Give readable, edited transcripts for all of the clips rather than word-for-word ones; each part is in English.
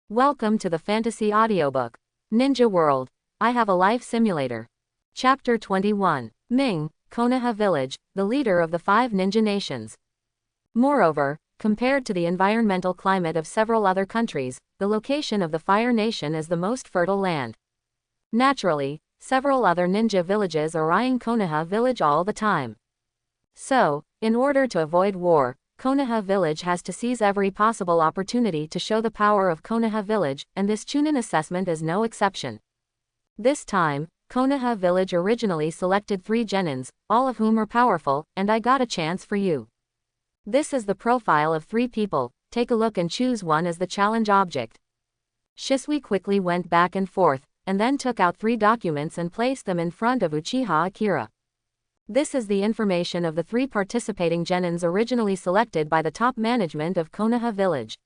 Welcome to the fantasy audiobook. Ninja World. I have a life simulator. Chapter 21. Ming, Konoha Village, the leader of the 5 ninja nations. Moreover, compared to the environmental climate of several other countries, the location of the Fire Nation is the most fertile land. Naturally, several other ninja villages are eyeing Konoha Village all the time. So, in order to avoid war, Konoha Village has to seize every possible opportunity to show the power of Konoha Village, and this Chunin assessment is no exception. This time, Konoha Village originally selected 3 genins, all of whom are powerful, and I got a chance for you. This is the profile of 3 people, take a look and choose one as the challenge object. Shisui quickly went back and forth, and then took out 3 documents and placed them in front of Uchiha Akira. This is the information of the 3 participating genins originally selected by the top management of Konoha Village.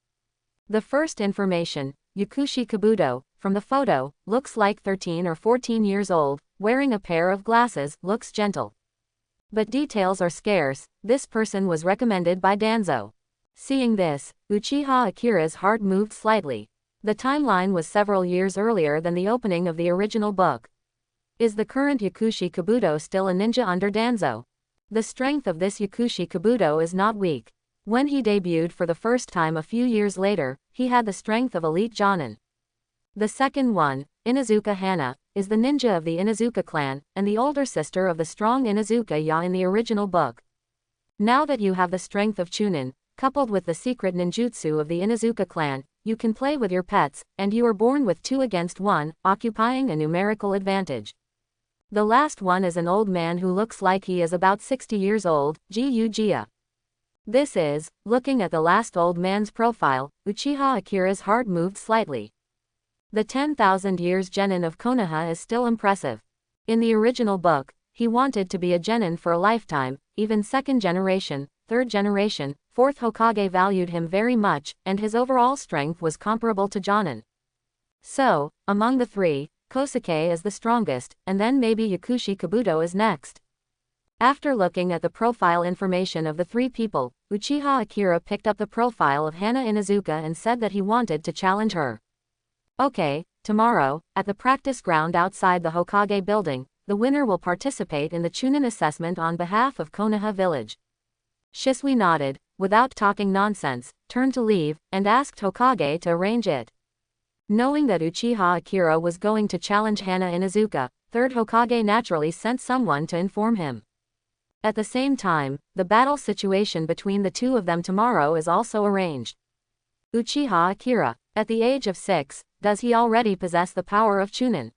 The first information, Yakushi Kabuto, from the photo, looks like 13 or 14 years old, wearing a pair of glasses, looks gentle. But details are scarce. This person was recommended by Danzo. Seeing this, Uchiha Akira's heart moved slightly. The timeline was several years earlier than the opening of the original book. Is the current Yakushi Kabuto still a ninja under Danzo? The strength of this Yakushi Kabuto is not weak. When he debuted for the first time a few years later, he had the strength of elite Jonin. The second one, Inuzuka Hana, is the ninja of the Inuzuka clan, and the older sister of the strong Inuzuka Ya in the original book. Now that you have the strength of Chunin, coupled with the secret ninjutsu of the Inuzuka clan, you can play with your pets, and you are born with 2 against 1, occupying a numerical advantage. The last one is an old man who looks like he is about 60 years old, Jia. This is, looking at the last old man's profile, Uchiha Akira's heart moved slightly. The 10,000 years genin of Konoha is still impressive. In the original book, he wanted to be a genin for a lifetime, even 2nd generation, 3rd generation, 4th Hokage valued him very much, and his overall strength was comparable to Jonin. So, among the 3, Kosuke is the strongest, and then maybe Yakushi Kabuto is next. After looking at the profile information of the 3 people, Uchiha Akira picked up the profile of Hana Inuzuka and said that he wanted to challenge her. Okay, tomorrow, at the practice ground outside the Hokage building, the winner will participate in the Chunin assessment on behalf of Konoha Village. Shisui nodded, without talking nonsense, turned to leave, and asked Hokage to arrange it. Knowing that Uchiha Akira was going to challenge Hana Inuzuka, 3rd Hokage naturally sent someone to inform him. At the same time, the battle situation between the 2 of them tomorrow is also arranged. Uchiha Akira, at the age of 6, does he already possess the power of Chunin?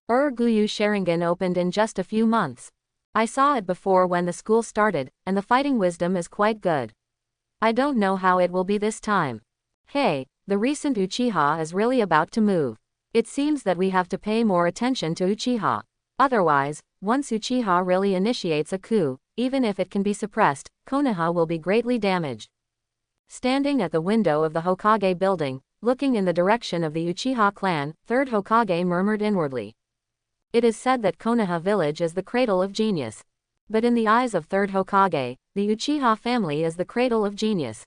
Guyu Sharingan opened in just a few months. I saw it before when the school started, and the fighting wisdom is quite good. I don't know how it will be this time. Hey, the recent Uchiha is really about to move. It seems that we have to pay more attention to Uchiha. Otherwise, once Uchiha really initiates a coup, even if it can be suppressed, Konoha will be greatly damaged. Standing at the window of the Hokage building, looking in the direction of the Uchiha clan, 3rd Hokage murmured inwardly. It is said that Konoha Village is the cradle of genius. But in the eyes of 3rd Hokage, the Uchiha family is the cradle of genius.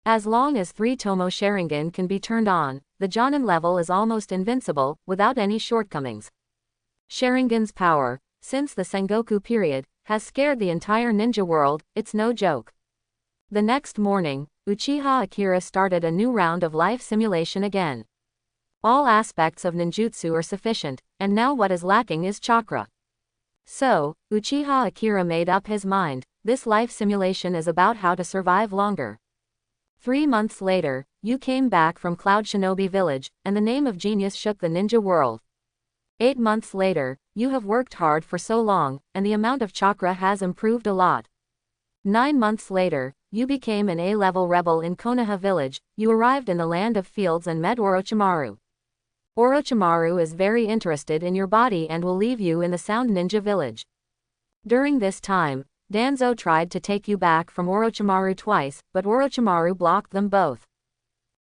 As long as 3 Tomo Sharingan can be turned on, the Jonin level is almost invincible, without any shortcomings. Sharingan's power, since the Sengoku period, has scared the entire ninja world, it's no joke. The next morning, Uchiha Akira started a new round of life simulation again. All aspects of ninjutsu are sufficient, and now what is lacking is chakra. So, Uchiha Akira made up his mind, this life simulation is about how to survive longer. 3 months later, you came back from Cloud Shinobi Village, and the name of genius shook the ninja world. 8 months later, you have worked hard for so long, and the amount of chakra has improved a lot. 9 months later, you became an A-level rebel in Konoha Village, you arrived in the land of fields and met Orochimaru. Orochimaru is very interested in your body and will leave you in the Sound Ninja Village. During this time, Danzo tried to take you back from Orochimaru twice, but Orochimaru blocked them both.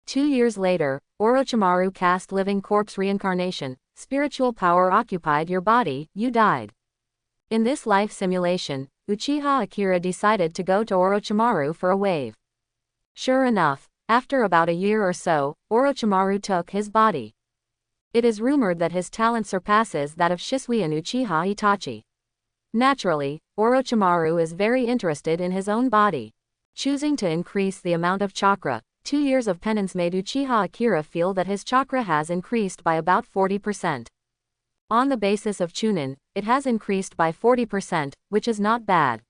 2 years later, Orochimaru cast living corpse reincarnation, spiritual power occupied your body, you died. In this life simulation, Uchiha Akira decided to go to Orochimaru for a wave. Sure enough, After about a year or so, Orochimaru took his body. It is rumored that his talent surpasses that of Shisui and Uchiha Itachi. Naturally, Orochimaru is very interested in his own body. Choosing to increase the amount of chakra, 2 years of penance made Uchiha Akira feel that his chakra has increased by about 40%. On the basis of Chunin, it has increased by 40%, which is not bad.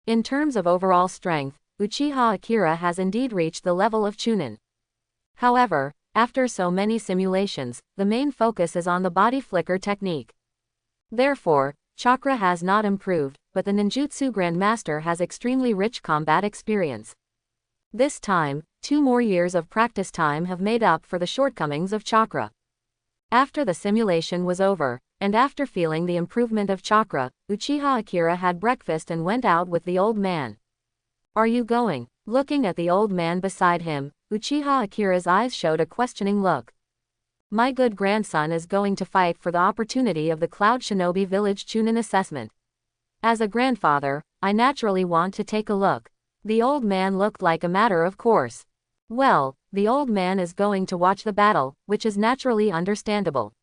In terms of overall strength, Uchiha Akira has indeed reached the level of Chunin. However, after so many simulations, the main focus is on the body flicker technique. Therefore, chakra has not improved, but the ninjutsu grandmaster has extremely rich combat experience. This time, 2 more years of practice time have made up for the shortcomings of chakra. After the simulation was over, and after feeling the improvement of chakra, Uchiha Akira had breakfast and went out with the old man. "Are you going?" Looking at the old man beside him, Uchiha Akira's eyes showed a questioning look. "My good grandson is going to fight for the opportunity of the Cloud Shinobi Village Chunin assessment. As a grandfather, I naturally want to take a look." The old man looked like a matter of course. Well, the old man is going to watch the battle, which is naturally understandable.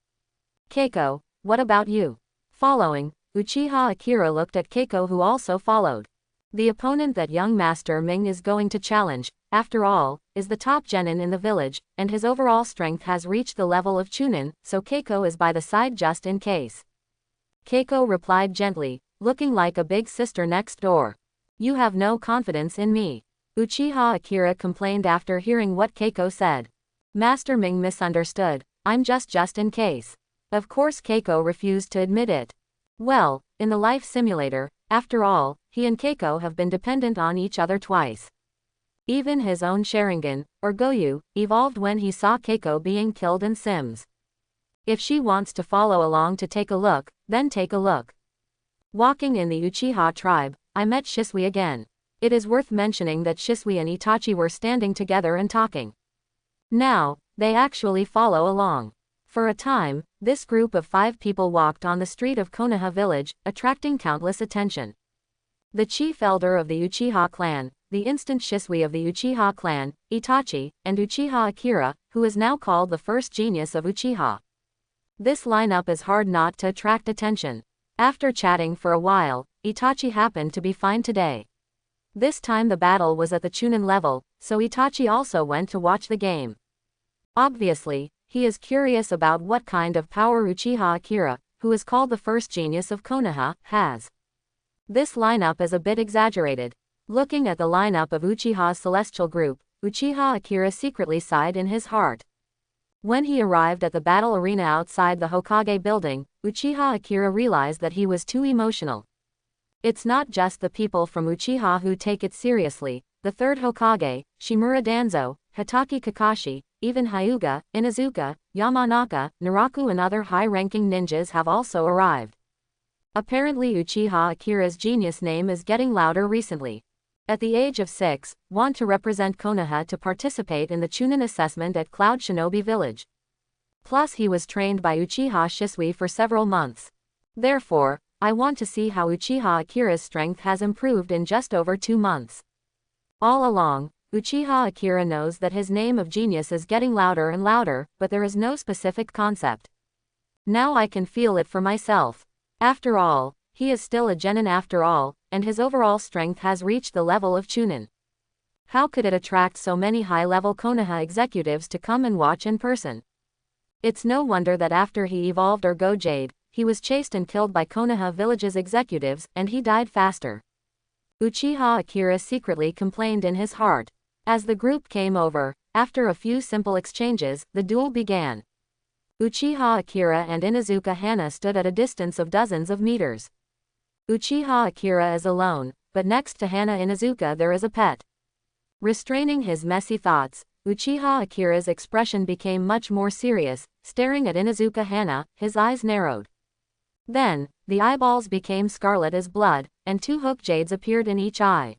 "Keiko, what about you?" Following, Uchiha Akira looked at Keiko, who also followed. The opponent that young Master Ming is going to challenge, after all, is the top genin in the village, and his overall strength has reached the level of Chunin, so Keiko is by the side just in case. Keiko replied gently, looking like a big sister next door. "You have no confidence in me," Uchiha Akira complained after hearing what Keiko said. Master Ming misunderstood. "I'm just in case." Of course Keiko refused to admit it. Well, in the life simulator, after all, he and Keiko have been dependent on each other twice. Even his own Sharingan, or Goyu, evolved when he saw Keiko being killed in Sims. If she wants to follow along to take a look, then take a look. Walking in the Uchiha tribe, I met Shisui again. It is worth mentioning that Shisui and Itachi were standing together and talking. Now, they actually follow along. For a time, this group of 5 people walked on the street of Konoha village, attracting countless attention. The chief elder of the Uchiha clan, the instant Shisui of the Uchiha clan, Itachi, and Uchiha Akira, who is now called the first genius of Uchiha. This lineup is hard not to attract attention. After chatting for a while, Itachi happened to be fine today. This time the battle was at the Chunin level, so Itachi also went to watch the game. Obviously, he is curious about what kind of power Uchiha Akira, who is called the first genius of Konoha, has. This lineup is a bit exaggerated. Looking at the lineup of Uchiha's celestial group, Uchiha Akira secretly sighed in his heart. When he arrived at the battle arena outside the Hokage building, Uchiha Akira realized that he was too emotional. It's not just the people from Uchiha who take it seriously. The third Hokage, Shimura Danzo, Hitaki Kakashi, even Hyuga, Inuzuka, Yamanaka, Naraku and other high-ranking ninjas have also arrived. Apparently Uchiha Akira's genius name is getting louder recently. At the age of 6, want to represent Konoha to participate in the Chunin assessment at Cloud Shinobi Village. Plus he was trained by Uchiha Shisui for several months. Therefore, I want to see how Uchiha Akira's strength has improved in just over 2 months. All along, Uchiha Akira knows that his name of genius is getting louder and louder, but there is no specific concept. Now I can feel it for myself. After all, he is still a genin after all, and his overall strength has reached the level of Chunin. How could it attract so many high-level Konoha executives to come and watch in person? It's no wonder that after he evolved Ergo Jade, he was chased and killed by Konoha village's executives, and he died faster. Uchiha Akira secretly complained in his heart. As the group came over, after a few simple exchanges, the duel began. Uchiha Akira and Inuzuka Hana stood at a distance of dozens of meters. Uchiha Akira is alone, but next to Hana Inuzuka there is a pet. Restraining his messy thoughts, Uchiha Akira's expression became much more serious, staring at Inuzuka Hana, his eyes narrowed. Then, the eyeballs became scarlet as blood, and 2 hook jades appeared in each eye.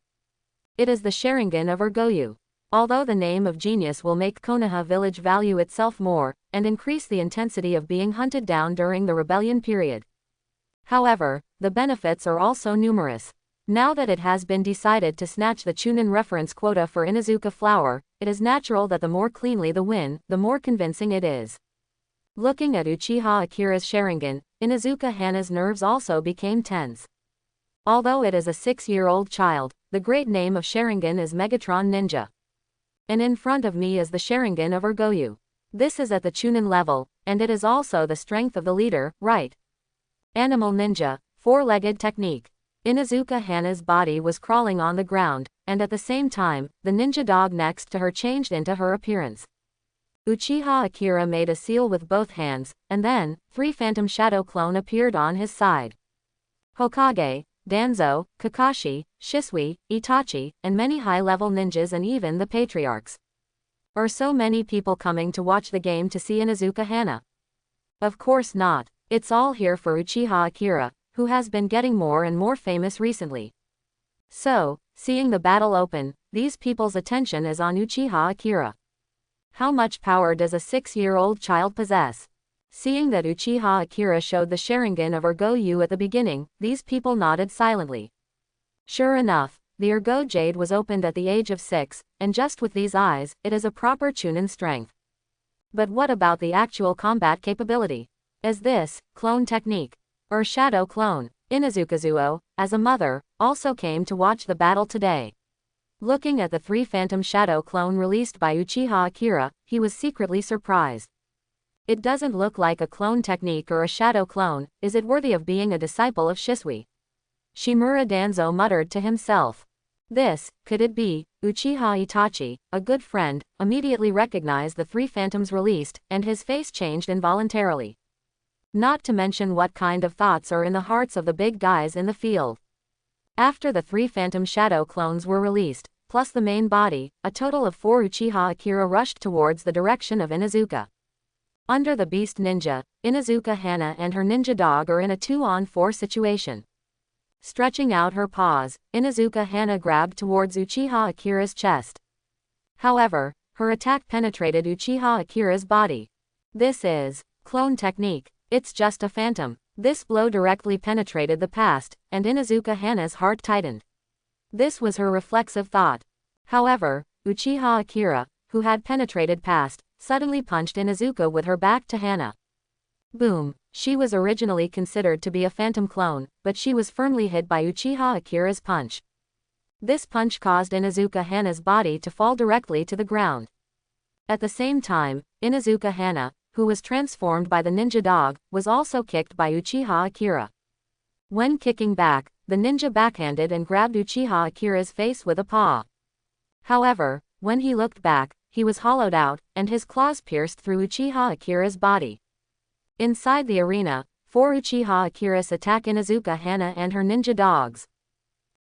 It is the Sharingan of Ergoyu. Although the name of genius will make Konoha village value itself more, and increase the intensity of being hunted down during the rebellion period. However, the benefits are also numerous. Now that it has been decided to snatch the Chunin reference quota for Inuzuka flower, it is natural that the more cleanly the win, the more convincing it is. Looking at Uchiha Akira's Sharingan, Inuzuka Hana's nerves also became tense. Although it is a 6-year-old child, the great name of Sharingan is Megatron Ninja. And in front of me is the Sharingan of Urgoyu. This is at the Chunin level, and it is also the strength of the leader, right? Animal Ninja, 4-legged technique. Inuzuka Hana's body was crawling on the ground, and at the same time, the ninja dog next to her changed into her appearance. Uchiha Akira made a seal with both hands, and then, 3 phantom shadow clone appeared on his side. Hokage, Danzo, Kakashi, Shisui, Itachi, and many high-level ninjas and even the patriarchs. Are so many people coming to watch the game to see Inuzuka Hana? Of course not. It's all here for Uchiha Akira, who has been getting more and more famous recently. So, seeing the battle open, these people's attention is on Uchiha Akira. How much power does a 6-year-old child possess? Seeing that Uchiha Akira showed the Sharingan of Urgoyu at the beginning, these people nodded silently. Sure enough, the Urgo Jade was opened at the age of 6, and just with these eyes, it is a proper Chunin strength. But what about the actual combat capability? Is this clone technique? Or shadow clone? Inuzukazuo, as a mother, also came to watch the battle today. Looking at the 3 phantom shadow clone released by Uchiha Akira, he was secretly surprised. It doesn't look like a clone technique or a shadow clone. Is it worthy of being a disciple of Shisui? Shimura Danzo muttered to himself. This, could it be? Uchiha Itachi, a good friend, immediately recognized the 3 phantoms released, and his face changed involuntarily. Not to mention what kind of thoughts are in the hearts of the big guys in the field. After the 3 phantom shadow clones were released, plus the main body, a total of 4 Uchiha Akira rushed towards the direction of Inuzuka. Under the Beast Ninja, Inuzuka Hana and her ninja dog are in a 2-on-4 situation. Stretching out her paws, Inuzuka Hana grabbed towards Uchiha Akira's chest. However, her attack penetrated Uchiha Akira's body. This is clone technique. It's just a phantom. This blow directly penetrated the past, and Inuzuka Hana's heart tightened. This was her reflexive thought. However, Uchiha Akira, who had penetrated past, suddenly punched Inuzuka with her back to Hana. Boom. She was originally considered to be a phantom clone, but she was firmly hit by Uchiha Akira's punch. This punch caused Inuzuka Hana's body to fall directly to the ground. At the same time, Inuzuka Hana, who was transformed by the ninja dog, was also kicked by Uchiha Akira. When kicking back, the ninja backhanded and grabbed Uchiha Akira's face with a paw. However, when he looked back, he was hollowed out, and his claws pierced through Uchiha Akira's body. Inside the arena, 4 Uchiha Akiras attack Inuzuka Hana and her ninja dogs.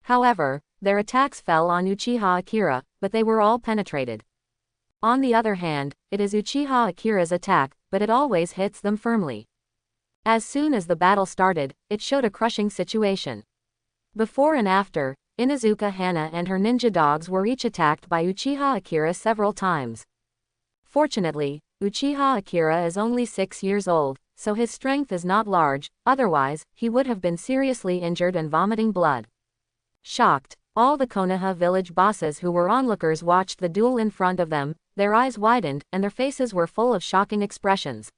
However, their attacks fell on Uchiha Akira, but they were all penetrated. On the other hand, it is Uchiha Akira's attack, but it always hits them firmly. As soon as the battle started, it showed a crushing situation. Before and after, Inuzuka Hana and her ninja dogs were each attacked by Uchiha Akira several times. Fortunately, Uchiha Akira is only 6 years old, so his strength is not large, otherwise, he would have been seriously injured and vomiting blood. Shocked, all the Konoha village bosses who were onlookers watched the duel in front of them, their eyes widened, and their faces were full of shocking expressions.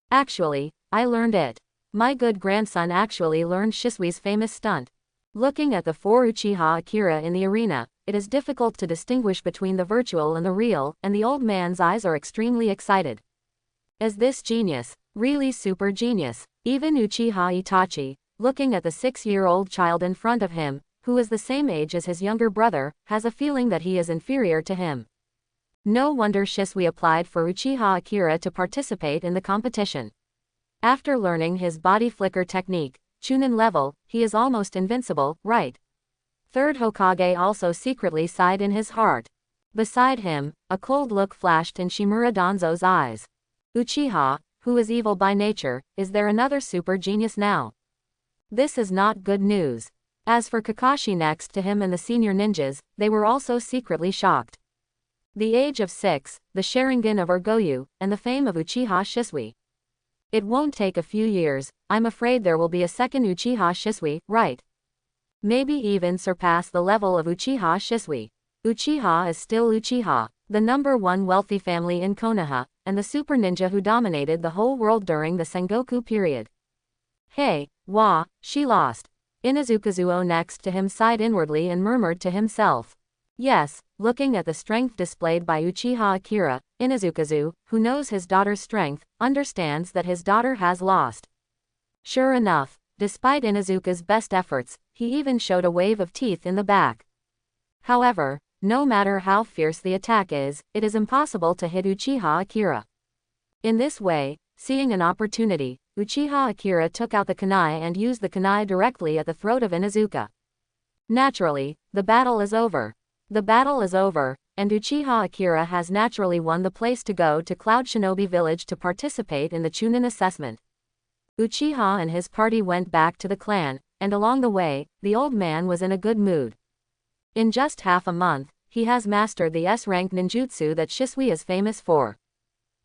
Actually, I learned it. My good grandson actually learned Shisui's famous stunt. Looking at the 4 Uchiha Akira in the arena, it is difficult to distinguish between the virtual and the real, and the old man's eyes are extremely excited. Is this genius? Really super genius? Even Uchiha Itachi, looking at the 6-year-old child in front of him, who is the same age as his younger brother, has a feeling that he is inferior to him. No wonder Shisui applied for Uchiha Akira to participate in the competition. After learning his body flicker technique, Chunin level, he is almost invincible, right? Third Hokage also secretly sighed in his heart. Beside him, a cold look flashed in Shimura Danzo's eyes. Uchiha, who is evil by nature, is there another super genius now? This is not good news. As for Kakashi next to him and the senior ninjas, they were also secretly shocked. The age of 6, the Sharingan of Urgoyu, and the fame of Uchiha Shisui. It won't take a few years, I'm afraid there will be a second Uchiha Shisui, right? Maybe even surpass the level of Uchiha Shisui. Uchiha is still Uchiha, the #1 wealthy family in Konoha, and the super ninja who dominated the whole world during the Sengoku period. Hey, she lost. Inuzukazuo next to him sighed inwardly and murmured to himself. Yes, looking at the strength displayed by Uchiha Akira, Inuzukazu, who knows his daughter's strength, understands that his daughter has lost. Sure enough, despite Inuzuka's best efforts, he even showed a wave of teeth in the back. However, no matter how fierce the attack is, it is impossible to hit Uchiha Akira. In this way, seeing an opportunity, Uchiha Akira took out the kunai and used the kunai directly at the throat of Inuzuka. Naturally, the battle is over. The battle is over, and Uchiha Akira has naturally won the place to go to Cloud Shinobi Village to participate in the Chunin assessment. Uchiha and his party went back to the clan, and along the way, the old man was in a good mood. In just half a month, he has mastered the S-rank ninjutsu that Shisui is famous for.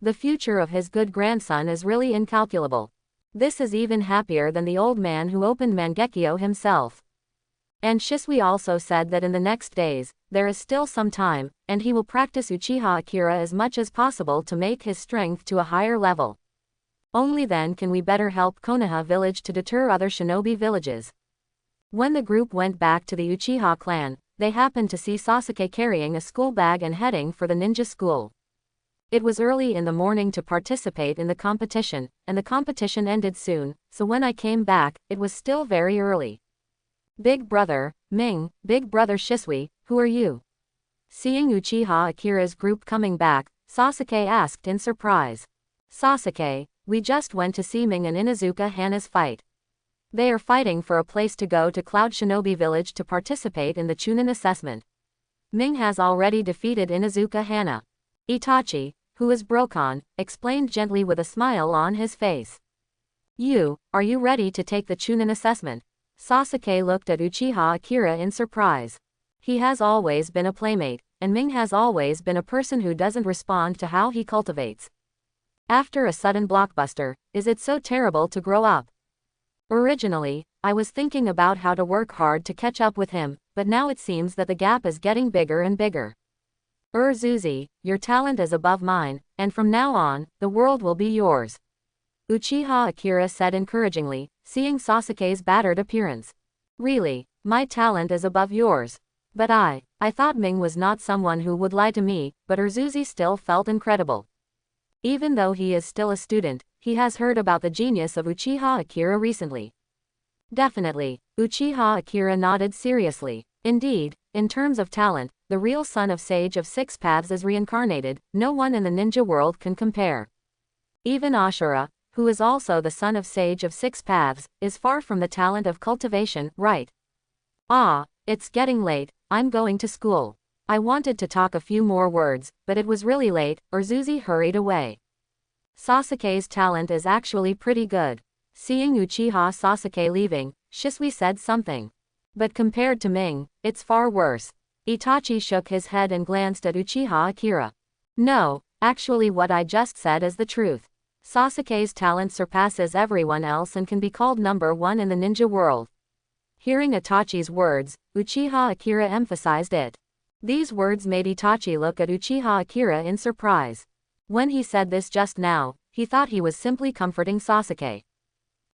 The future of his good grandson is really incalculable. This is even happier than the old man who opened Mangekyo himself. And Shisui also said that in the next days, there is still some time, and he will practice Uchiha Akira as much as possible to make his strength to a higher level. Only then can we better help Konoha village to deter other shinobi villages. When the group went back to the Uchiha clan, they happened to see Sasuke carrying a school bag and heading for the ninja school. It was early in the morning to participate in the competition, and the competition ended soon, so when I came back, it was still very early. Big brother, Ming, big brother Shisui, who are you? Seeing Uchiha Akira's group coming back, Sasuke asked in surprise. Sasuke, we just went to see Ming and Inuzuka Hana's fight. They are fighting for a place to go to Cloud Shinobi Village to participate in the Chunin assessment. Ming has already defeated Inuzuka Hana. Itachi, who is Brokon, explained gently with a smile on his face. Are you ready to take the Chunin assessment? Sasuke looked at Uchiha Akira in surprise. He has always been a playmate, and Ming has always been a person who doesn't respond to how he cultivates. After a sudden blockbuster, is it so terrible to grow up? Originally, I was thinking about how to work hard to catch up with him, but now it seems that the gap is getting bigger and bigger. Zuzi, your talent is above mine, and from now on, the world will be yours. Uchiha Akira said encouragingly, seeing Sasuke's battered appearance. Really, my talent is above yours. But I thought Ming was not someone who would lie to me, but Zuzi still felt incredible. Even though he is still a student, he has heard about the genius of Uchiha Akira recently. Definitely, Uchiha Akira nodded seriously. Indeed, in terms of talent, the real son of Sage of Six Paths is reincarnated, no one in the ninja world can compare. Even Ashura, who is also the son of Sage of Six Paths, is far from the talent of cultivation, right? It's getting late, I'm going to school. I wanted to talk a few more words, but it was really late, Zuzi hurried away. Sasuke's talent is actually pretty good. Seeing Uchiha Sasuke leaving, Shisui said something. But compared to Ming, it's far worse. Itachi shook his head and glanced at Uchiha Akira. No, actually what I just said is the truth. Sasuke's talent surpasses everyone else and can be called #1 in the ninja world. Hearing Itachi's words, Uchiha Akira emphasized it. These words made Itachi look at Uchiha Akira in surprise. When he said this just now, he thought he was simply comforting Sasuke.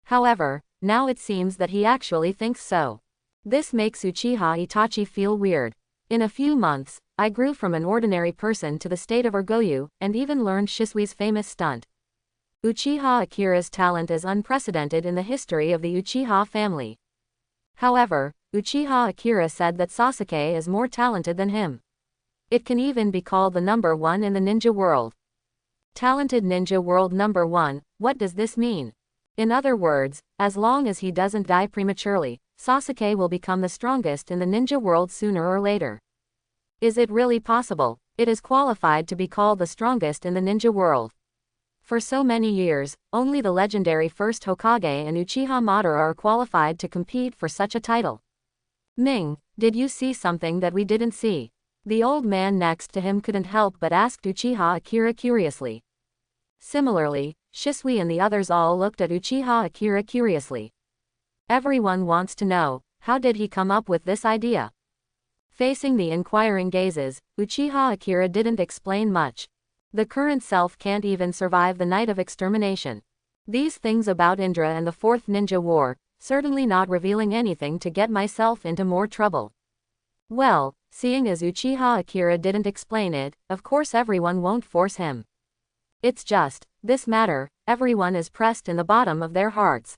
However, now it seems that he actually thinks so. This makes Uchiha Itachi feel weird. In a few months, I grew from an ordinary person to the state of Urgoyu, and even learned Shisui's famous stunt. Uchiha Akira's talent is unprecedented in the history of the Uchiha family. However, Uchiha Akira said that Sasuke is more talented than him. It can even be called the #1 in the ninja world. Talented ninja world #1, what does this mean? In other words, as long as he doesn't die prematurely, Sasuke will become the strongest in the ninja world sooner or later. Is it really possible? It is qualified to be called the strongest in the ninja world. For so many years, only the legendary first Hokage and Uchiha Madara are qualified to compete for such a title. Ming, did you see something that we didn't see? The old man next to him couldn't help but ask Uchiha Akira curiously. Similarly, Shisui and the others all looked at Uchiha Akira curiously. Everyone wants to know, How did he come up with this idea? Facing the inquiring gazes, Uchiha Akira didn't explain much. The current self can't even survive the night of extermination. These things about Indra and the Fourth Ninja War, certainly not revealing anything to get myself into more trouble. Well, seeing as Uchiha Akira didn't explain it, of course everyone won't force him. It's just, this matter, everyone is pressed in the bottom of their hearts.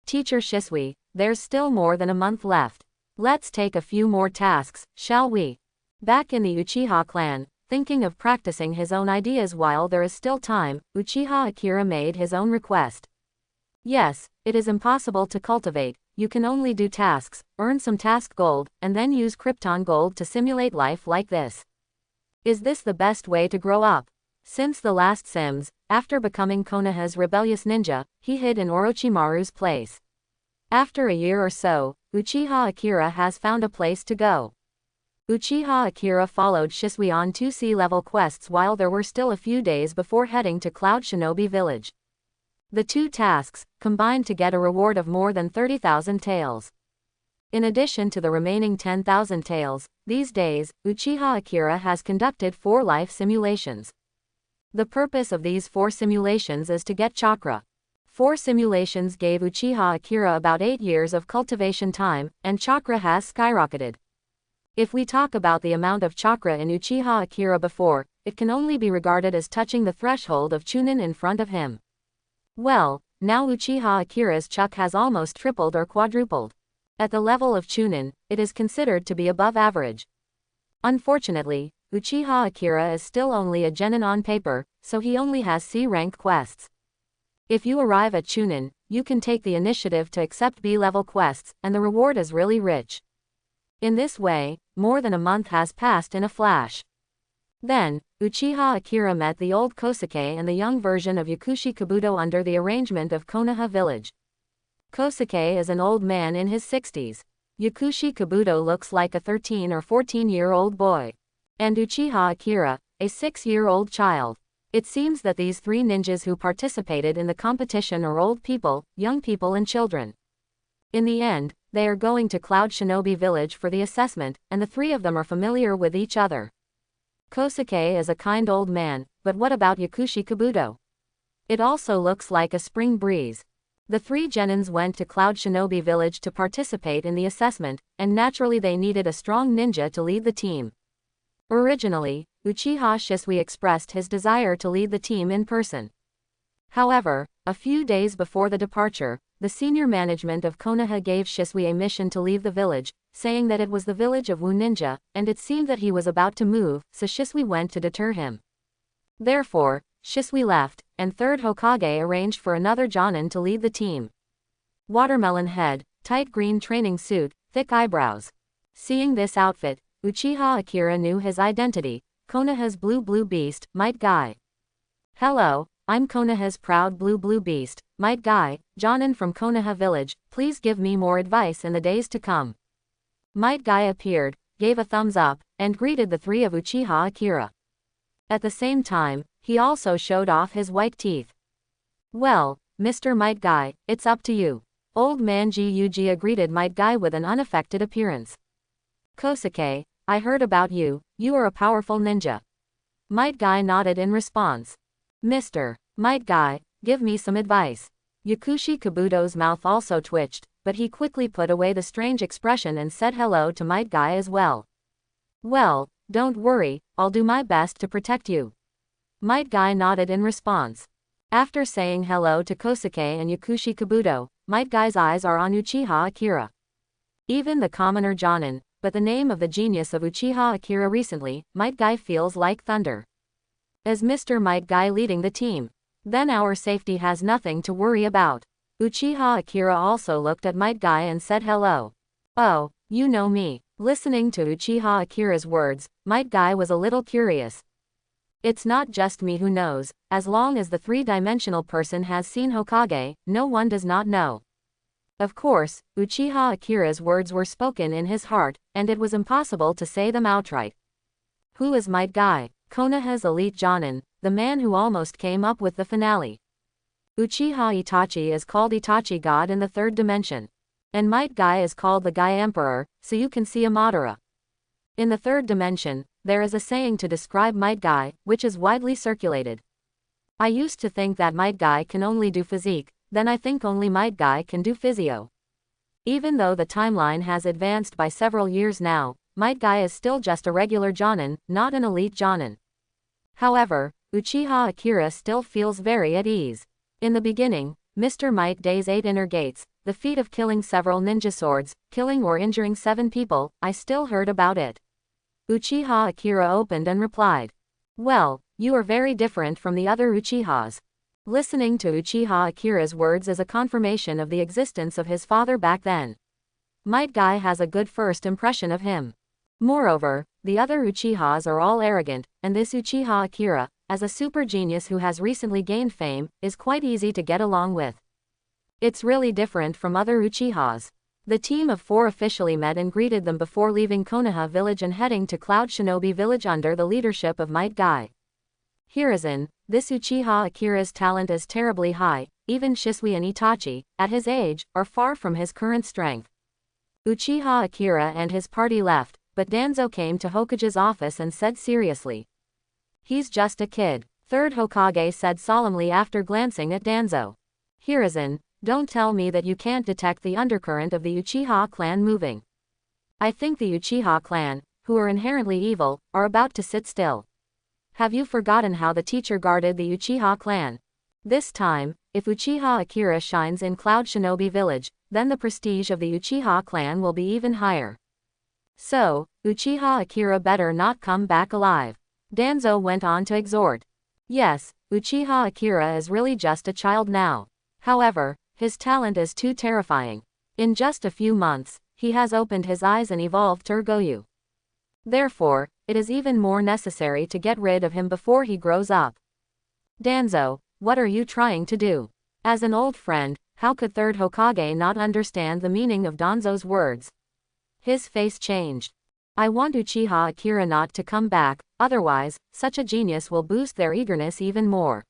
Teacher Shisui, there's still more than a month left. Let's take a few more tasks, shall we? Back in the Uchiha clan, thinking of practicing his own ideas while there is still time, Uchiha Akira made his own request. Yes, it is impossible to cultivate, you can only do tasks, earn some task gold, and then use Krypton gold to simulate life like this. Is this the best way to grow up? Since the last Sims, after becoming Konoha's rebellious ninja, he hid in Orochimaru's place. After a year or so, Uchiha Akira has found a place to go. Uchiha Akira followed Shisui on 2 sea-level quests while there were still a few days before heading to Cloud Shinobi Village. The 2 tasks, combined to get a reward of more than 30,000 taels. In addition to the remaining 10,000 taels, these days, Uchiha Akira has conducted 4 life simulations. The purpose of these 4 simulations is to get chakra. 4 simulations gave Uchiha Akira about 8 years of cultivation time, and chakra has skyrocketed. If we talk about the amount of chakra in Uchiha Akira before, it can only be regarded as touching the threshold of Chunin in front of him. Well, now Uchiha Akira's chuk has almost tripled or quadrupled. At the level of Chunin, it is considered to be above average. Unfortunately, Uchiha Akira is still only a genin on paper, so he only has C-rank quests. If you arrive at Chunin, you can take the initiative to accept B-level quests, and the reward is really rich. In this way, more than a month has passed in a flash. Then, Uchiha Akira met the old Kosuke and the young version of Yakushi Kabuto under the arrangement of Konoha village. Kosuke is an old man in his 60s. Yakushi Kabuto looks like a 13 or 14-year-old boy. And Uchiha Akira, a 6-year-old child. It seems that these 3 ninjas who participated in the competition are old people, young people and children. In the end, they are going to Cloud Shinobi Village for the assessment, and the 3 of them are familiar with each other. Kosuke is a kind old man, but what about Yakushi Kabuto? It also looks like a spring breeze. The 3 genins went to Cloud Shinobi Village to participate in the assessment, and naturally they needed a strong ninja to lead the team. Originally, Uchiha Shisui expressed his desire to lead the team in person. However, a few days before the departure, the senior management of Konoha gave Shisui a mission to leave the village, saying that it was the village of Wu Ninja, and it seemed that he was about to move, so Shisui went to deter him. Therefore, Shisui left, and 3rd Hokage arranged for another Jonin to lead the team. Watermelon head, tight green training suit, thick eyebrows. Seeing this outfit, Uchiha Akira knew his identity, Konoha's blue beast, Might Guy. Hello, I'm Konoha's proud blue beast, Might Guy, Jonin from Konoha village, please give me more advice in the days to come. Might Guy appeared, gave a thumbs up, and greeted the 3 of Uchiha Akira. At the same time, he also showed off his white teeth. Well, Mr. Might Guy, it's up to you. Old man Gyuji greeted Might Guy with an unaffected appearance. Kosuke, I heard about you, you are a powerful ninja. Might Guy nodded in response. Mr. Might Guy, give me some advice. Yakushi Kabuto's mouth also twitched, but he quickly put away the strange expression and said hello to Might Guy as well. Well, don't worry, I'll do my best to protect you. Might Guy nodded in response. After saying hello to Kosuke and Yakushi Kabuto, Might Guy's eyes are on Uchiha Akira. Even the commoner Jonin, but the name of the genius of Uchiha Akira recently, Might Guy feels like thunder. As Mr. Might Guy leading the team, then our safety has nothing to worry about. Uchiha Akira also looked at Might Guy and said hello. Oh, you know me. Listening to Uchiha Akira's words, Might Guy was a little curious. It's not just me who knows, as long as the 3-dimensional person has seen Hokage, no one does not know. Of course, Uchiha Akira's words were spoken in his heart, and it was impossible to say them outright. Who is Might Guy? Konoha's elite Jonin, the man who almost came up with the finale. Uchiha Itachi is called Itachi God in the 3rd dimension. And Might Guy is called the Guy Emperor, so you can see a Madara. In the third dimension, there is a saying to describe Might Guy, which is widely circulated. I used to think that Might Guy can only do physique, then I think only Might Guy can do physio. Even though the timeline has advanced by several years now, Might Guy is still just a regular Jonin, not an elite Jonin. However, Uchiha Akira still feels very at ease. In the beginning, Mr. Might Day's 8 inner gates, the feat of killing several ninja swords, killing or injuring 7 people, I still heard about it. Uchiha Akira opened and replied. Well, you are very different from the other Uchihas. Listening to Uchiha Akira's words is a confirmation of the existence of his father back then. Might Guy has a good first impression of him. Moreover, the other Uchihas are all arrogant, and this Uchiha Akira, as a super genius who has recently gained fame, is quite easy to get along with. It's really different from other Uchihas. The team of 4 officially met and greeted them before leaving Konoha village and heading to Cloud Shinobi village under the leadership of Might Guy. Hiruzen, this Uchiha Akira's talent is terribly high, even Shisui and Itachi, at his age, are far from his current strength. Uchiha Akira and his party left, but Danzo came to Hokage's office and said seriously. He's just a kid, third Hokage said solemnly after glancing at Danzo. Hiruzen, don't tell me that you can't detect the undercurrent of the Uchiha clan moving. I think the Uchiha clan, who are inherently evil, are about to sit still. Have you forgotten how the teacher guarded the Uchiha clan? This time, if Uchiha Akira shines in Cloud Shinobi village, then the prestige of the Uchiha clan will be even higher. So, Uchiha Akira better not come back alive. Danzo went on to exhort. Yes, Uchiha Akira is really just a child now. However, his talent is too terrifying. In just a few months, he has opened his eyes and evolved to Urgoyu. Therefore, it is even more necessary to get rid of him before he grows up. Danzo, what are you trying to do? As an old friend, how could third Hokage not understand the meaning of Danzo's words? His face changed. I want Uchiha Akira not to come back, otherwise, such a genius will boost their eagerness even more.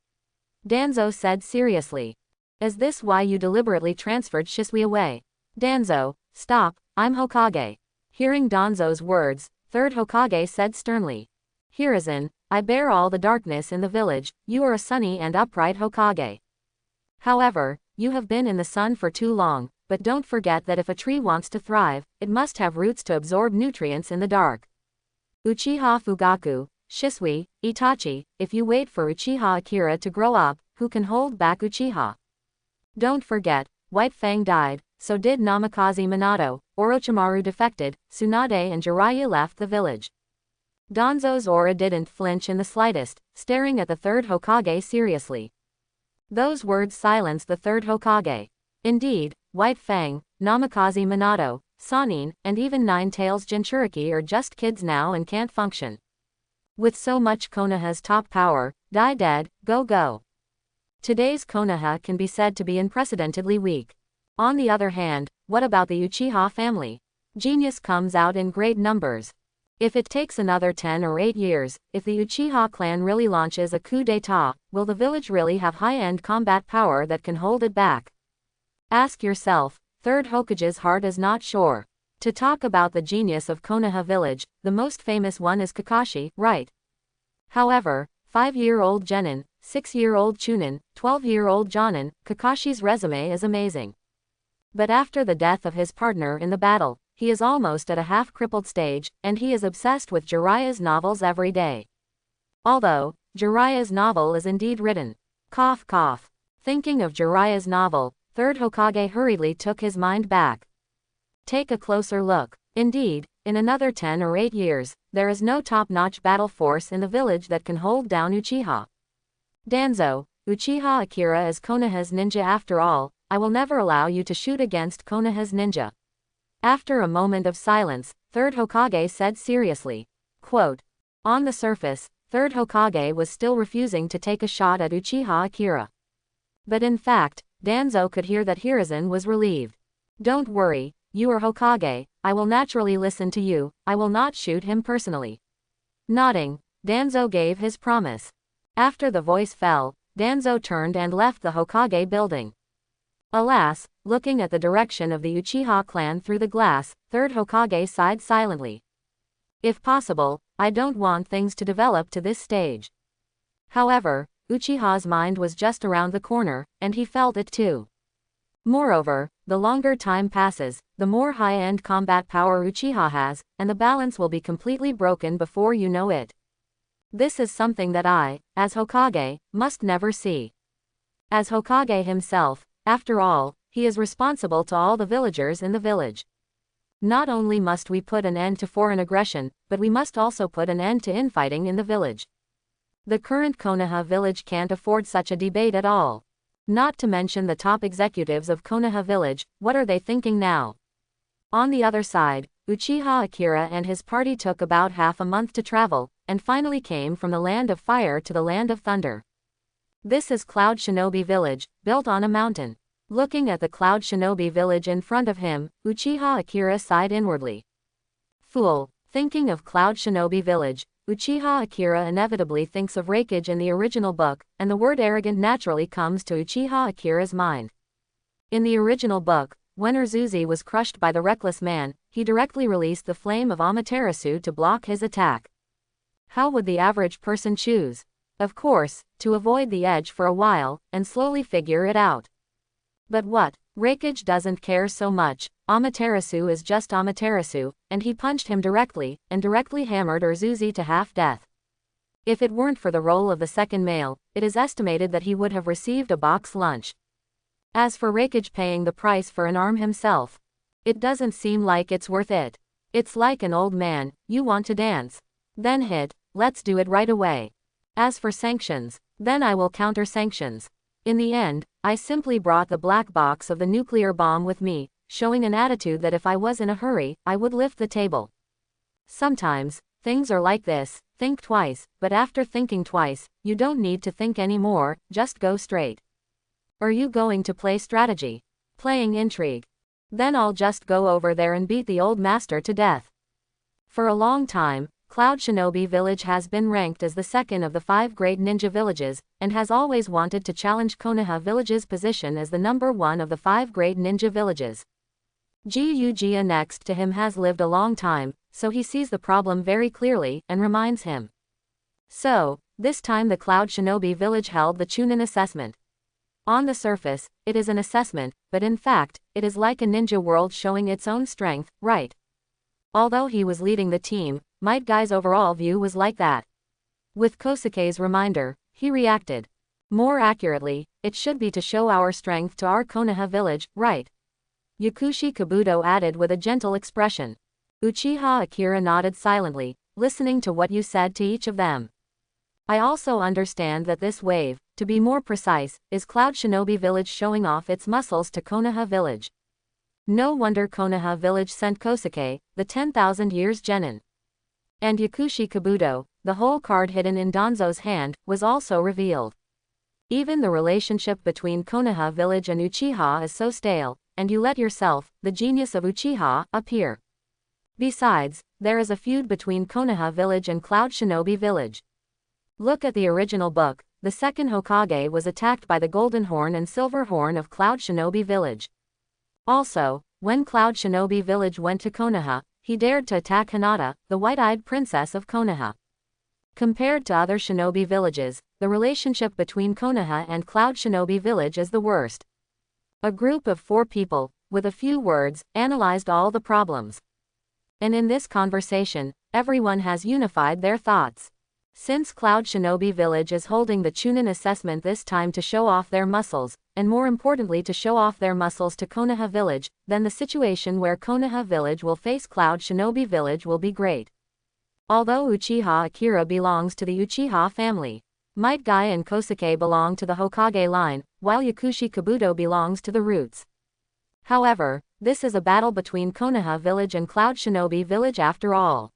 Danzo said seriously. Is this why you deliberately transferred Shisui away? Danzo, stop, I'm Hokage. Hearing Danzo's words, third Hokage said sternly. Hiruzen, I bear all the darkness in the village, you are a sunny and upright Hokage. However, you have been in the sun for too long, but don't forget that if a tree wants to thrive, it must have roots to absorb nutrients in the dark. Uchiha Fugaku, Shisui, Itachi, if you wait for Uchiha Akira to grow up, who can hold back Uchiha? Don't forget, White Fang died, so did Namikaze Minato, Orochimaru defected, Tsunade and Jiraiya left the village. Danzo's aura didn't flinch in the slightest, staring at the third Hokage seriously. Those words silenced the third Hokage. Indeed, White Fang, Namikaze Minato, Sannin, and even Nine-Tails Jinchuriki are just kids now and can't function. With so much Konoha's top power, die dead, go go. Today's Konoha can be said to be unprecedentedly weak. On the other hand, what about the Uchiha family? Genius comes out in great numbers. If it takes another 10 or 8 years, if the Uchiha clan really launches a coup d'etat, will the village really have high-end combat power that can hold it back? Ask yourself, third Hokage's heart is not sure. To talk about the genius of Konoha village, the most famous one is Kakashi, right? However, 5-year-old Genin, 6-year-old Chunin, 12-year-old Jonin, Kakashi's resume is amazing. But after the death of his partner in the battle, he is almost at a half-crippled stage, and he is obsessed with Jiraiya's novels every day. Although, Jiraiya's novel is indeed written. Cough cough. Thinking of Jiraiya's novel, third Hokage hurriedly took his mind back. Take a closer look. Indeed, in another 10 or 8 years, there is no top-notch battle force in the village that can hold down Uchiha. Danzo, Uchiha Akira is Konoha's ninja after all, I will never allow you to shoot against Konoha's ninja. After a moment of silence, third Hokage said seriously. Quote, on the surface, third Hokage was still refusing to take a shot at Uchiha Akira. But in fact, Danzo could hear that Hiruzen was relieved. Don't worry, you are Hokage, I will naturally listen to you, I will not shoot him personally. Nodding, Danzo gave his promise. After the voice fell, Danzo turned and left the Hokage building. Alas, looking at the direction of the Uchiha clan through the glass, third Hokage sighed silently. If possible, I don't want things to develop to this stage. However, Uchiha's mind was just around the corner, and he felt it too. Moreover, the longer time passes, the more high-end combat power Uchiha has, and the balance will be completely broken before you know it. This is something that I, as Hokage, must never see. As Hokage himself, after all, he is responsible to all the villagers in the village. Not only must we put an end to foreign aggression, but we must also put an end to infighting in the village. The current Konoha village can't afford such a debate at all. Not to mention the top executives of Konoha village, what are they thinking now? On the other side, Uchiha Akira and his party took about half a month to travel, and finally came from the land of fire to the land of thunder. This is Cloud Shinobi Village, built on a mountain. Looking at the Cloud Shinobi Village in front of him, Uchiha Akira sighed inwardly. Fool, thinking of Cloud Shinobi Village, Uchiha Akira inevitably thinks of Raikage in the original book, and the word arrogant naturally comes to Uchiha Akira's mind. In the original book, when Urzuzi was crushed by the reckless man, he directly released the flame of Amaterasu to block his attack. How would the average person choose? Of course, to avoid the edge for a while, and slowly figure it out. But what? Raikage doesn't care so much. Amaterasu is just Amaterasu, and he punched him directly, and directly hammered Urzuzi to half-death. If it weren't for the role of the second male, it is estimated that he would have received a box lunch. As for Raikage paying the price for an arm himself, it doesn't seem like it's worth it. It's like an old man, you want to dance? Then hit, let's do it right away. As for sanctions, then I will counter sanctions. In the end, I simply brought the black box of the nuclear bomb with me, showing an attitude that if I was in a hurry, I would lift the table. Sometimes, things are like this, think twice, but after thinking twice, you don't need to think anymore, just go straight. Are you going to play strategy? Playing intrigue? Then I'll just go over there and beat the old master to death. For a long time, Cloud Shinobi Village has been ranked as the second of the 5 great ninja villages, and has always wanted to challenge Konoha Village's position as the number 1 of the 5 great ninja villages. Gyuugia next to him has lived a long time, so he sees the problem very clearly, and reminds him. So, this time the Cloud Shinobi Village held the Chunin assessment. On the surface, it is an assessment, but in fact, it is like a ninja world showing its own strength, right? Although he was leading the team, Might Guy's overall view was like that. With Kosuke's reminder, he reacted. More accurately, it should be to show our strength to our Konoha village, right? Yakushi Kabuto added with a gentle expression. Uchiha Akira nodded silently, listening to what you said to each of them. I also understand that this wave, to be more precise, is Cloud Shinobi Village showing off its muscles to Konoha Village. No wonder Konoha Village sent Kosuke, the 10,000 years genin. And Yakushi Kabuto, the whole card hidden in Danzo's hand, was also revealed. Even the relationship between Konoha Village and Uchiha is so stale, and you let yourself, the genius of Uchiha, appear. Besides, there is a feud between Konoha Village and Cloud Shinobi Village. Look at the original book. The second Hokage was attacked by the Golden Horn and Silver Horn of Cloud Shinobi Village. Also, when Cloud Shinobi Village went to Konoha, he dared to attack Hinata, the white-eyed princess of Konoha. Compared to other shinobi villages, the relationship between Konoha and Cloud Shinobi Village is the worst. A group of 4 people, with a few words, analyzed all the problems. And in this conversation, everyone has unified their thoughts. Since Cloud Shinobi Village is holding the Chunin assessment this time to show off their muscles, and more importantly to show off their muscles to Konoha Village, then the situation where Konoha Village will face Cloud Shinobi Village will be great. Although Uchiha Akira belongs to the Uchiha family, Might Guy and Kosuke belong to the Hokage line, while Yakushi Kabuto belongs to the roots. However, this is a battle between Konoha Village and Cloud Shinobi Village after all.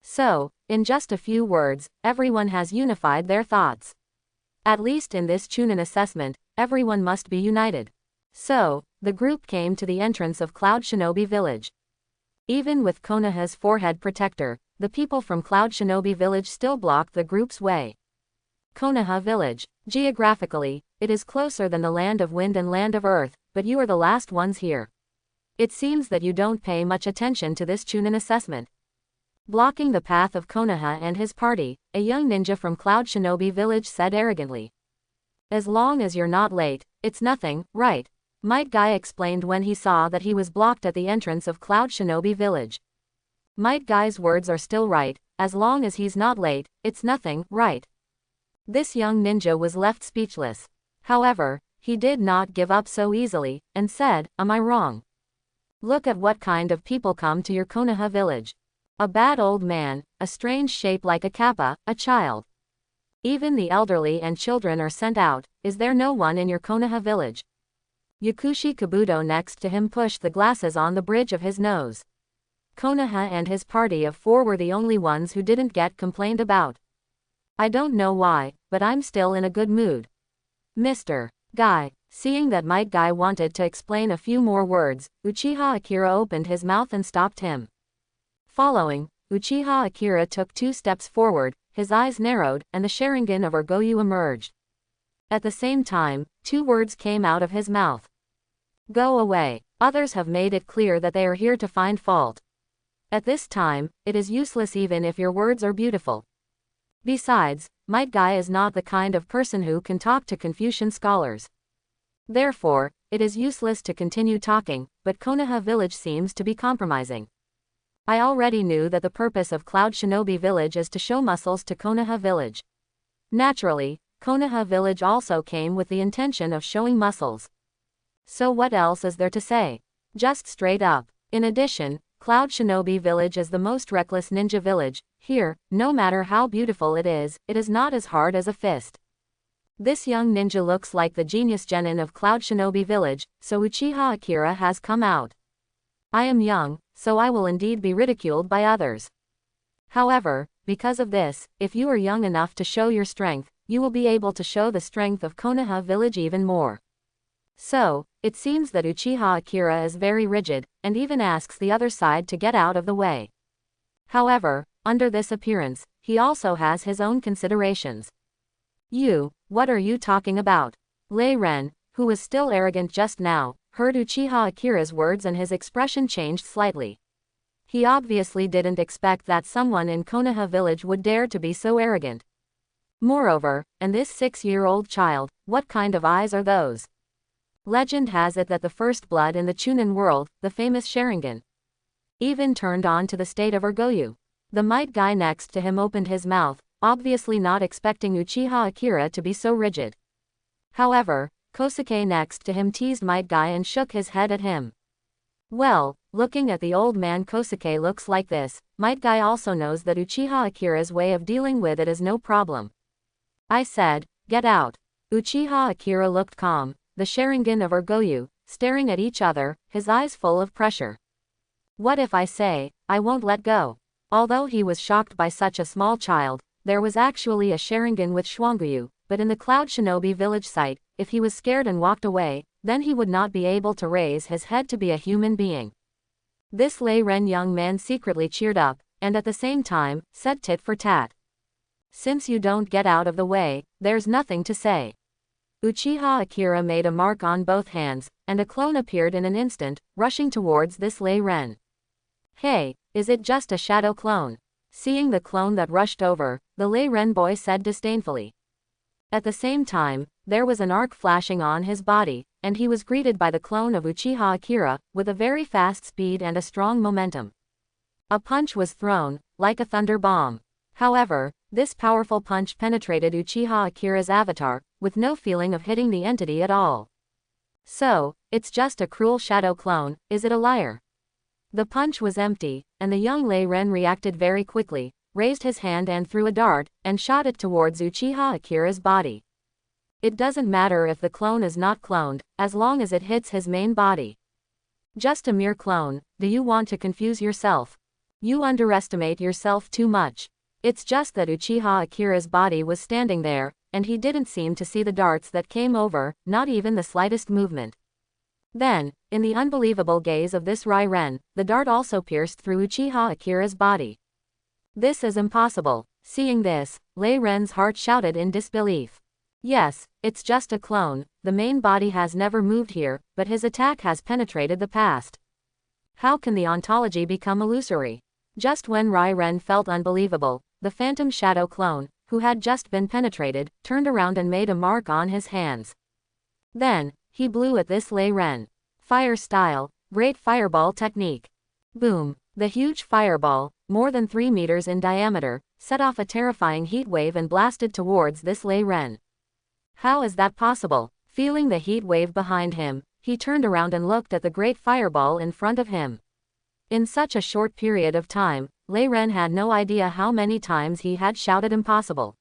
So, in just a few words, everyone has unified their thoughts. At least in this Chunin assessment, everyone must be united. So, the group came to the entrance of Cloud Shinobi Village. Even with Konoha's forehead protector, the people from Cloud Shinobi Village still blocked the group's way. Konoha Village. Geographically, it is closer than the Land of Wind and Land of Earth, but you are the last ones here. It seems that you don't pay much attention to this Chunin assessment. Blocking the path of Konoha and his party, a young ninja from Cloud Shinobi Village said arrogantly. As long as you're not late, it's nothing, right? Might Guy explained when he saw that he was blocked at the entrance of Cloud Shinobi Village. Might Guy's words are still right, as long as he's not late, it's nothing, right? This young ninja was left speechless. However, he did not give up so easily, and said, am I wrong? Look at what kind of people come to your Konoha village. A bad old man, a strange shape like a kappa, a child. Even the elderly and children are sent out. Is there no one in your Konoha village? Yakushi Kabuto next to him pushed the glasses on the bridge of his nose. Konoha and his party of 4 were the only ones who didn't get complained about. I don't know why, but I'm still in a good mood. Mr. Guy. Seeing that Might Guy wanted to explain a few more words, Uchiha Akira opened his mouth and stopped him. Following, Uchiha Akira took 2 steps forward, his eyes narrowed, and the Sharingan of Urgoyu emerged. At the same time, 2 words came out of his mouth. Go away. Others have made it clear that they are here to find fault. At this time, it is useless even if your words are beautiful. Besides, Might Guy is not the kind of person who can talk to Confucian scholars. Therefore, it is useless to continue talking, but Konoha village seems to be compromising. I already knew that the purpose of Cloud Shinobi Village is to show muscles to Konoha Village. Naturally, Konoha Village also came with the intention of showing muscles. So what else is there to say? Just straight up. In addition, Cloud Shinobi Village is the most reckless ninja village. Here, no matter how beautiful it is not as hard as a fist. This young ninja looks like the genius genin of Cloud Shinobi Village, so Uchiha Akira has come out. I am young, so I will indeed be ridiculed by others. However, because of this, if you are young enough to show your strength, you will be able to show the strength of Konoha Village even more. So, it seems that Uchiha Akira is very rigid, and even asks the other side to get out of the way. However, under this appearance, he also has his own considerations. You, what are you talking about? Lei Ren, who was still arrogant just now, heard Uchiha Akira's words and his expression changed slightly. He obviously didn't expect that someone in Konoha village would dare to be so arrogant. Moreover, and this 6-year-old child, what kind of eyes are those? Legend has it that the first blood in the Chunin world, the famous Sharingan, even turned on to the state of Urgoyu. The Might Guy next to him opened his mouth, obviously not expecting Uchiha Akira to be so rigid. However, Kosuke next to him teased Might Guy and shook his head at him. Well, looking at the old man Kosuke looks like this, Might Guy also knows that Uchiha Akira's way of dealing with it is no problem. I said, get out. Uchiha Akira looked calm, the Sharingan of Urgoyu, staring at each other, his eyes full of pressure. What if I say, I won't let go? Although he was shocked by such a small child, there was actually a Sharingan with Schwanguyu, but in the Cloud Shinobi village site, if he was scared and walked away, then he would not be able to raise his head to be a human being. This Lei Ren young man secretly cheered up, and at the same time, said tit for tat. Since you don't get out of the way, there's nothing to say. Uchiha Akira made a mark on both hands, and a clone appeared in an instant, rushing towards this Lei Ren. Hey, is it just a shadow clone? Seeing the clone that rushed over, the Lei Ren boy said disdainfully. At the same time, there was an arc flashing on his body, and he was greeted by the clone of Uchiha Akira, with a very fast speed and a strong momentum. A punch was thrown, like a thunder bomb. However, this powerful punch penetrated Uchiha Akira's avatar, with no feeling of hitting the entity at all. So, it's just a cruel shadow clone, is it a liar? The punch was empty, and the young Lei Ren reacted very quickly, raised his hand and threw a dart, and shot it towards Uchiha Akira's body. It doesn't matter if the clone is not cloned, as long as it hits his main body. Just a mere clone, do you want to confuse yourself? You underestimate yourself too much. It's just that Uchiha Akira's body was standing there, and he didn't seem to see the darts that came over, not even the slightest movement. Then, in the unbelievable gaze of this Lei Ren, the dart also pierced through Uchiha Akira's body. This is impossible. Seeing this, Lei Ren's heart shouted in disbelief. Yes, it's just a clone, the main body has never moved here, but his attack has penetrated the past. How can the ontology become illusory? Just when Rai Ren felt unbelievable, the phantom shadow clone, who had just been penetrated, turned around and made a mark on his hands. Then, he blew at this Lei Ren. Fire style, great fireball technique. Boom! The huge fireball, more than 3 meters in diameter, set off a terrifying heat wave and blasted towards this Lei Ren. How is that possible? Feeling the heat wave behind him, he turned around and looked at the great fireball in front of him. In such a short period of time, Lei Ren had no idea how many times he had shouted impossible.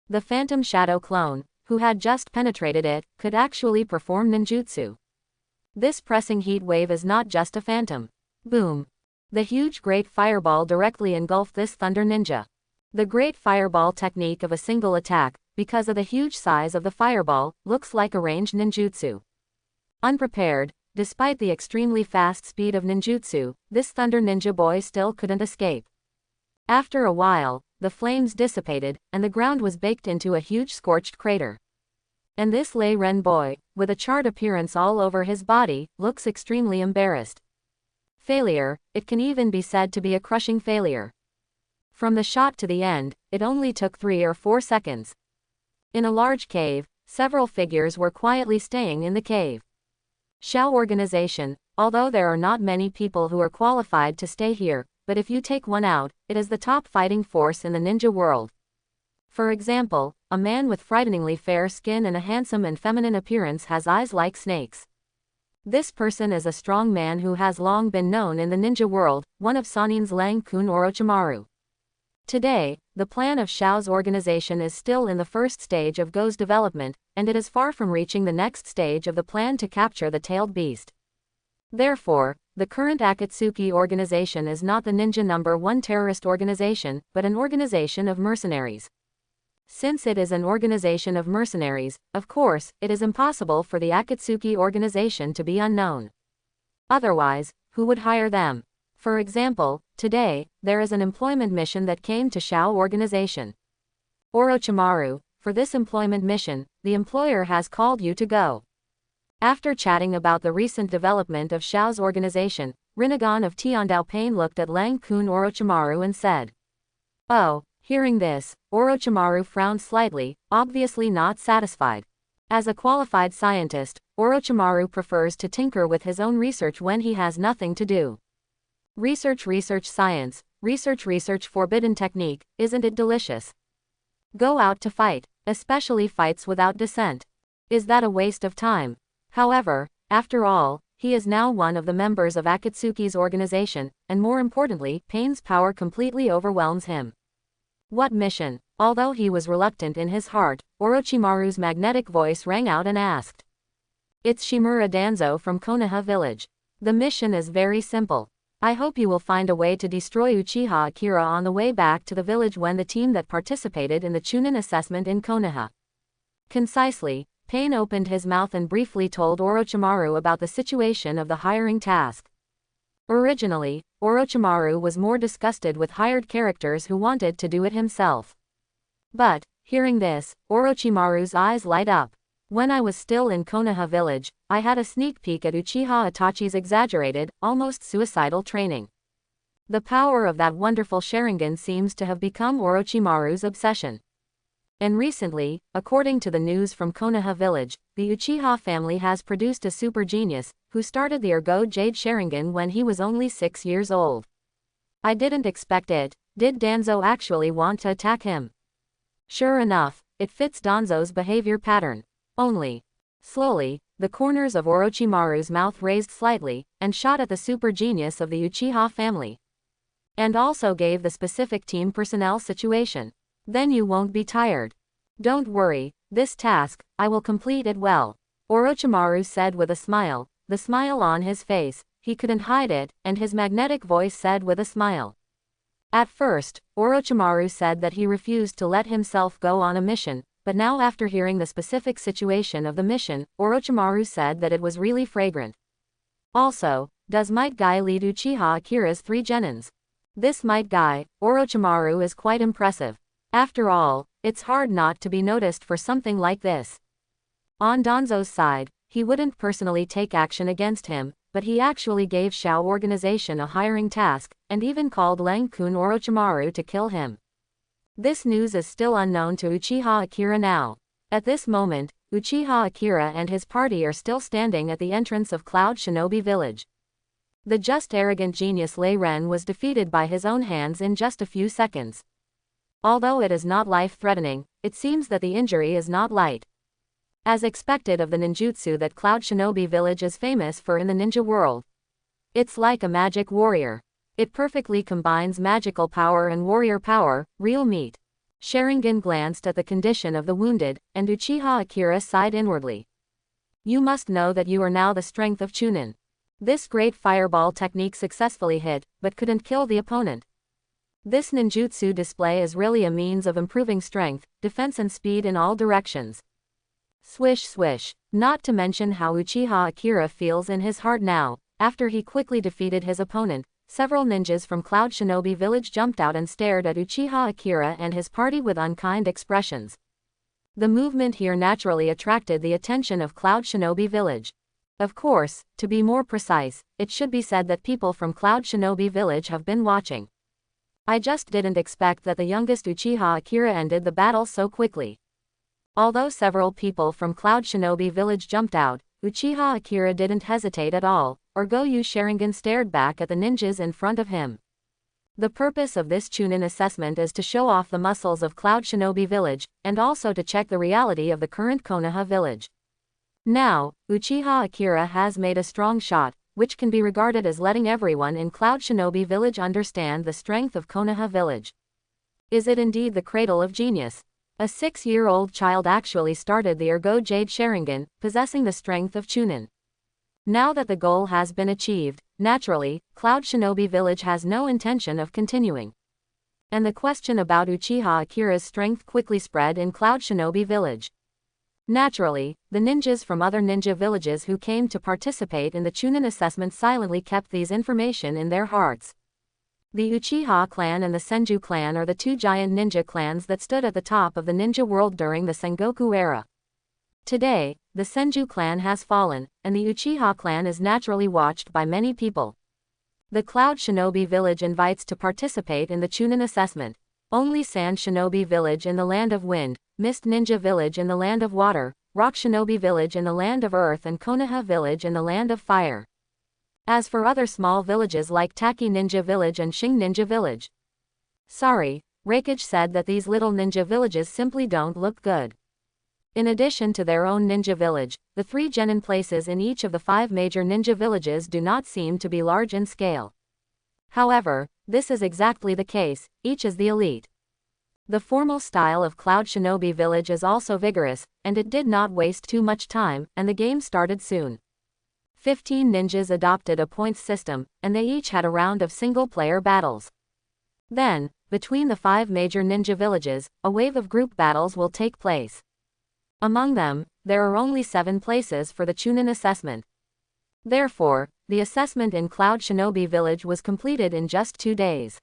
The phantom shadow clone, who had just penetrated it, could actually perform ninjutsu. This pressing heat wave is not just a phantom. Boom! The huge great fireball directly engulfed this thunder ninja. The great fireball technique of a single attack, because of the huge size of the fireball, looks like a ranged ninjutsu. Unprepared, despite the extremely fast speed of ninjutsu, this thunder ninja boy still couldn't escape. After a while, the flames dissipated, and the ground was baked into a huge scorched crater. And this Lei Ren boy, with a charred appearance all over his body, looks extremely embarrassed. Failure, it can even be said to be a crushing failure. From the shot to the end, it only took 3 or 4 seconds. In a large cave, several figures were quietly staying in the cave. Shao organization, although there are not many people who are qualified to stay here, but if you take one out, it is the top fighting force in the ninja world. For example, a man with frighteningly fair skin and a handsome and feminine appearance has eyes like snakes. This person is a strong man who has long been known in the ninja world, one of Sanin's Lang Kun Orochimaru. Today, the plan of Shao's organization is still in the first stage of Go's development, and it is far from reaching the next stage of the plan to capture the tailed beast. Therefore, the current Akatsuki organization is not the ninja #1 terrorist organization, but an organization of mercenaries. Since it is an organization of mercenaries, of course, it is impossible for the Akatsuki organization to be unknown. Otherwise, who would hire them? For example, today, there is an employment mission that came to Shao organization. Orochimaru, for this employment mission, the employer has called you to go. After chatting about the recent development of Shao's organization, Rinnegan of Tiandao Pain looked at Lang Kun Orochimaru and said, "Oh." Hearing this, Orochimaru frowned slightly, obviously not satisfied. As a qualified scientist, Orochimaru prefers to tinker with his own research when he has nothing to do. Research science, research forbidden technique, isn't it delicious? Go out to fight, especially fights without dissent. Is that a waste of time? However, after all, he is now one of the members of Akatsuki's organization, and more importantly, Pain's power completely overwhelms him. What mission? Although he was reluctant in his heart, Orochimaru's magnetic voice rang out and asked. It's Shimura Danzo from Konoha village. The mission is very simple. I hope you will find a way to destroy Uchiha Akira on the way back to the village when the team that participated in the Chunin assessment in Konoha. Concisely, Pain opened his mouth and briefly told Orochimaru about the situation of the hiring task. Originally, Orochimaru was more disgusted with hired characters who wanted to do it himself. But, hearing this, Orochimaru's eyes light up. When I was still in Konoha village, I had a sneak peek at Uchiha Itachi's exaggerated, almost suicidal training. The power of that wonderful Sharingan seems to have become Orochimaru's obsession. And recently, according to the news from Konoha village, the Uchiha family has produced a super genius, who started the Ergo Jade Sharingan when he was only 6 years old. I didn't expect it. Did Danzo actually want to attack him? Sure enough, it fits Danzo's behavior pattern. Only. Slowly, the corners of Orochimaru's mouth raised slightly, and shot at the super genius of the Uchiha family. And also gave the specific team personnel situation. Then you won't be tired. Don't worry, this task, I will complete it well. Orochimaru said with a smile, the smile on his face, he couldn't hide it, and his magnetic voice said with a smile. At first, Orochimaru said that he refused to let himself go on a mission, but now after hearing the specific situation of the mission, Orochimaru said that it was really fragrant. Also, does Might Guy lead Uchiha Akira's 3 genins? This Might Guy, Orochimaru is quite impressive. After all, it's hard not to be noticed for something like this. On Danzo's side, he wouldn't personally take action against him, but he actually gave Xiao organization a hiring task, and even called Leng Kun Orochimaru to kill him. This news is still unknown to Uchiha Akira now. At this moment, Uchiha Akira and his party are still standing at the entrance of Cloud Shinobi Village. The just arrogant genius Lei Ren was defeated by his own hands in just a few seconds. Although it is not life-threatening, it seems that the injury is not light. As expected of the ninjutsu that Cloud Shinobi Village is famous for in the ninja world. It's like a magic warrior. It perfectly combines magical power and warrior power, real meat. Sharingan glanced at the condition of the wounded, and Uchiha Akira sighed inwardly. You must know that you are now the strength of Chunin. This great fireball technique successfully hit, but couldn't kill the opponent. This ninjutsu display is really a means of improving strength, defense and speed in all directions. Swish swish. Not to mention how Uchiha Akira feels in his heart now. After he quickly defeated his opponent, several ninjas from Cloud Shinobi Village jumped out and stared at Uchiha Akira and his party with unkind expressions. The movement here naturally attracted the attention of Cloud Shinobi Village. Of course, to be more precise, it should be said that people from Cloud Shinobi Village have been watching. I just didn't expect that the youngest Uchiha Akira ended the battle so quickly. Although several people from Cloud Shinobi Village jumped out, Uchiha Akira didn't hesitate at all, or Goyu Sharingan stared back at the ninjas in front of him. The purpose of this Chunin assessment is to show off the muscles of Cloud Shinobi Village, and also to check the reality of the current Konoha village. Now, Uchiha Akira has made a strong shot, which can be regarded as letting everyone in Cloud Shinobi Village understand the strength of Konoha Village. Is it indeed the cradle of genius? A 6-year-old child actually started the Ergo Jade Sharingan, possessing the strength of Chunin. Now that the goal has been achieved, naturally, Cloud Shinobi Village has no intention of continuing. And the question about Uchiha Akira's strength quickly spread in Cloud Shinobi Village. Naturally, the ninjas from other ninja villages who came to participate in the Chunin assessment silently kept these information in their hearts. The Uchiha clan and the Senju clan are the two giant ninja clans that stood at the top of the ninja world during the Sengoku era. Today, the Senju clan has fallen, and the Uchiha clan is naturally watched by many people. The Cloud Shinobi Village invites to participate in the Chunin assessment. Only Sand Shinobi Village in the Land of Wind, Mist Ninja Village in the Land of Water, Rock Shinobi Village in the Land of Earth and Konoha Village in the Land of Fire. As for other small villages like Taki Ninja Village and Shing Ninja Village. Sorry, Reikage said that these little ninja villages simply don't look good. In addition to their own ninja village, the 3 genin places in each of the 5 major ninja villages do not seem to be large in scale. However, this is exactly the case, each is the elite. The formal style of Cloud Shinobi Village is also vigorous, and it did not waste too much time, and the game started soon. 15 ninjas adopted a points system, and they each had a round of single-player battles. Then, between the 5 major ninja villages, a wave of group battles will take place. Among them, there are only 7 places for the Chunin assessment. Therefore, the assessment in Cloud Shinobi Village was completed in just 2 days.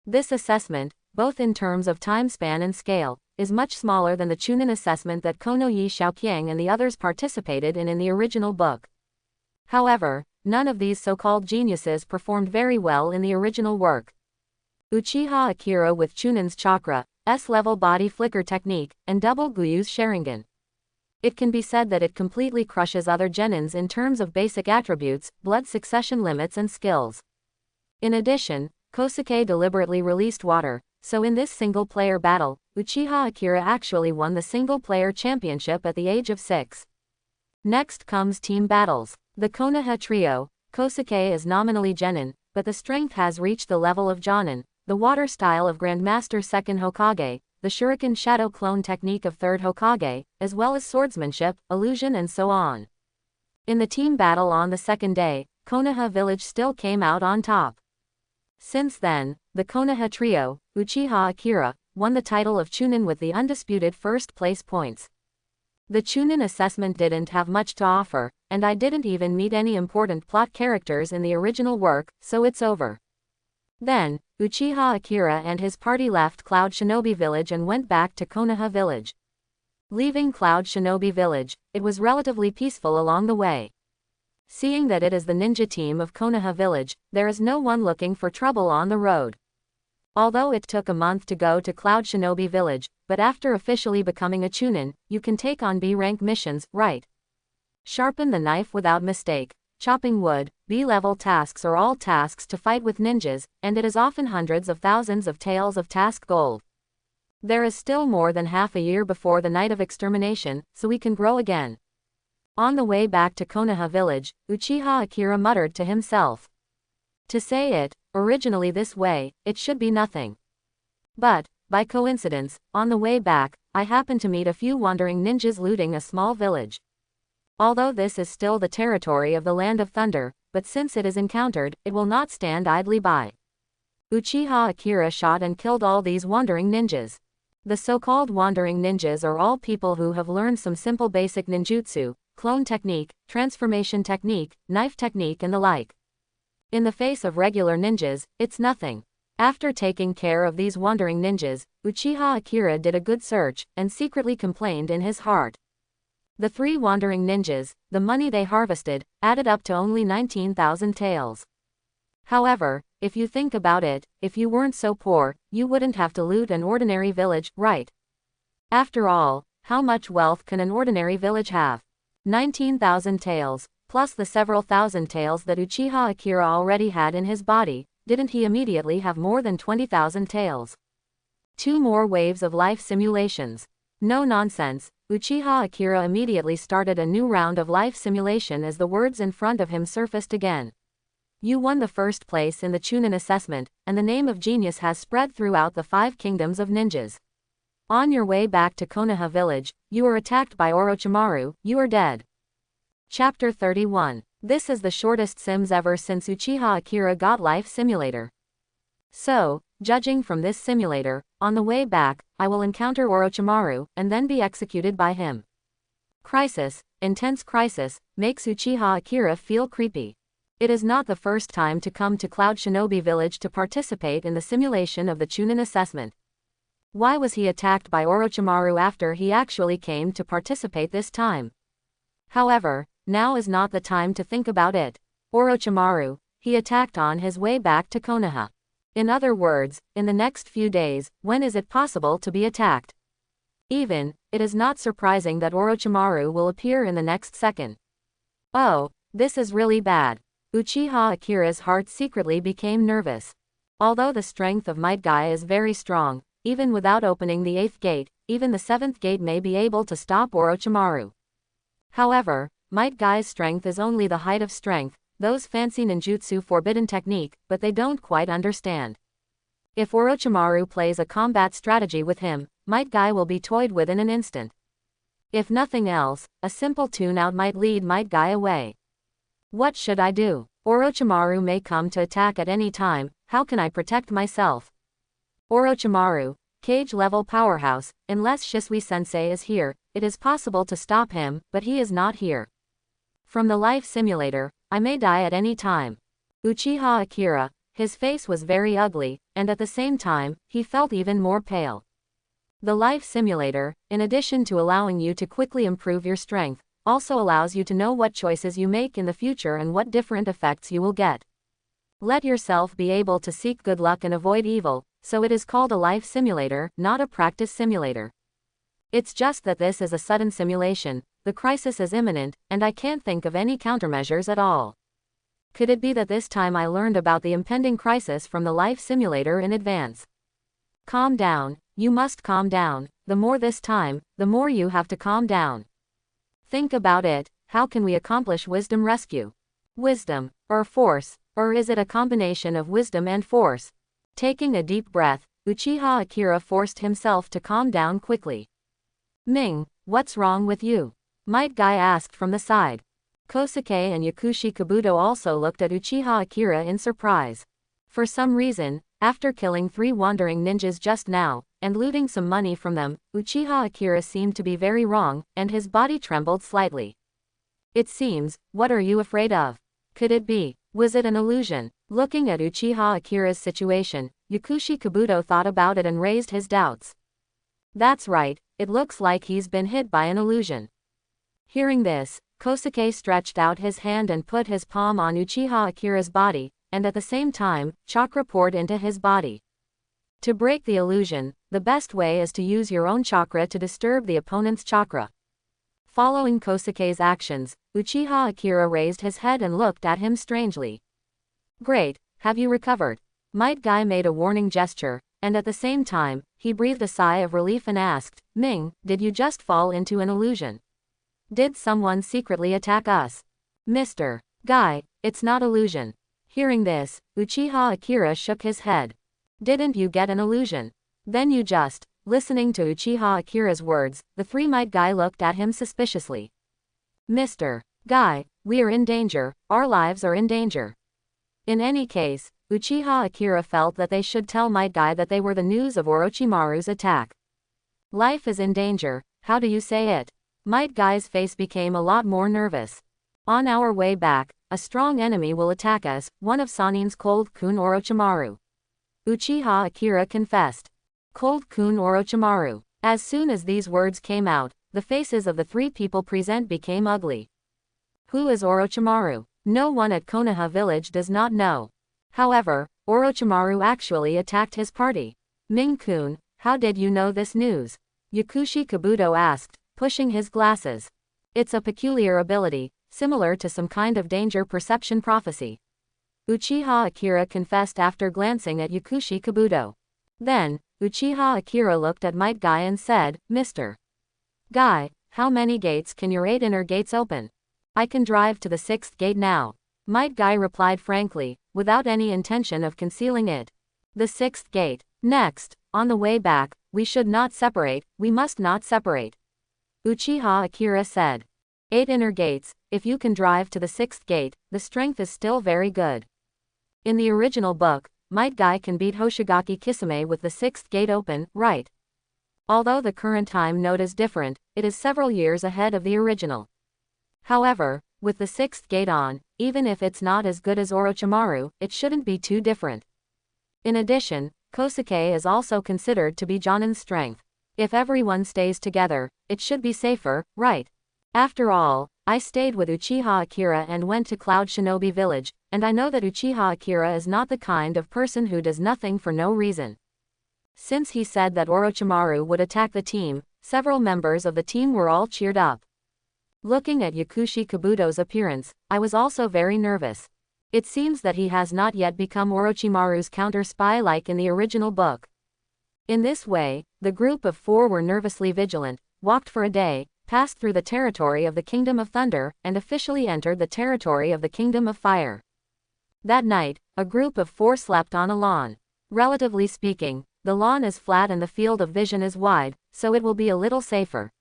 This assessment, both in terms of time span and scale, is much smaller than the Chunin assessment that Konoye Xiaoqiang and the others participated in the original book. However, none of these so-called geniuses performed very well in the original work. Uchiha Akira with Chunin's chakra, S-level body flicker technique, and double Guyu's Sharingan. It can be said that it completely crushes other genins in terms of basic attributes, blood succession limits and skills. In addition, Kosuke deliberately released water, so in this single-player battle, Uchiha Akira actually won the single-player championship at the age of 6. Next comes team battles. The Konoha trio, Kosuke is nominally genin, but the strength has reached the level of Jonin, the water style of Grandmaster 2nd Hokage, the Shuriken Shadow Clone technique of 3rd Hokage, as well as swordsmanship, illusion and so on. In the team battle on the second day, Konoha Village still came out on top. Since then, the Konoha trio, Uchiha Akira, won the title of Chunin with the undisputed first place points. The Chunin assessment didn't have much to offer, and I didn't even meet any important plot characters in the original work, so it's over. Then, Uchiha Akira and his party left Cloud Shinobi Village and went back to Konoha Village. Leaving Cloud Shinobi Village, it was relatively peaceful along the way. Seeing that it is the ninja team of Konoha Village, there is no one looking for trouble on the road. Although it took a month to go to Cloud Shinobi Village, but after officially becoming a Chunin, you can take on B-rank missions, right? Sharpen the knife without mistake. Chopping wood, B-level tasks are all tasks to fight with ninjas, and it is often hundreds of thousands of taels of task gold. There is still more than half a year before the night of extermination, so we can grow again. On the way back to Konoha Village, Uchiha Akira muttered to himself. To say it, originally this way, it should be nothing. But, by coincidence, on the way back, I happened to meet a few wandering ninjas looting a small village. Although this is still the territory of the Land of Thunder, but since it is encountered, it will not stand idly by. Uchiha Akira shot and killed all these wandering ninjas. The so-called wandering ninjas are all people who have learned some simple basic ninjutsu, clone technique, transformation technique, knife technique and the like. In the face of regular ninjas, it's nothing. After taking care of these wandering ninjas, Uchiha Akira did a good search, and secretly complained in his heart. The 3 wandering ninjas, the money they harvested, added up to only 19,000 taels. However, if you think about it, if you weren't so poor, you wouldn't have to loot an ordinary village, right? After all, how much wealth can an ordinary village have? 19,000 taels, plus the several thousand taels that Uchiha Akira already had in his body, didn't he immediately have more than 20,000 taels? 2 more waves of life simulations. No nonsense, Uchiha Akira immediately started a new round of life simulation as the words in front of him surfaced again. You won the first place in the Chunin assessment, and the name of genius has spread throughout the 5 kingdoms of ninjas. On your way back to Konoha Village, you were attacked by Orochimaru, you are dead. Chapter 31. This is the shortest sims ever since Uchiha Akira got Life Simulator. So, judging from this simulator, on the way back, I will encounter Orochimaru, and then be executed by him. Crisis, intense crisis, makes Uchiha Akira feel creepy. It is not the first time to come to Cloud Shinobi Village to participate in the simulation of the Chunin assessment. Why was he attacked by Orochimaru after he actually came to participate this time? However, now is not the time to think about it. Orochimaru, he attacked on his way back to Konoha. In other words, in the next few days, when is it possible to be attacked? Even, it is not surprising that Orochimaru will appear in the next second. Oh, this is really bad. Uchiha Akira's heart secretly became nervous. Although the strength of Might Guy is very strong, even without opening the 8th gate, even the 7th gate may be able to stop Orochimaru. However, Might Guy's strength is only the height of strength, those fancy ninjutsu forbidden technique, but they don't quite understand. If Orochimaru plays a combat strategy with him, Might Guy will be toyed with in an instant. If nothing else, a simple tune-out might lead Might Guy away. What should I do? Orochimaru may come to attack at any time, how can I protect myself? Orochimaru, cage-level powerhouse, unless Shisui-sensei is here, it is possible to stop him, but he is not here. From the life simulator, I may die at any time. Uchiha Akira, his face was very ugly, and at the same time, he felt even more pale. The life simulator, in addition to allowing you to quickly improve your strength, also allows you to know what choices you make in the future and what different effects you will get. Let yourself be able to seek good luck and avoid evil, so it is called a life simulator, not a practice simulator. It's just that this is a sudden simulation, the crisis is imminent, and I can't think of any countermeasures at all. Could it be that this time I learned about the impending crisis from the life simulator in advance? Calm down, you must calm down, the more this time, the more you have to calm down. Think about it, how can we accomplish wisdom rescue? Wisdom, or force, or is it a combination of wisdom and force? Taking a deep breath, Uchiha Akira forced himself to calm down quickly. Ming, what's wrong with you? Might Guy asked from the side. Kosuke and Yakushi Kabuto also looked at Uchiha Akira in surprise. For some reason, after killing 3 wandering ninjas just now, and looting some money from them, Uchiha Akira seemed to be very wrong, and his body trembled slightly. It seems, what are you afraid of? Could it be? Was it an illusion? Looking at Uchiha Akira's situation, Yakushi Kabuto thought about it and raised his doubts. That's right, it looks like he's been hit by an illusion. Hearing this, Kosuke stretched out his hand and put his palm on Uchiha Akira's body, and at the same time, chakra poured into his body. To break the illusion, the best way is to use your own chakra to disturb the opponent's chakra. Following Kosuke's actions, Uchiha Akira raised his head and looked at him strangely. Great, have you recovered? Might Guy made a warning gesture, and at the same time, he breathed a sigh of relief and asked, Ming, did you just fall into an illusion? Did someone secretly attack us? Mr. Guy, it's not illusion. Hearing this, Uchiha Akira shook his head. Didn't you get an illusion? Then you just. Listening to Uchiha Akira's words, the three Might Guy looked at him suspiciously. Mr. Guy, we are in danger, our lives are in danger. In any case, Uchiha Akira felt that they should tell Might Guy that they were the news of Orochimaru's attack. Life is in danger, how do you say it? Might Guy's face became a lot more nervous. On our way back, a strong enemy will attack us, one of Sanin's Cold-kun Orochimaru. Uchiha Akira confessed. Cold-kun Orochimaru. As soon as these words came out, the faces of the three people present became ugly. Who is Orochimaru? No one at Konoha village does not know. However, Orochimaru actually attacked his party. Ming-kun, how did you know this news? Yakushi Kabuto asked, pushing his glasses. It's a peculiar ability, similar to some kind of danger perception prophecy. Uchiha Akira confessed after glancing at Yakushi Kabuto. Then, Uchiha Akira looked at Might Guy and said, Mr. Guy, how many gates can your 8 inner gates open? I can drive to the 6th gate now. Might Guy replied frankly, without any intention of concealing it. The 6th gate. Next, on the way back, we should not separate, we must not separate. Uchiha Akira said. 8 inner gates, if you can drive to the 6th gate, the strength is still very good. In the original book, Might Guy can beat Hoshigaki Kisame with the 6th gate open, right? Although the current time note is different, it is several years ahead of the original. However, with the 6th gate on, even if it's not as good as Orochimaru, it shouldn't be too different. In addition, Kosuke is also considered to be Jonin's strength. If everyone stays together, it should be safer, right? After all, I stayed with Uchiha Akira and went to Cloud Shinobi Village, and I know that Uchiha Akira is not the kind of person who does nothing for no reason. Since he said that Orochimaru would attack the team, several members of the team were all cheered up. Looking at Yakushi Kabuto's appearance, I was also very nervous. It seems that he has not yet become Orochimaru's counter-spy like in the original book. In this way, the group of 4 were nervously vigilant, walked for a day, passed through the territory of the Kingdom of Thunder, and officially entered the territory of the Kingdom of Fire. That night, a group of 4 slept on a lawn. Relatively speaking, the lawn is flat and the field of vision is wide, so it will be a little safer.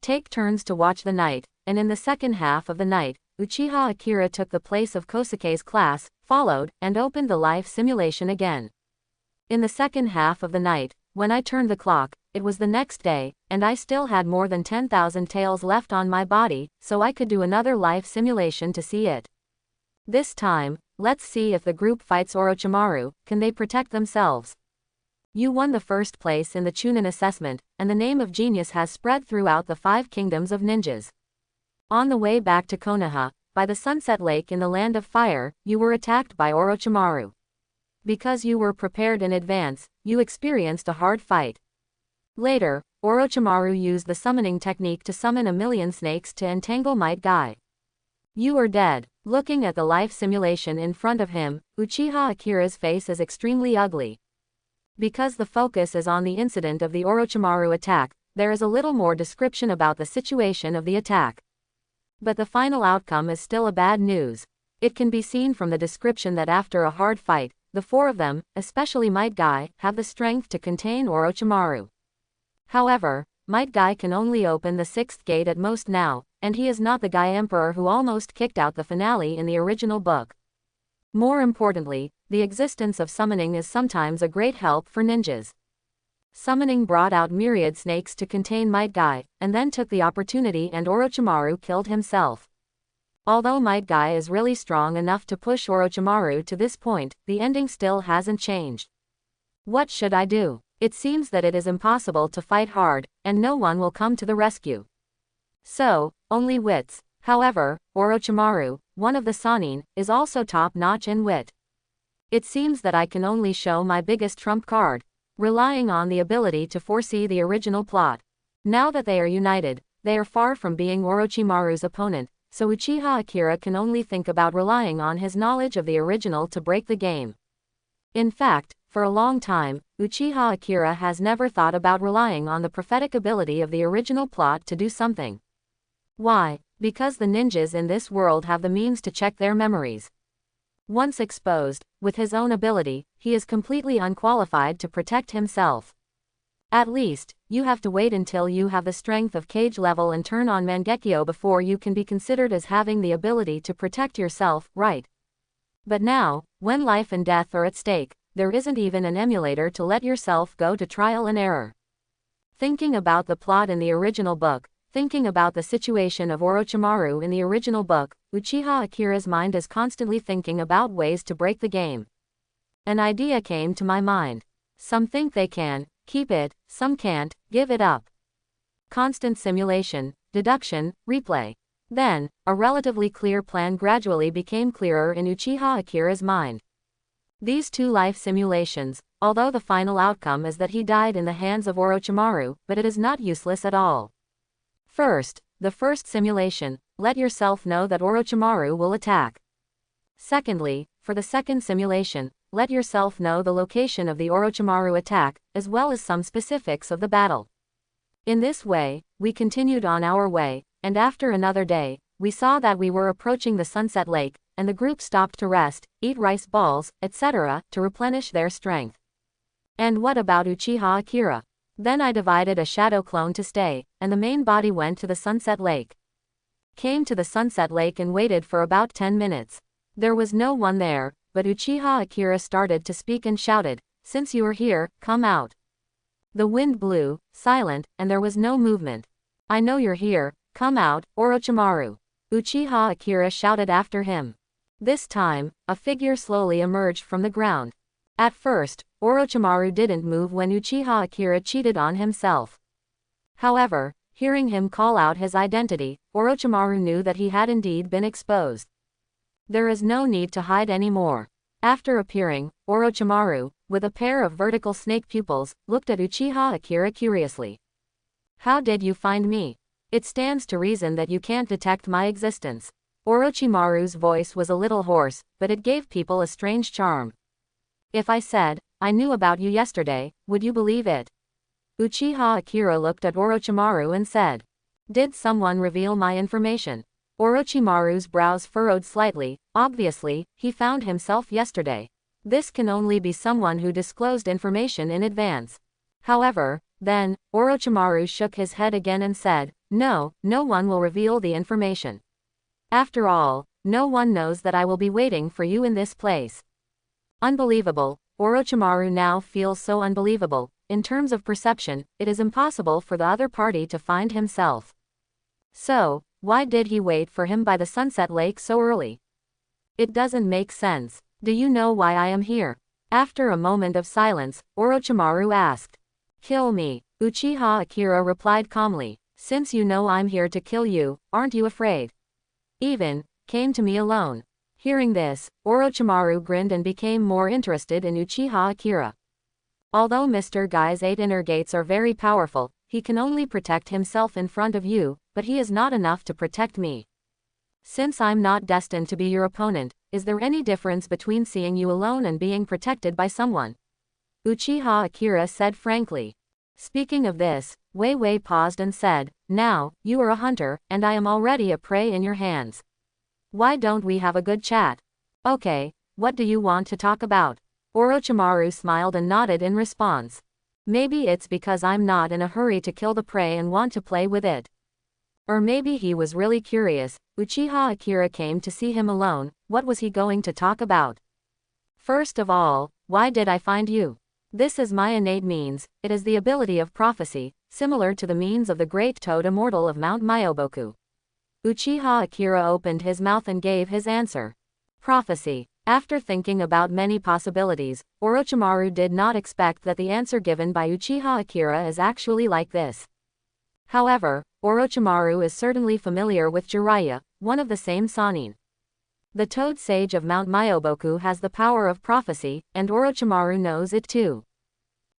Take turns to watch the night, and in the second half of the night, Uchiha Akira took the place of Kosuke's class, followed, and opened the life simulation again. In the second half of the night, when I turned the clock, it was the next day, and I still had more than 10,000 tails left on my body, so I could do another life simulation to see it. This time, let's see if the group fights Orochimaru, can they protect themselves? You won the first place in the Chunin assessment, and the name of genius has spread throughout the 5 kingdoms of ninjas. On the way back to Konoha, by the Sunset Lake in the Land of Fire, you were attacked by Orochimaru. Because you were prepared in advance, you experienced a hard fight. Later, Orochimaru used the summoning technique to summon a million snakes to entangle Might Guy. You are dead. Looking at the life simulation in front of him, Uchiha Akira's face is extremely ugly. Because the focus is on the incident of the Orochimaru attack, there is a little more description about the situation of the attack. But the final outcome is still a bad news. It can be seen from the description that after a hard fight, the 4 of them, especially Might Guy, have the strength to contain Orochimaru. However, Might Guy can only open the 6th gate at most now, and he is not the Guy Emperor who almost kicked out the finale in the original book. More importantly, the existence of summoning is sometimes a great help for ninjas. Summoning brought out myriad snakes to contain Might Guy, and then took the opportunity and Orochimaru killed himself. Although Might Guy is really strong enough to push Orochimaru to this point, the ending still hasn't changed. What should I do? It seems that it is impossible to fight hard, and no one will come to the rescue. So, only wits. However, Orochimaru, one of the Sannin, is also top-notch in wit. It seems that I can only show my biggest trump card, relying on the ability to foresee the original plot. Now that they are united, they are far from being Orochimaru's opponent, so Uchiha Akira can only think about relying on his knowledge of the original to break the game. In fact, for a long time, Uchiha Akira has never thought about relying on the prophetic ability of the original plot to do something. Why? Because the ninjas in this world have the means to check their memories. Once exposed, with his own ability, he is completely unqualified to protect himself. At least, you have to wait until you have the strength of Cage level and turn on Mangekyo before you can be considered as having the ability to protect yourself, right? But now, when life and death are at stake, there isn't even an emulator to let yourself go to trial and error. Thinking about the plot in the original book, thinking about the situation of Orochimaru in the original book, Uchiha Akira's mind is constantly thinking about ways to break the game. An idea came to my mind. Some think they can keep it, some can't give it up. Constant simulation, deduction, replay. Then, a relatively clear plan gradually became clearer in Uchiha Akira's mind. These two life simulations, although the final outcome is that he died in the hands of Orochimaru, but it is not useless at all. First, the first simulation, let yourself know that Orochimaru will attack. Secondly, for the second simulation, let yourself know the location of the Orochimaru attack, as well as some specifics of the battle. In this way, we continued on our way, and after another day, we saw that we were approaching the Sunset Lake, and the group stopped to rest, eat rice balls, etc., to replenish their strength. And what about Uchiha Akira? Then I divided a shadow clone to stay, and the main body went to the Sunset Lake. Came to the Sunset Lake and waited for about 10 minutes. There was no one there, but Uchiha Akira started to speak and shouted, "Since you are here, come out." The wind blew, silent, and there was no movement. "I know you're here, come out, Orochimaru." Uchiha Akira shouted after him. This time, a figure slowly emerged from the ground. At first, Orochimaru didn't move when Uchiha Akira cheated on himself. However, hearing him call out his identity, Orochimaru knew that he had indeed been exposed. There is no need to hide anymore. After appearing, Orochimaru, with a pair of vertical snake pupils, looked at Uchiha Akira curiously. "How did you find me? It stands to reason that you can't detect my existence." Orochimaru's voice was a little hoarse, but it gave people a strange charm. "If I said, I knew about you yesterday, would you believe it?" Uchiha Akira looked at Orochimaru and said. "Did someone reveal my information?" Orochimaru's brows furrowed slightly. Obviously, he found himself yesterday. This can only be someone who disclosed information in advance. However, then, Orochimaru shook his head again and said, "No, no one will reveal the information. After all, no one knows that I will be waiting for you in this place." Unbelievable. Orochimaru now feels so unbelievable. In terms of perception, it is impossible for the other party to find himself. So, why did he wait for him by the Sunset Lake so early? It doesn't make sense. "Do you know why I am here?" After a moment of silence, Orochimaru asked. "Kill me," Uchiha Akira replied calmly. "Since you know I'm here to kill you, aren't you afraid? Even, came to me alone." Hearing this, Orochimaru grinned and became more interested in Uchiha Akira. Although Mr. Guy's 8 inner gates are very powerful, he can only protect himself in front of you, but he is not enough to protect me. Since I'm not destined to be your opponent, is there any difference between seeing you alone and being protected by someone?" Uchiha Akira said frankly. Speaking of this, Wei Wei paused and said, "Now, you are a hunter, and I am already a prey in your hands. Why don't we have a good chat?" "Okay, what do you want to talk about?" Orochimaru smiled and nodded in response. Maybe it's because I'm not in a hurry to kill the prey and want to play with it. Or maybe he was really curious. Uchiha Akira came to see him alone. What was he going to talk about? "First of all, why did I find you? This is my innate means. It is the ability of prophecy, similar to the means of the great toad immortal of Mount Myoboku." Uchiha Akira opened his mouth and gave his answer. Prophecy. After thinking about many possibilities, Orochimaru did not expect that the answer given by Uchiha Akira is actually like this. However, Orochimaru is certainly familiar with Jiraiya, one of the same Sannin. The Toad Sage of Mount Myoboku has the power of prophecy, and Orochimaru knows it too.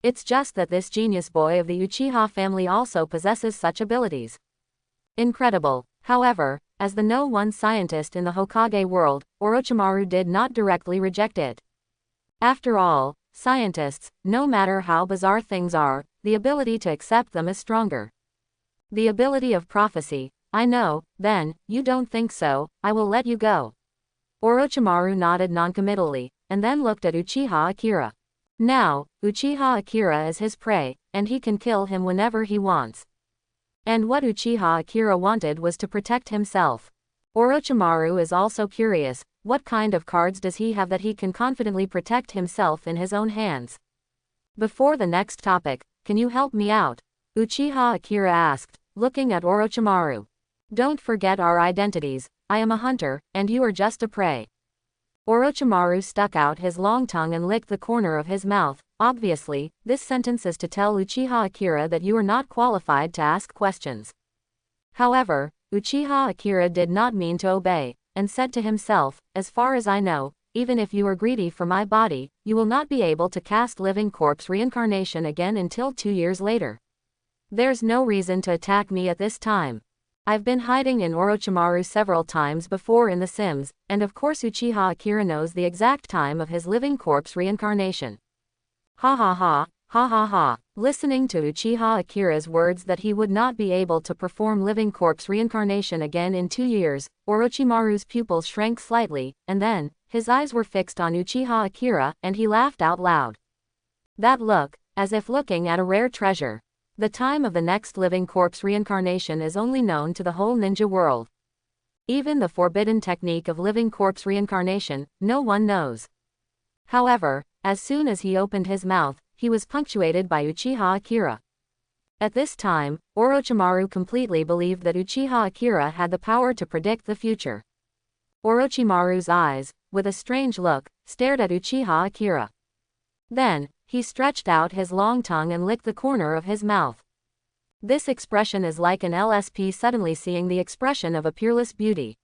It's just that this genius boy of the Uchiha family also possesses such abilities. Incredible. However, as the No. 1 scientist in the Hokage world, Orochimaru did not directly reject it. After all, scientists, no matter how bizarre things are, the ability to accept them is stronger. The ability of prophecy. I know, then, you don't think so, I will let you go. Orochimaru nodded noncommittally, and then looked at Uchiha Akira. Now, Uchiha Akira is his prey, and he can kill him whenever he wants. And what Uchiha Akira wanted was to protect himself. Orochimaru is also curious, what kind of cards does he have that he can confidently protect himself in his own hands? Before the next topic, can you help me out? Uchiha Akira asked, looking at Orochimaru. Don't forget our identities, I am a hunter, and you are just a prey. Orochimaru stuck out his long tongue and licked the corner of his mouth. Obviously, this sentence is to tell Uchiha Akira that you are not qualified to ask questions. However, Uchiha Akira did not mean to obey, and said to himself, as far as I know, even if you are greedy for my body, you will not be able to cast living corpse reincarnation again until 2 years later. There's no reason to attack me at this time. I've been hiding in Orochimaru several times before in The Sims, and of course Uchiha Akira knows the exact time of his living corpse reincarnation. Ha ha ha, ha ha ha. Listening to Uchiha Akira's words that he would not be able to perform living corpse reincarnation again in 2 years, Orochimaru's pupils shrank slightly, and then, his eyes were fixed on Uchiha Akira, and he laughed out loud. That look, as if looking at a rare treasure. The time of the next living corpse reincarnation is only known to the whole ninja world. Even the forbidden technique of living corpse reincarnation, no one knows. However, as soon as he opened his mouth, he was punctuated by Uchiha Akira. At this time, Orochimaru completely believed that Uchiha Akira had the power to predict the future. Orochimaru's eyes, with a strange look, stared at Uchiha Akira. Then, he stretched out his long tongue and licked the corner of his mouth. This expression is like an LSP suddenly seeing the expression of a peerless beauty.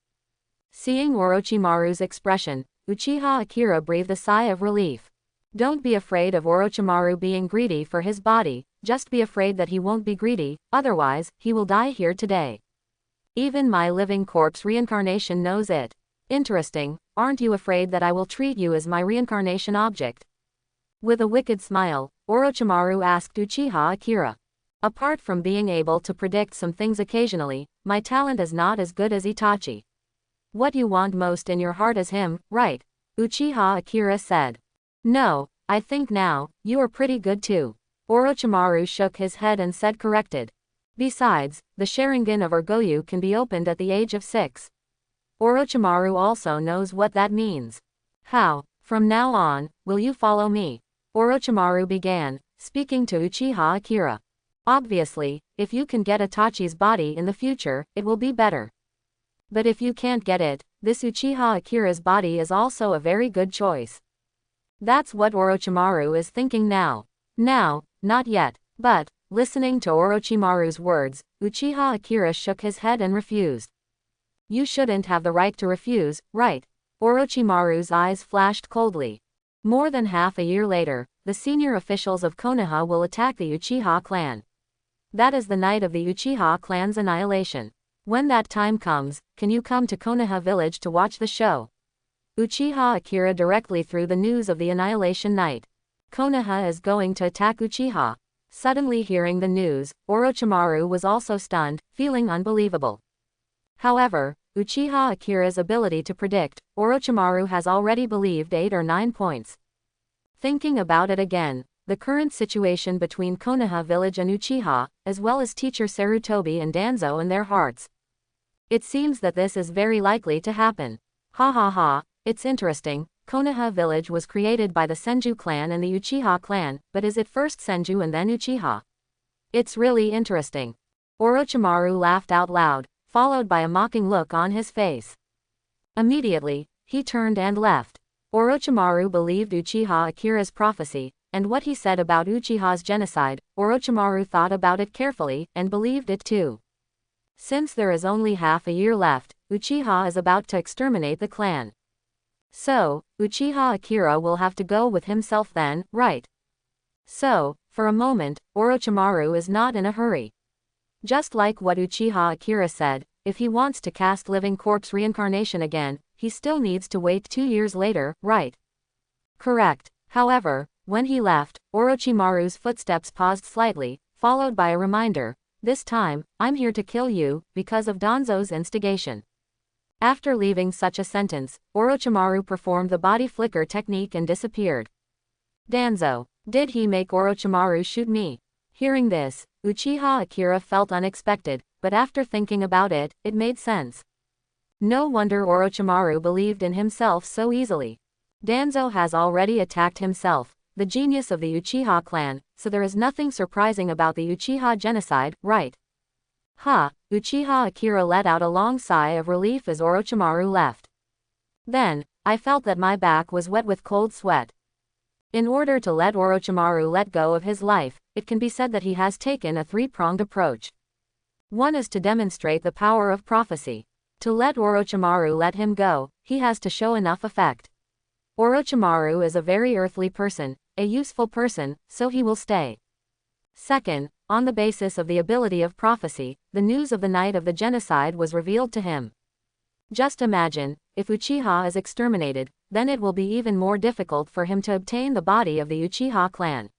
Seeing Orochimaru's expression, Uchiha Akira breathed a sigh of relief. Don't be afraid of Orochimaru being greedy for his body, just be afraid that he won't be greedy, otherwise, he will die here today. Even my living corpse reincarnation knows it. Interesting, aren't you afraid that I will treat you as my reincarnation object? With a wicked smile, Orochimaru asked Uchiha Akira. Apart from being able to predict some things occasionally, my talent is not as good as Itachi. What you want most in your heart is him, right? Uchiha Akira said. No, I think now, you are pretty good too. Orochimaru shook his head and said corrected. Besides, the Sharingan of Urgoyu can be opened at the age of 6. Orochimaru also knows what that means. How, from now on, will you follow me? Orochimaru began, speaking to Uchiha Akira. Obviously, if you can get Itachi's body in the future, it will be better. But if you can't get it, this Uchiha Akira's body is also a very good choice. That's what Orochimaru is thinking now. Now, not yet, but, listening to Orochimaru's words, Uchiha Akira shook his head and refused. You shouldn't have the right to refuse, right? Orochimaru's eyes flashed coldly. More than half a year later, the senior officials of Konoha will attack the Uchiha clan. That is the night of the Uchiha clan's annihilation. When that time comes, can you come to Konoha village to watch the show? Uchiha Akira directly threw the news of the annihilation night. Konoha is going to attack Uchiha. Suddenly hearing the news, Orochimaru was also stunned, feeling unbelievable. However, Uchiha Akira's ability to predict, Orochimaru has already believed 8 or 9 points. Thinking about it again, the current situation between Konoha village and Uchiha, as well as teacher Sarutobi and Danzo in their hearts. It seems that this is very likely to happen. Ha ha ha, it's interesting, Konoha village was created by the Senju clan and the Uchiha clan, but is it first Senju and then Uchiha? It's really interesting. Orochimaru laughed out loud, followed by a mocking look on his face. Immediately, he turned and left. Orochimaru believed Uchiha Akira's prophecy, and what he said about Uchiha's genocide. Orochimaru thought about it carefully, and believed it too. Since there is only half a year left, Uchiha is about to exterminate the clan. So, Uchiha Akira will have to go with himself then, right? So, for a moment, Orochimaru is not in a hurry. Just like what Uchiha Akira said, if he wants to cast living corpse reincarnation again, he still needs to wait 2 years later, right? Correct. However, when he left, Orochimaru's footsteps paused slightly, followed by a reminder, "This time, I'm here to kill you, because of Danzo's instigation." After leaving such a sentence, Orochimaru performed the body flicker technique and disappeared. Danzo. Did he make Orochimaru shoot me? Hearing this, Uchiha Akira felt unexpected, but after thinking about it, it made sense. No wonder Orochimaru believed in himself so easily. Danzo has already attacked himself, the genius of the Uchiha clan, so there is nothing surprising about the Uchiha genocide, right? Ha! Uchiha Akira let out a long sigh of relief as Orochimaru left. Then, I felt that my back was wet with cold sweat. In order to let Orochimaru let go of his life, it can be said that he has taken a three-pronged approach. One is to demonstrate the power of prophecy. To let Orochimaru let him go, he has to show enough effect. Orochimaru is a very earthly person, a useful person, so he will stay. Second, on the basis of the ability of prophecy, the news of the night of the genocide was revealed to him. Just imagine, if Uchiha is exterminated, then it will be even more difficult for him to obtain the body of the Uchiha clan.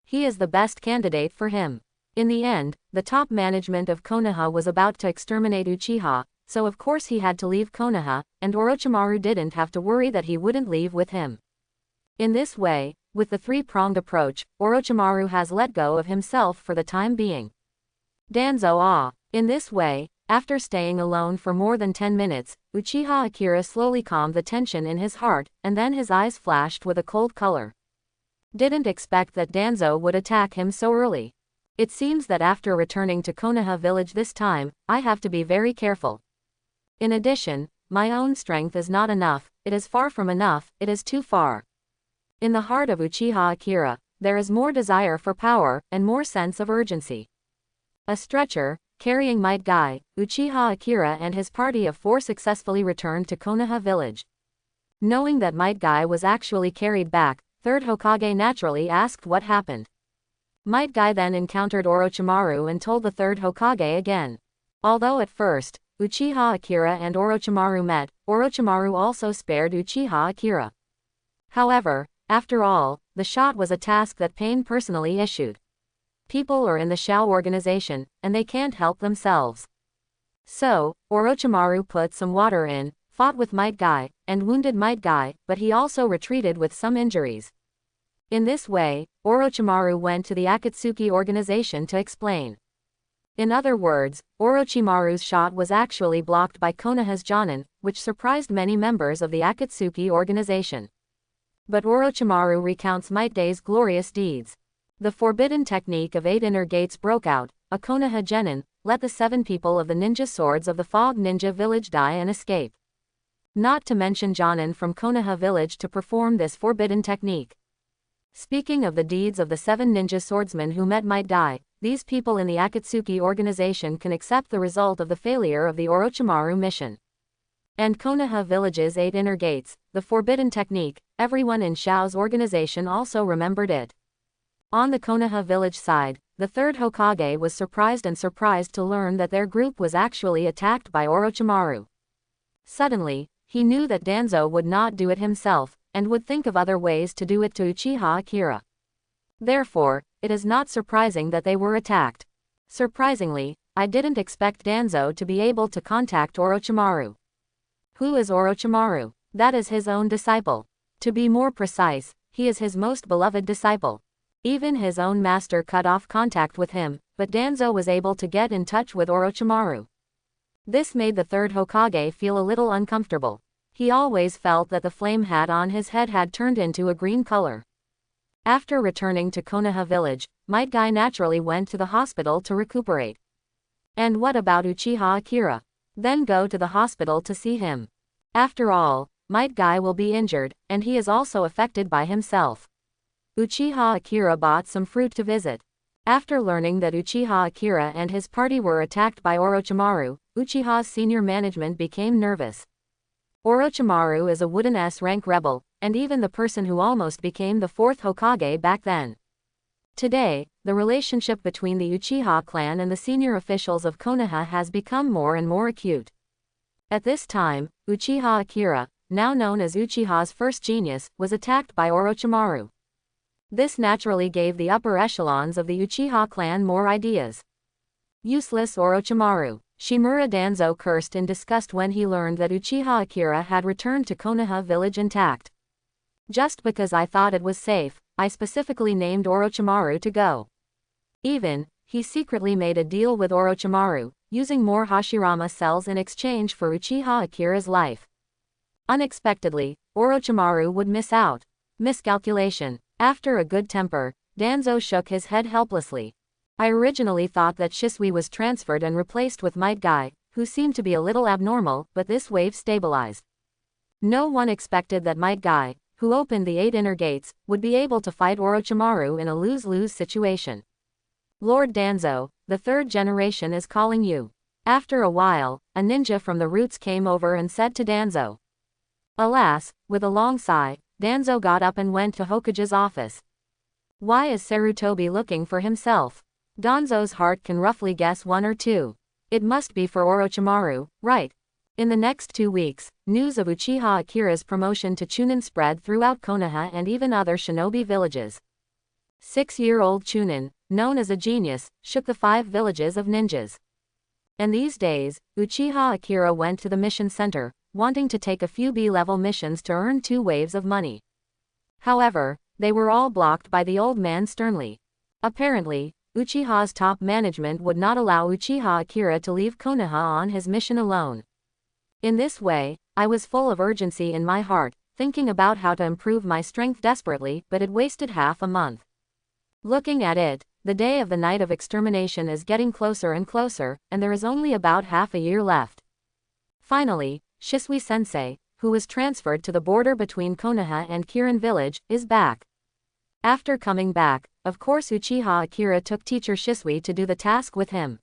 He is the best candidate for him. In the end, the top management of Konoha was about to exterminate Uchiha, so of course he had to leave Konoha, and Orochimaru didn't have to worry that he wouldn't leave with him. In this way, with the three-pronged approach, Orochimaru has let go of himself for the time being. Danzo ah. In this way, after staying alone for more than 10 minutes, Uchiha Akira slowly calmed the tension in his heart, and then his eyes flashed with a cold color. Didn't expect that Danzo would attack him so early. It seems that after returning to Konoha village this time, I have to be very careful. In addition, my own strength is not enough, it is far from enough, it is too far. In the heart of Uchiha Akira, there is more desire for power, and more sense of urgency. A stretcher, carrying Might Guy, Uchiha Akira and his party of 4 successfully returned to Konoha village. Knowing that Might Guy was actually carried back, 3rd Hokage naturally asked what happened. Might Guy then encountered Orochimaru and told the 3rd Hokage again. Although at first, Uchiha Akira and Orochimaru met, Orochimaru also spared Uchiha Akira. However, after all, the shot was a task that Pain personally issued. People are in the Shao organization, and they can't help themselves. So, Orochimaru put some water in, fought with Might Guy, and wounded Might Guy, but he also retreated with some injuries. In this way, Orochimaru went to the Akatsuki organization to explain. In other words, Orochimaru's shot was actually blocked by Konoha's Jonin, which surprised many members of the Akatsuki organization. But Orochimaru recounts Might Guy's glorious deeds. The forbidden technique of 8 inner gates broke out, a Konoha Genin, let the 7 people of the ninja swords of the Fog Ninja village die and escape. Not to mention Jonin from Konoha village to perform this forbidden technique. Speaking of the deeds of the 7 ninja swordsmen who met Might Guy, these people in the Akatsuki organization can accept the result of the failure of the Orochimaru mission. And Konoha village's 8 inner gates, the forbidden technique, everyone in Shao's organization also remembered it. On the Konoha village side, the 3rd Hokage was surprised to learn that their group was actually attacked by Orochimaru. Suddenly, he knew that Danzo would not do it himself, and would think of other ways to do it to Uchiha Akira. Therefore, it is not surprising that they were attacked. Surprisingly, I didn't expect Danzo to be able to contact Orochimaru. Who is Orochimaru? That is his own disciple. To be more precise, he is his most beloved disciple. Even his own master cut off contact with him, but Danzo was able to get in touch with Orochimaru. This made the 3rd Hokage feel a little uncomfortable. He always felt that the flame hat on his head had turned into a green color. After returning to Konoha village, Might Guy naturally went to the hospital to recuperate. And what about Uchiha Akira? Then go to the hospital to see him. After all, Might Guy will be injured, and he is also affected by himself. Uchiha Akira bought some fruit to visit. After learning that Uchiha Akira and his party were attacked by Orochimaru, Uchiha's senior management became nervous. Orochimaru is a wooden S-rank rebel, and even the person who almost became the fourth Hokage back then. Today, the relationship between the Uchiha clan and the senior officials of Konoha has become more and more acute. At this time, Uchiha Akira, now known as Uchiha's first genius, was attacked by Orochimaru. This naturally gave the upper echelons of the Uchiha clan more ideas. Useless Orochimaru. Shimura Danzo cursed in disgust when he learned that Uchiha Akira had returned to Konoha village intact. Just because I thought it was safe, I specifically named Orochimaru to go. Even, he secretly made a deal with Orochimaru, using more Hashirama cells in exchange for Uchiha Akira's life. Unexpectedly, Orochimaru would miss out. Miscalculation. After a good temper, Danzo shook his head helplessly. I originally thought that Shisui was transferred and replaced with Might Guy, who seemed to be a little abnormal, but this wave stabilized. No one expected that Might Guy, who opened the 8 inner gates, would be able to fight Orochimaru in a lose-lose situation. Lord Danzo, the third generation is calling you. After a while, a ninja from the roots came over and said to Danzo. Alas, with a long sigh, Danzo got up and went to Hokage's office. Why is Sarutobi looking for himself? Danzo's heart can roughly guess 1 or 2. It must be for Orochimaru, right? In the next 2 weeks, news of Uchiha Akira's promotion to Chunin spread throughout Konoha and even other shinobi villages. 6-year-old Chunin, known as a genius, shook the 5 villages of ninjas. And these days, Uchiha Akira went to the mission center, wanting to take a few B-level missions to earn 2 waves of money. However, they were all blocked by the old man sternly. Apparently, Uchiha's top management would not allow Uchiha Akira to leave Konoha on his mission alone. In this way, I was full of urgency in my heart, thinking about how to improve my strength desperately, but it wasted half a month. Looking at it, the day of the night of extermination is getting closer and closer, and there is only about half a year left. Finally, Shisui-sensei, who was transferred to the border between Konoha and Kirin village, is back. After coming back, of course Uchiha Akira took teacher Shisui to do the task with him.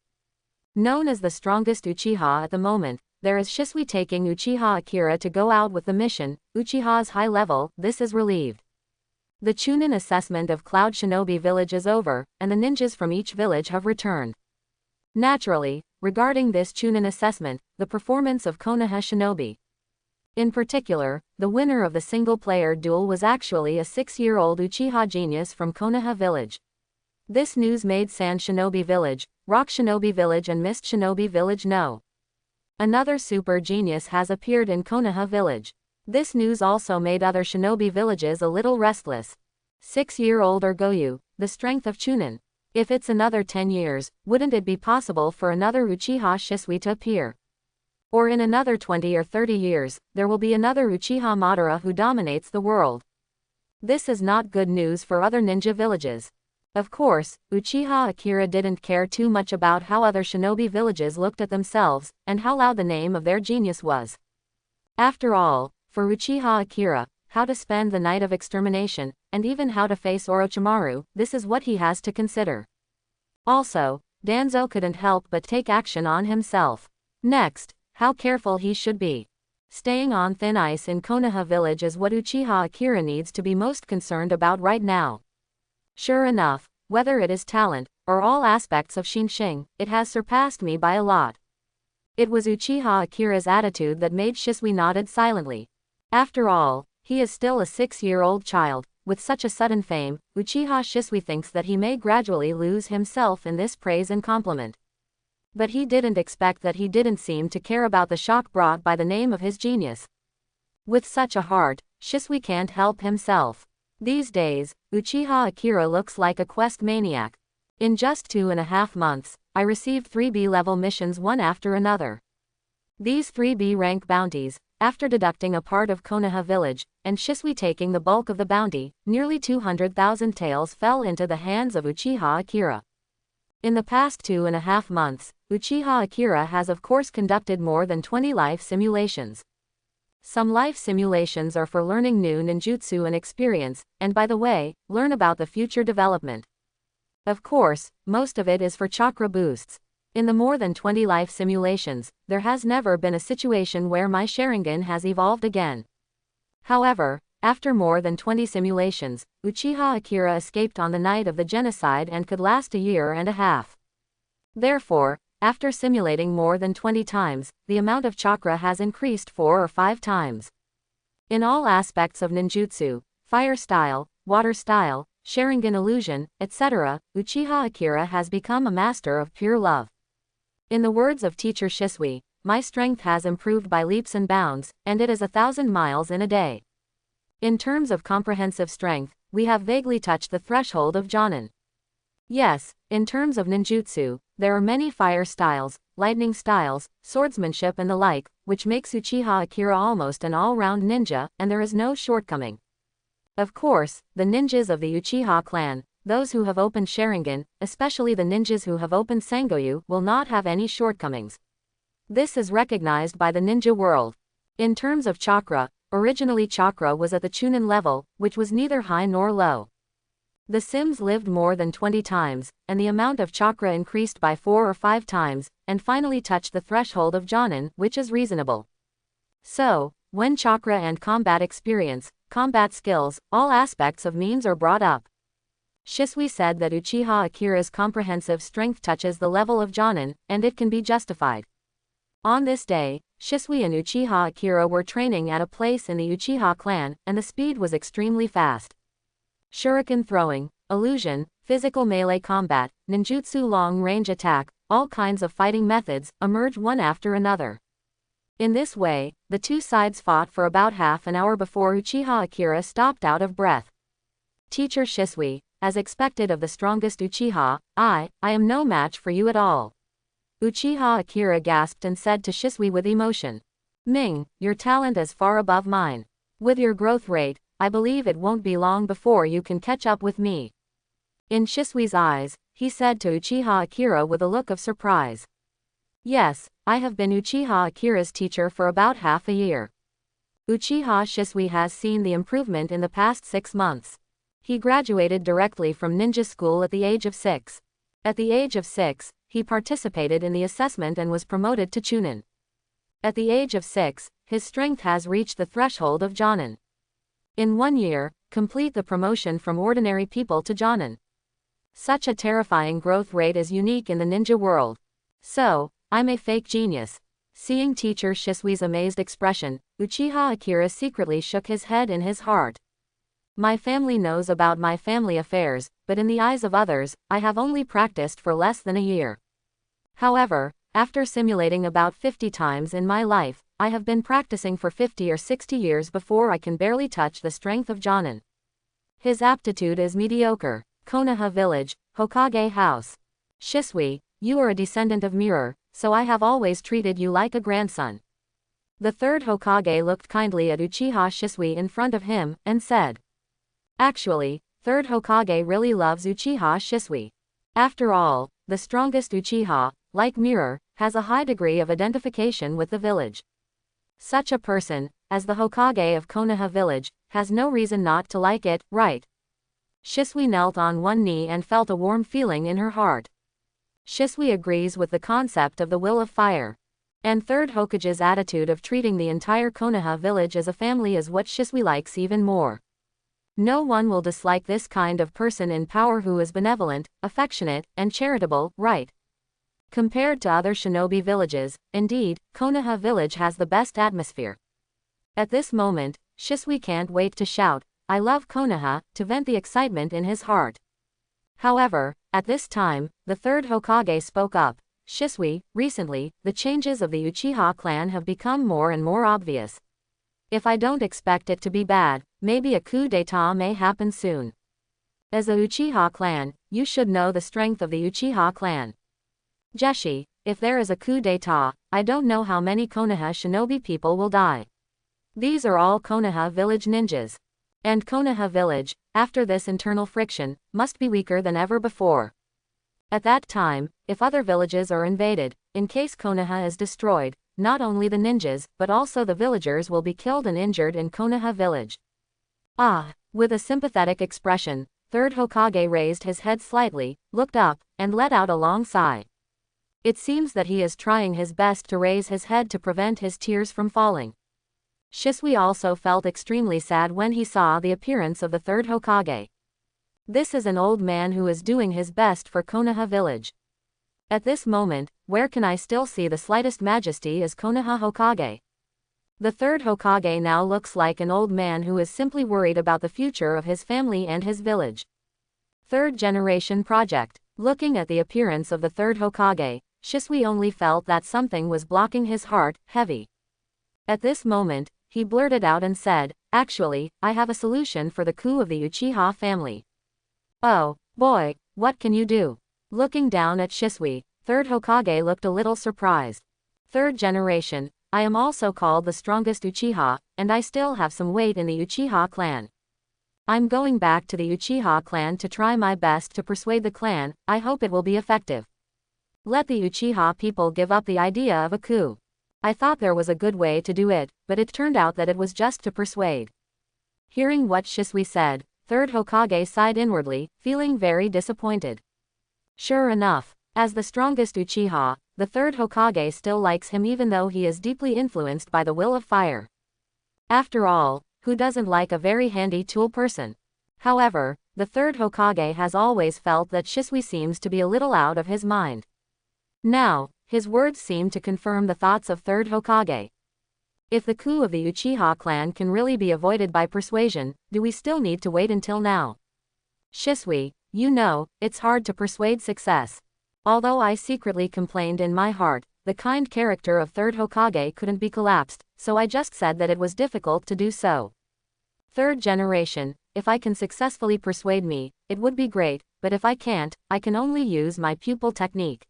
Known as the strongest Uchiha at the moment, there is Shisui taking Uchiha Akira to go out with the mission. Uchiha's high level, this is relieved. The Chunin assessment of Cloud Shinobi Village is over, and the ninjas from each village have returned. Naturally, regarding this Chunin assessment, the performance of Konoha Shinobi. In particular, the winner of the single-player duel was actually a 6-year-old Uchiha genius from Konoha Village. This news made Sand Shinobi Village, Rock Shinobi Village and Mist Shinobi Village know. Another super genius has appeared in Konoha Village. This news also made other shinobi villages a little restless. 6-year-old Goyu, the strength of Chunin. If it's another 10 years, wouldn't it be possible for another Uchiha Shisui to appear? Or in another 20 or 30 years, there will be another Uchiha Madara who dominates the world. This is not good news for other ninja villages. Of course, Uchiha Akira didn't care too much about how other shinobi villages looked at themselves, and how loud the name of their genius was. After all, for Uchiha Akira, how to spend the night of extermination, and even how to face Orochimaru, this is what he has to consider. Also, Danzo couldn't help but take action on himself. Next, how careful he should be. Staying on thin ice in Konoha village is what Uchiha Akira needs to be most concerned about right now. Sure enough, whether it is talent, or all aspects of Shinshin, it has surpassed me by a lot. It was Uchiha Akira's attitude that made Shisui nodded silently. After all, he is still a 6-year-old child. With such a sudden fame, Uchiha Shisui thinks that he may gradually lose himself in this praise and compliment. But he didn't expect that he didn't seem to care about the shock brought by the name of his genius. With such a heart, Shisui can't help himself. These days, Uchiha Akira looks like a quest maniac. In just 2.5 months, I received 3 B-level missions one after another. These 3 B-rank bounties, after deducting a part of Konoha village, and Shisui taking the bulk of the bounty, nearly 200,000 taels fell into the hands of Uchiha Akira. In the past 2.5 months, Uchiha Akira has of course conducted more than 20 life simulations. Some life simulations are for learning new ninjutsu and experience, and by the way, learn about the future development. Of course, most of it is for chakra boosts. In the more than 20 life simulations, there has never been a situation where my Sharingan has evolved again. However, after more than 20 simulations, Uchiha Akira escaped on the night of the genocide and could last a year and a half. Therefore, after simulating more than 20 times, the amount of chakra has increased 4 or 5 times. In all aspects of ninjutsu, fire style, water style, Sharingan illusion, etc., Uchiha Akira has become a master of pure love. In the words of teacher Shisui, my strength has improved by leaps and bounds, and it is 1,000 miles in a day. In terms of comprehensive strength, we have vaguely touched the threshold of Jonin. Yes, in terms of ninjutsu, there are many fire styles, lightning styles, swordsmanship and the like, which makes Uchiha Akira almost an all-round ninja, and there is no shortcoming. Of course, the ninjas of the Uchiha clan, those who have opened Sharingan, especially the ninjas who have opened Sangoyu, will not have any shortcomings. This is recognized by the ninja world. In terms of chakra, originally chakra was at the Chunin level, which was neither high nor low. The Sims lived more than 20 times, and the amount of chakra increased by 4 or 5 times, and finally touched the threshold of Jonin, which is reasonable. So, when chakra and combat experience, combat skills, all aspects of means are brought up. Shisui said that Uchiha Akira's comprehensive strength touches the level of Jonin, and it can be justified. On this day, Shisui and Uchiha Akira were training at a place in the Uchiha clan, and the speed was extremely fast. Shuriken throwing, illusion, physical melee combat, ninjutsu long-range attack, all kinds of fighting methods, emerge one after another. In this way, the two sides fought for about half an hour before Uchiha Akira stopped out of breath. Teacher Shisui, as expected of the strongest Uchiha, I am no match for you at all. Uchiha Akira gasped and said to Shisui with emotion. Ming, your talent is far above mine. With your growth rate, I believe it won't be long before you can catch up with me. In Shisui's eyes, he said to Uchiha Akira with a look of surprise. Yes, I have been Uchiha Akira's teacher for about half a year. Uchiha Shisui has seen the improvement in the past 6 months. He graduated directly from ninja school at the age of 6. At the age of 6, he participated in the assessment and was promoted to Chunin. At the age of 6, his strength has reached the threshold of Jonin. In 1 year, complete the promotion from ordinary people to Jonin. Such a terrifying growth rate is unique in the ninja world. So, I'm a fake genius. Seeing teacher Shisui's amazed expression, Uchiha Akira secretly shook his head in his heart. My family knows about my family affairs, but in the eyes of others, I have only practiced for less than a year. However, after simulating about 50 times in my life, I have been practicing for 50 or 60 years before I can barely touch the strength of Jonin. His aptitude is mediocre. Konoha Village, Hokage House. Shisui, you are a descendant of Mirror, so I have always treated you like a grandson. The third Hokage looked kindly at Uchiha Shisui in front of him, and said. Actually, third Hokage really loves Uchiha Shisui. After all, the strongest Uchiha, like Mirror, has a high degree of identification with the village. Such a person, as the Hokage of Konoha Village, has no reason not to like it, right? Shisui knelt on one knee and felt a warm feeling in her heart. Shisui agrees with the concept of the will of fire. And third Hokage's attitude of treating the entire Konoha village as a family is what Shisui likes even more. No one will dislike this kind of person in power who is benevolent, affectionate, and charitable, right? Compared to other shinobi villages, indeed, Konoha village has the best atmosphere. At this moment, Shisui can't wait to shout, I love Konoha, to vent the excitement in his heart. However, at this time, the third Hokage spoke up. Shisui, recently, the changes of the Uchiha clan have become more and more obvious. If I don't expect it to be bad, maybe a coup d'état may happen soon. As a Uchiha clan, you should know the strength of the Uchiha clan. Jeshi, if there is a coup d'état, I don't know how many Konoha shinobi people will die. These are all Konoha village ninjas. And Konoha village, after this internal friction, must be weaker than ever before. At that time, if other villages are invaded, in case Konoha is destroyed, not only the ninjas, but also the villagers will be killed and injured in Konoha village. Ah! With a sympathetic expression, third Hokage raised his head slightly, looked up, and let out a long sigh. It seems that he is trying his best to raise his head to prevent his tears from falling. Shisui also felt extremely sad when he saw the appearance of the third Hokage. This is an old man who is doing his best for Konoha village. At this moment, where can I still see the slightest majesty as Konoha Hokage? The third Hokage now looks like an old man who is simply worried about the future of his family and his village. Third generation project. Looking at the appearance of the third Hokage, Shisui only felt that something was blocking his heart, heavy. At this moment, he blurted out and said, "Actually, I have a solution for the coup of the Uchiha family." "Oh, boy, what can you do?" Looking down at Shisui, third Hokage looked a little surprised. Third generation, I am also called the strongest Uchiha, and I still have some weight in the Uchiha clan. I'm going back to the Uchiha clan to try my best to persuade the clan. I hope it will be effective. Let the Uchiha people give up the idea of a coup. I thought there was a good way to do it, but it turned out that it was just to persuade. Hearing what Shisui said, third Hokage sighed inwardly, feeling very disappointed. Sure enough, as the strongest Uchiha, the third Hokage still likes him even though he is deeply influenced by the will of fire. After all, who doesn't like a very handy tool person? However, the third Hokage has always felt that Shisui seems to be a little out of his mind. Now, his words seem to confirm the thoughts of third Hokage. If the coup of the Uchiha clan can really be avoided by persuasion, do we still need to wait until now? Shisui, you know, it's hard to persuade success. Although I secretly complained in my heart, the kind character of third Hokage couldn't be collapsed, so I just said that it was difficult to do so. Third generation, if I can successfully persuade me, it would be great, but if I can't, I can only use my pupil technique.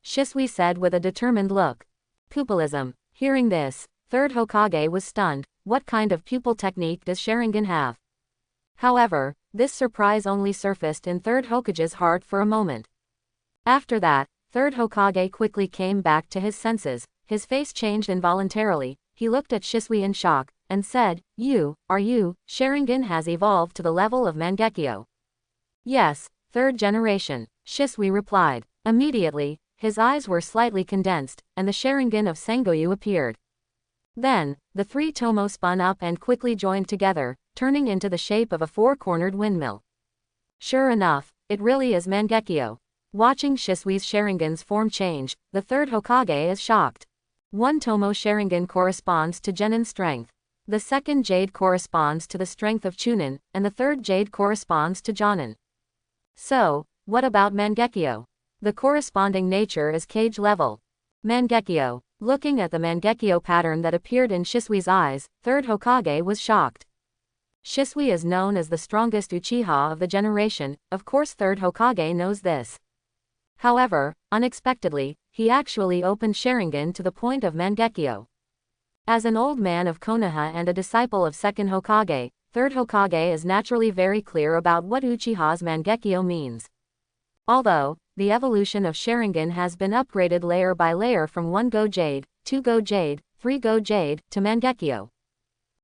Shisui said with a determined look. Pupilism. Hearing this, third Hokage was stunned. What kind of pupil technique does Sharingan have? However, this surprise only surfaced in third Hokage's heart for a moment. After that, third Hokage quickly came back to his senses. His face changed involuntarily. He looked at Shisui in shock, and said, Sharingan has evolved to the level of Mangekyo. Yes, third generation, Shisui replied. Immediately, his eyes were slightly condensed, and the Sharingan of Sengoyu appeared. Then, the three Tomo spun up and quickly joined together, turning into the shape of a four-cornered windmill. Sure enough, it really is Mangekyo. Watching Shisui's Sharingan's form change, the third Hokage is shocked. One Tomo Sharingan corresponds to Genin's strength. The second Jade corresponds to the strength of Chunin, and the third Jade corresponds to Jonin. So, what about Mangekyo? The corresponding nature is Cage level. Mangekyo. Looking at the Mangekyo pattern that appeared in Shisui's eyes, third Hokage was shocked. Shisui is known as the strongest Uchiha of the generation, of course third Hokage knows this. However, unexpectedly, he actually opened Sharingan to the point of Mangekyo. As an old man of Konoha and a disciple of second Hokage, third Hokage is naturally very clear about what Uchiha's Mangekyo means. Although, the evolution of Sharingan has been upgraded layer by layer from 1 Go Jade, 2 Go Jade, 3 Go Jade, to Mangekyo.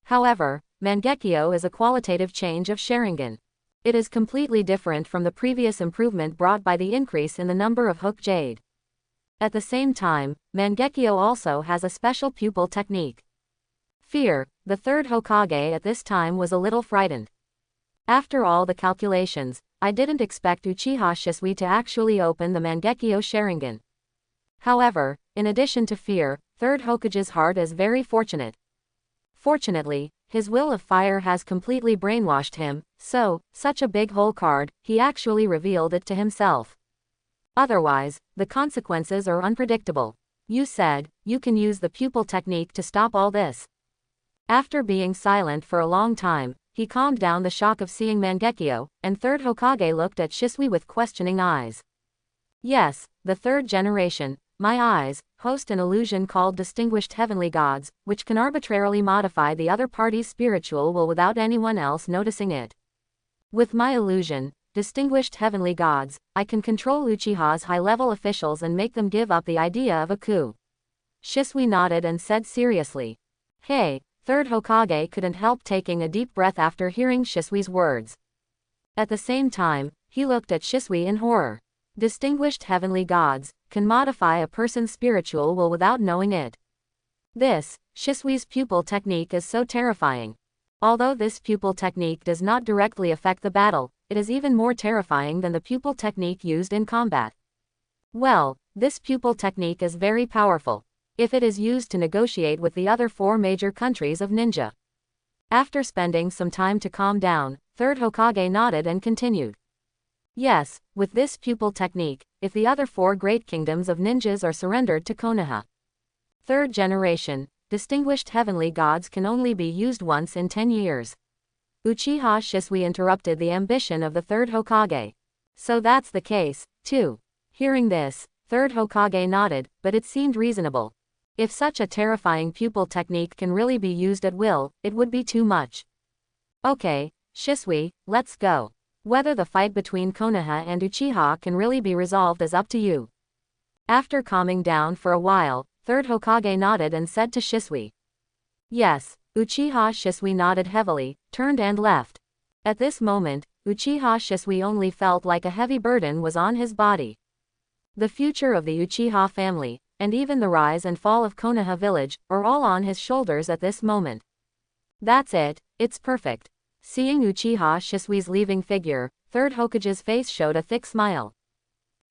However, Mangekyo is a qualitative change of Sharingan. It is completely different from the previous improvement brought by the increase in the number of Hook Jade. At the same time, Mangekyo also has a special pupil technique. Fear. The third Hokage at this time was a little frightened. After all the calculations, I didn't expect Uchiha Shisui to actually open the Mangekyo Sharingan. However, in addition to fear, third Hokage's heart is very fortunate. Fortunately, his will of fire has completely brainwashed him, so, such a big hole card, he actually revealed it to himself. Otherwise, the consequences are unpredictable. You said, you can use the pupil technique to stop all this. After being silent for a long time, he calmed down the shock of seeing Mangekyo, and third Hokage looked at Shisui with questioning eyes. Yes, the third generation, my eyes, host an illusion called Distinguished Heavenly Gods, which can arbitrarily modify the other party's spiritual will without anyone else noticing it. With my illusion, distinguished heavenly gods, I can control Uchiha's high-level officials and make them give up the idea of a coup. Shisui nodded and said seriously. Hey, third Hokage couldn't help taking a deep breath after hearing Shisui's words. At the same time, he looked at Shisui in horror. Distinguished heavenly gods can modify a person's spiritual will without knowing it. This, Shisui's pupil technique is so terrifying. Although this pupil technique does not directly affect the battle, it is even more terrifying than the pupil technique used in combat. Well, this pupil technique is very powerful, if it is used to negotiate with the other 4 major countries of ninja. After spending some time to calm down, third Hokage nodded and continued. Yes, with this pupil technique, if the other 4 great kingdoms of ninjas are surrendered to Konoha. Third generation, distinguished heavenly gods can only be used once in 10 years. Uchiha Shisui interrupted the ambition of the third Hokage. So that's the case, too. Hearing this, third Hokage nodded, but it seemed reasonable. If such a terrifying pupil technique can really be used at will, it would be too much. Okay, Shisui, let's go. Whether the fight between Konoha and Uchiha can really be resolved is up to you. After calming down for a while, third Hokage nodded and said to Shisui. Yes, Uchiha Shisui nodded heavily, turned and left. At this moment, Uchiha Shisui only felt like a heavy burden was on his body. The future of the Uchiha family, and even the rise and fall of Konoha village, are all on his shoulders at this moment. That's it, it's perfect. Seeing Uchiha Shisui's leaving figure, third Hokage's face showed a thick smile.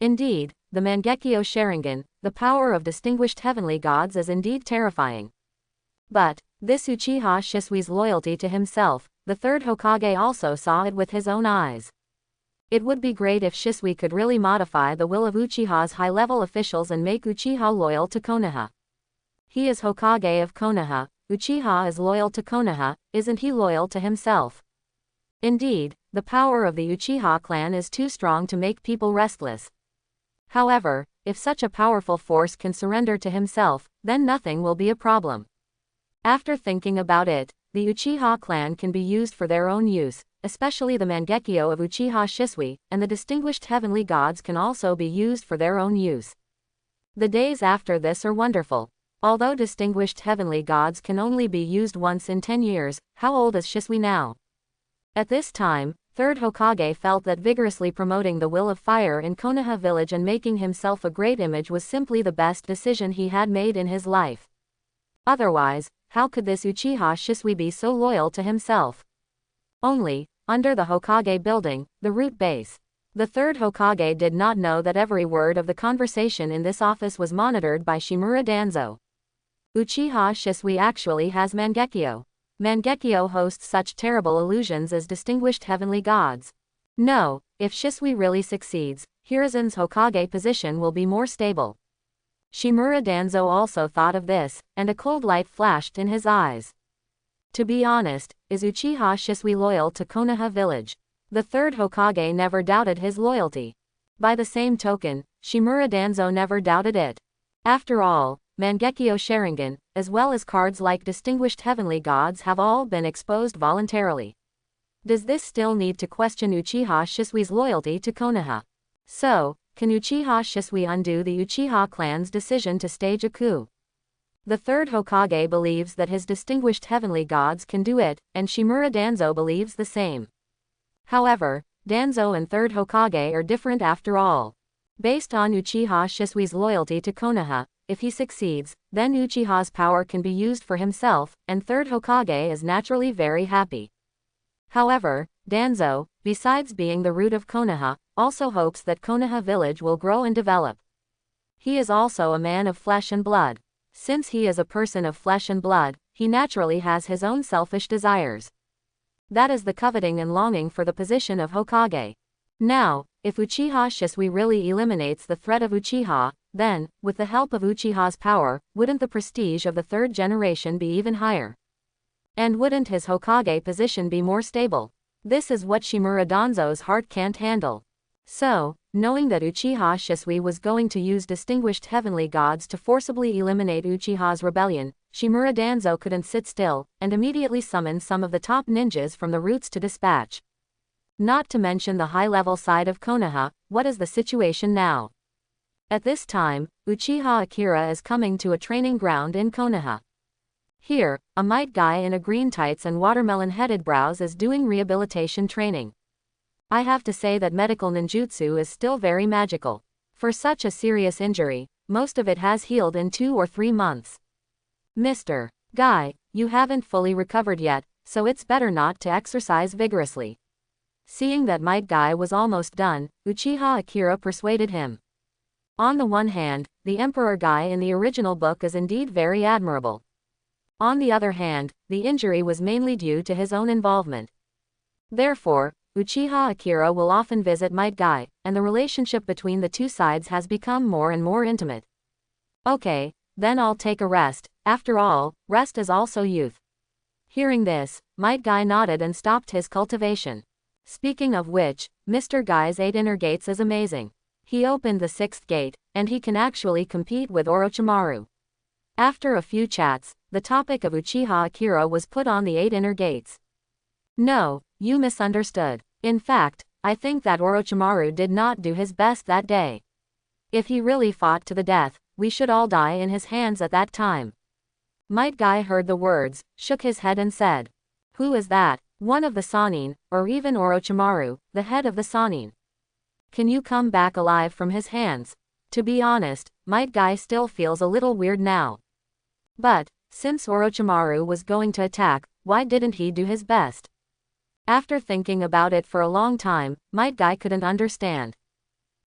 Indeed, the Mangekyo Sharingan, the power of distinguished heavenly gods, is indeed terrifying. But this Uchiha Shisui's loyalty to himself, the third Hokage also saw it with his own eyes. It would be great if Shisui could really modify the will of Uchiha's high-level officials and make Uchiha loyal to Konoha. He is Hokage of Konoha, Uchiha is loyal to Konoha, isn't he loyal to himself? Indeed, the power of the Uchiha clan is too strong to make people restless. However, if such a powerful force can surrender to himself, then nothing will be a problem. After thinking about it, the Uchiha clan can be used for their own use, especially the Mangekyo of Uchiha Shisui, and the distinguished heavenly gods can also be used for their own use. The days after this are wonderful. Although distinguished heavenly gods can only be used once in 10 years, how old is Shisui now? At this time, third Hokage felt that vigorously promoting the will of fire in Konoha village and making himself a great image was simply the best decision he had made in his life. Otherwise, how could this Uchiha Shisui be so loyal to himself? Only, under the Hokage building, the root base. The third Hokage did not know that every word of the conversation in this office was monitored by Shimura Danzo. Uchiha Shisui actually has Mangekyo. Mangekyo hosts such terrible illusions as distinguished heavenly gods. No, if Shisui really succeeds, Hirazen's Hokage position will be more stable. Shimura Danzo also thought of this, and a cold light flashed in his eyes. To be honest, is Uchiha Shisui loyal to Konoha village? The third Hokage never doubted his loyalty. By the same token, Shimura Danzo never doubted it. After all, Mangekyo Sharingan, as well as cards like distinguished heavenly gods, have all been exposed voluntarily. Does this still need to question Uchiha Shisui's loyalty to Konoha? So, can Uchiha Shisui undo the Uchiha clan's decision to stage a coup? The third Hokage believes that his distinguished heavenly gods can do it, and Shimura Danzo believes the same. However, Danzo and third Hokage are different after all. Based on Uchiha Shisui's loyalty to Konoha, if he succeeds, then Uchiha's power can be used for himself, and third Hokage is naturally very happy. However, Danzo, besides being the root of Konoha, also hopes that Konoha village will grow and develop. He is also a man of flesh and blood. Since he is a person of flesh and blood, he naturally has his own selfish desires. That is the coveting and longing for the position of Hokage. Now, if Uchiha Shisui really eliminates the threat of Uchiha, then, with the help of Uchiha's power, wouldn't the prestige of the third generation be even higher? And wouldn't his Hokage position be more stable? This is what Shimura Danzo's heart can't handle. So, knowing that Uchiha Shisui was going to use distinguished heavenly gods to forcibly eliminate Uchiha's rebellion, Shimura Danzo couldn't sit still, and immediately summoned some of the top ninjas from the roots to dispatch. Not to mention the high-level side of Konoha. What is the situation now? At this time, Uchiha Akira is coming to a training ground in Konoha. Here, a might guy in a green tights and watermelon-headed brows is doing rehabilitation training. I have to say that medical ninjutsu is still very magical. For such a serious injury, most of it has healed in 2 or 3 months. Mr. Guy, you haven't fully recovered yet, so it's better not to exercise vigorously. Seeing that might guy was almost done, Uchiha Akira persuaded him. On the one hand, the Emperor guy in the original book is indeed very admirable. On the other hand, the injury was mainly due to his own involvement. Therefore, Uchiha Akira will often visit might guy, and the relationship between the two sides has become more and more intimate. Okay, then I'll take a rest. After all, rest is also youth. Hearing this, might guy nodded and stopped his cultivation. Speaking of which, Mr. Guy's 8 inner gates is amazing. He opened the 6th gate, and he can actually compete with Orochimaru. After a few chats, the topic of Uchiha Akira was put on the 8 inner gates. No, you misunderstood. In fact, I think that Orochimaru did not do his best that day. If he really fought to the death, we should all die in his hands at that time. Might Guy heard the words, shook his head and said, "Who is that? One of the Sannin, or even Orochimaru, the head of the Sannin? Can you come back alive from his hands?" To be honest, Might Guy still feels a little weird now. But, since Orochimaru was going to attack, why didn't he do his best? After thinking about it for a long time, Might Guy couldn't understand.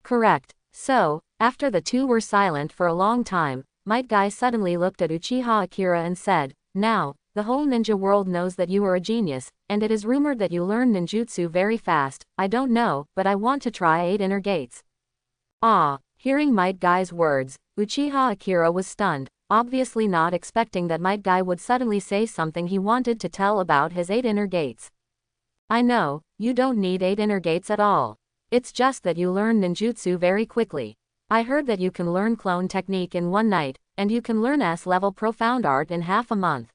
Correct. So, after the two were silent for a long time, Might Guy suddenly looked at Uchiha Akira and said, "Now, the whole ninja world knows that you are a genius, and it is rumored that you learn ninjutsu very fast. I don't know, but I want to try 8 inner gates." Ah, hearing Might Guy's words, Uchiha Akira was stunned, obviously not expecting that Might Guy would suddenly say something he wanted to tell about his 8 inner gates. "I know, you don't need 8 inner gates at all. It's just that you learn ninjutsu very quickly. I heard that you can learn clone technique in 1 night, and you can learn S-level profound art in half a month.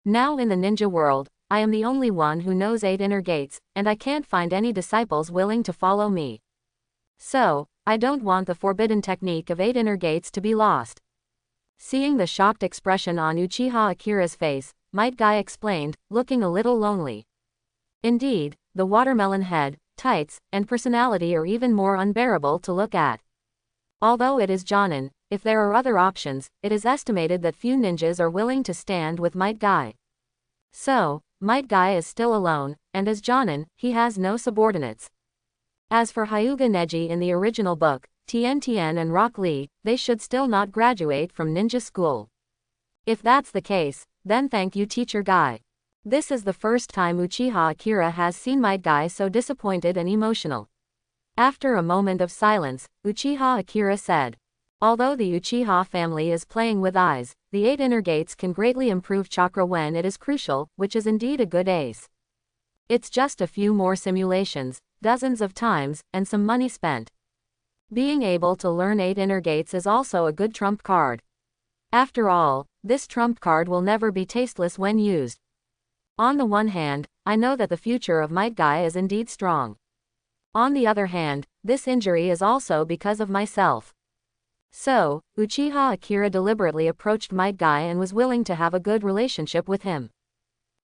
Now in the ninja world, I am the only one who knows 8 inner gates, and I can't find any disciples willing to follow me. So, I don't want the forbidden technique of 8 inner gates to be lost." Seeing the shocked expression on Uchiha Akira's face, Might Guy explained, looking a little lonely. Indeed, the watermelon head, tights, and personality are even more unbearable to look at. Although it is Jonin, if there are other options, it is estimated that few ninjas are willing to stand with Might Guy. So, Might Guy is still alone, and as Jonin, he has no subordinates. As for Hyuga Neji in the original book, Tien Tien and Rock Lee, they should still not graduate from ninja school. If that's the case, then thank you Teacher Guy. This is the first time Uchiha Akira has seen Might Guy so disappointed and emotional. After a moment of silence, Uchiha Akira said, "Although the Uchiha family is playing with eyes, the 8 inner gates can greatly improve chakra when it is crucial, which is indeed a good ace. It's just a few more simulations, dozens of times, and some money spent. Being able to learn 8 inner gates is also a good trump card. After all, this trump card will never be tasteless when used. On the one hand, I know that the future of Might Guy is indeed strong. On the other hand, this injury is also because of myself." So, Uchiha Akira deliberately approached Might Guy and was willing to have a good relationship with him.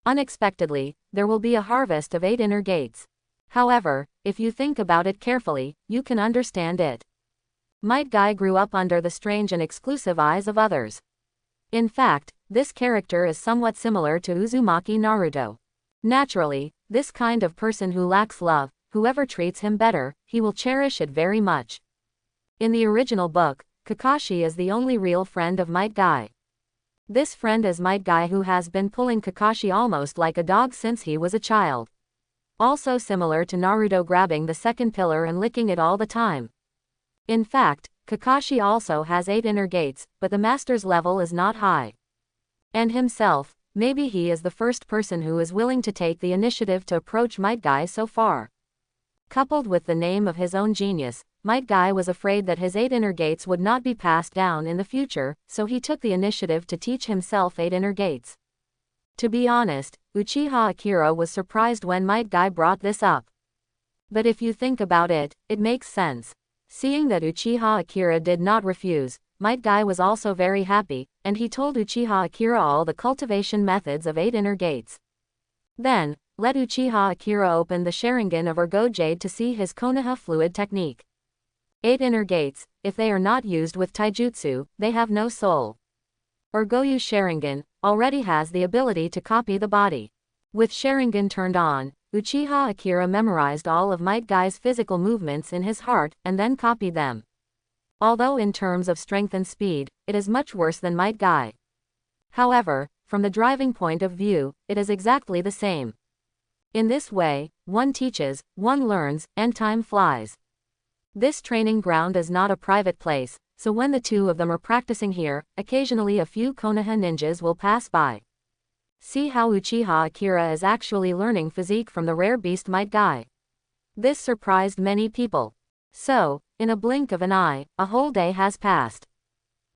Unexpectedly, there will be a harvest of 8 inner gates. However, if you think about it carefully, you can understand it. Might Guy grew up under the strange and exclusive eyes of others. In fact, this character is somewhat similar to Uzumaki Naruto. Naturally, this kind of person who lacks love, whoever treats him better, he will cherish it very much. In the original book, Kakashi is the only real friend of Might Guy. This friend is Might Guy who has been pulling Kakashi almost like a dog since he was a child. Also similar to Naruto grabbing the second pillar and licking it all the time. In fact, Kakashi also has 8 inner gates, but the master's level is not high. And himself, maybe he is the first person who is willing to take the initiative to approach Might Guy so far. Coupled with the name of his own genius, Might Guy was afraid that his 8 inner gates would not be passed down in the future, so he took the initiative to teach himself 8 inner gates. To be honest, Uchiha Akira was surprised when Might Guy brought this up. But if you think about it, it makes sense. Seeing that Uchiha Akira did not refuse, Might Guy was also very happy, and he told Uchiha Akira all the cultivation methods of 8 inner gates. Then, let Uchiha Akira open the Sharingan of Ergo Jade to see his Konoha fluid technique. 8 inner gates, if they are not used with taijutsu, they have no soul. Ergoyu Sharingan already has the ability to copy the body. With Sharingan turned on, Uchiha Akira memorized all of Might Guy's physical movements in his heart and then copied them. Although in terms of strength and speed, it is much worse than Might Guy. However, from the driving point of view, it is exactly the same. In this way, one teaches, one learns, and time flies. This training ground is not a private place, so when the two of them are practicing here, occasionally a few Konoha ninjas will pass by. See how Uchiha Akira is actually learning physique from the rare beast Might Guy. This surprised many people. So, in a blink of an eye, a whole day has passed.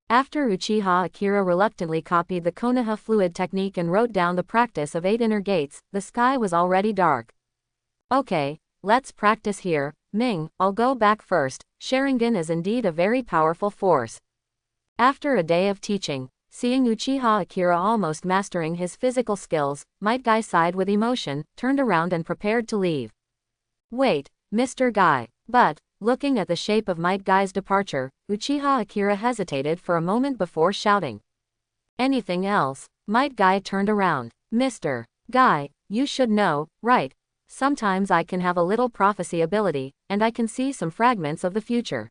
After Uchiha Akira reluctantly copied the Konoha fluid technique and wrote down the practice of 8 inner gates, the sky was already dark. Okay, let's practice here. Ming, I'll go back first. Sharingan is indeed a very powerful force. After a day of teaching, seeing Uchiha Akira almost mastering his physical skills, Might Guy sighed with emotion, turned around and prepared to leave. Wait, Mr. Guy. But, looking at the shape of Might Guy's departure, Uchiha Akira hesitated for a moment before shouting. Anything else? Might Guy turned around. Mr. Guy, you should know, right? Sometimes I can have a little prophecy ability, and I can see some fragments of the future.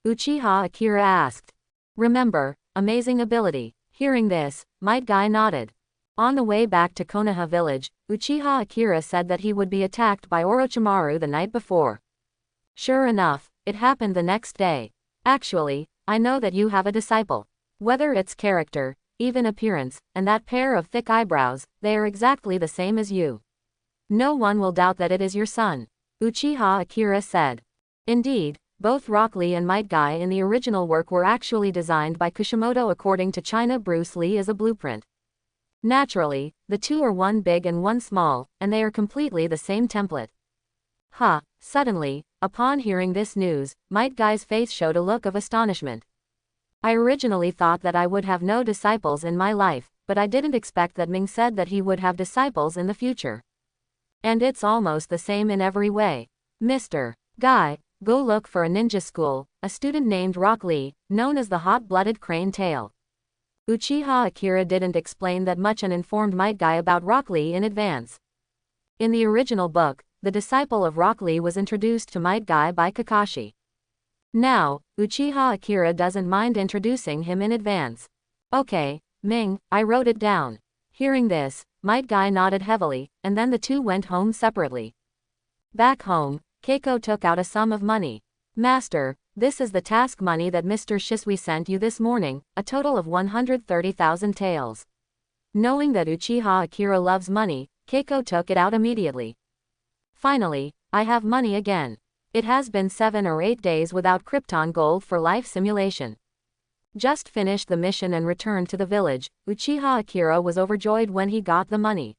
Uchiha Akira asked. Remember, amazing ability. Hearing this, Might Guy nodded. On the way back to Konoha village, Uchiha Akira said that he would be attacked by Orochimaru the night before. Sure enough, it happened the next day. Actually, I know that you have a disciple. Whether it's character, even appearance, and that pair of thick eyebrows, they are exactly the same as you. No one will doubt that it is your son. Uchiha Akira said. Indeed, both Rock Lee and Might Guy in the original work were actually designed by Kishimoto according to China Bruce Lee as a blueprint. Naturally, the two are one big and one small, and they are completely the same template. Suddenly, upon hearing this news, Might Guy's face showed a look of astonishment. I originally thought that I would have no disciples in my life, but I didn't expect that Ming said that he would have disciples in the future. And it's almost the same in every way. Mr. Guy, go look for a ninja school, a student named Rock Lee, known as the hot-blooded crane tail. Uchiha Akira didn't explain that much and informed Might Guy about Rock Lee in advance. In the original book, the disciple of Rock Lee was introduced to Might Guy by Kakashi. Now, Uchiha Akira doesn't mind introducing him in advance. Okay, Ming, I wrote it down. Hearing this, Might Guy nodded heavily, and then the two went home separately. Back home, Keiko took out a sum of money. Master, this is the task money that Mr. Shisui sent you this morning, a total of 130,000 taels. Knowing that Uchiha Akira loves money, Keiko took it out immediately. Finally, I have money again. It has been 7 or 8 days without Krypton gold for life simulation. Just finished the mission and returned to the village. Uchiha Akira was overjoyed when he got the money.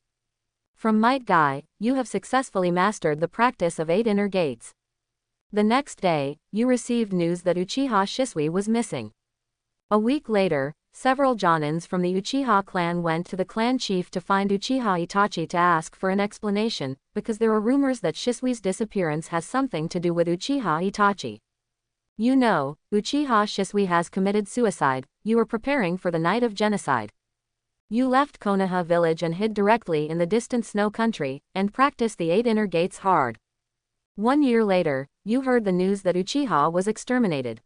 From Might Guy, you have successfully mastered the practice of 8 inner gates. The next day, you received news that Uchiha Shisui was missing. A week later, several Jonins from the Uchiha clan went to the clan chief to find Uchiha Itachi to ask for an explanation, because there are rumors that Shisui's disappearance has something to do with Uchiha Itachi. You know, Uchiha Shisui has committed suicide. You were preparing for the night of genocide. You left Konoha village and hid directly in the distant snow country, and practiced the 8 inner gates hard. 1 year later, you heard the news that Uchiha was exterminated.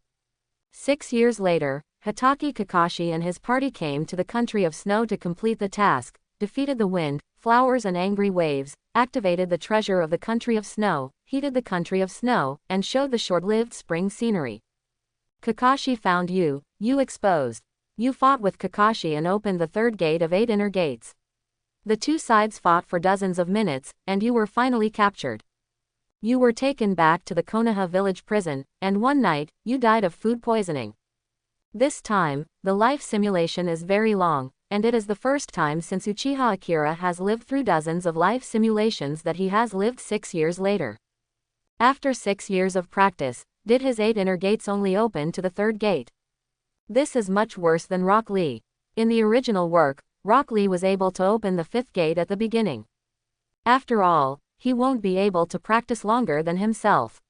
6 years later, Hatake Kakashi and his party came to the country of snow to complete the task, defeated the wind, flowers and angry waves, activated the treasure of the country of snow, heated the country of snow, and showed the short-lived spring scenery. Kakashi found you, you exposed. You fought with Kakashi and opened the 3rd gate of 8 inner gates. The two sides fought for dozens of minutes, and you were finally captured. You were taken back to the Konoha village prison, and one night, you died of food poisoning. This time, the life simulation is very long, and it is the first time since Uchiha Akira has lived through dozens of life simulations that he has lived 6 years later. After 6 years of practice, did his 8 inner gates only open to the 3rd gate? This is much worse than Rock Lee. In the original work, Rock Lee was able to open the 5th gate at the beginning. After all, he won't be able to practice longer than himself.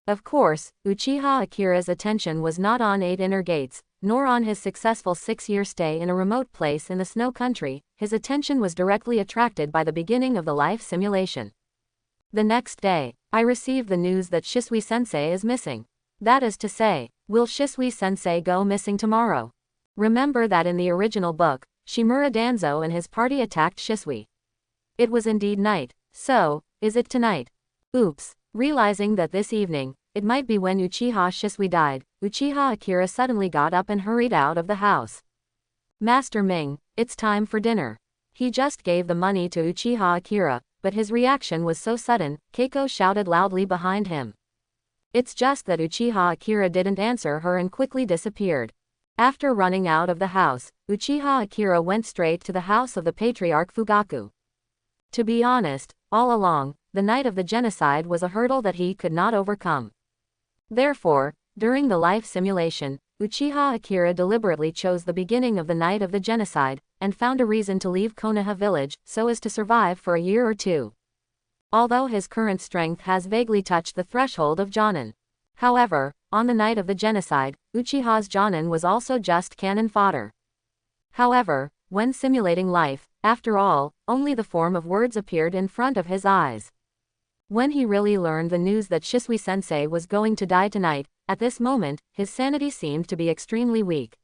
Of course, Uchiha Akira's attention was not on 8 inner gates, nor on his successful 6-year stay in a remote place in the snow country. His attention was directly attracted by the beginning of the life simulation. The next day, I received the news that Shisui-sensei is missing. That is to say, will Shisui-sensei go missing tomorrow? Remember that in the original book, Shimura Danzo and his party attacked Shisui. It was indeed night, so, is it tonight? Oops. Realizing that this evening, it might be when Uchiha Shisui died, Uchiha Akira suddenly got up and hurried out of the house. Master Ming, it's time for dinner. He just gave the money to Uchiha Akira, but his reaction was so sudden, Keiko shouted loudly behind him. It's just that Uchiha Akira didn't answer her and quickly disappeared. After running out of the house, Uchiha Akira went straight to the house of the patriarch Fugaku. To be honest, all along, the night of the genocide was a hurdle that he could not overcome. Therefore, during the life simulation, Uchiha Akira deliberately chose the beginning of the night of the genocide, and found a reason to leave Konoha village, so as to survive for a year or two. Although his current strength has vaguely touched the threshold of Jonin. However, on the night of the genocide, Uchiha's Jonin was also just cannon fodder. However, when simulating life, after all, only the form of words appeared in front of his eyes. When he really learned the news that Shisui-sensei was going to die tonight, at this moment, his sanity seemed to be extremely weak.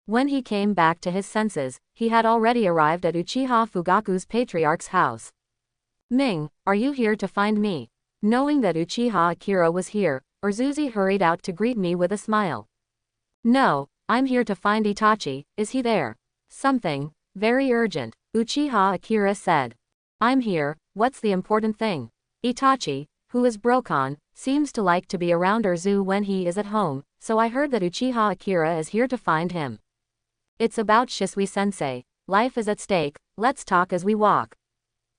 When he came back to his senses, he had already arrived at Uchiha Fugaku's patriarch's house. Ming, are you here to find me? Knowing that Uchiha Akira was here, Urzuzi hurried out to greet me with a smile. No, I'm here to find Itachi. Is he there? Something very urgent, Uchiha Akira said. I'm here, what's the important thing? Itachi, who is Brokon, seems to like to be around Urzu when he is at home, so I heard that Uchiha Akira is here to find him. It's about Shisui-sensei. Life is at stake, let's talk as we walk.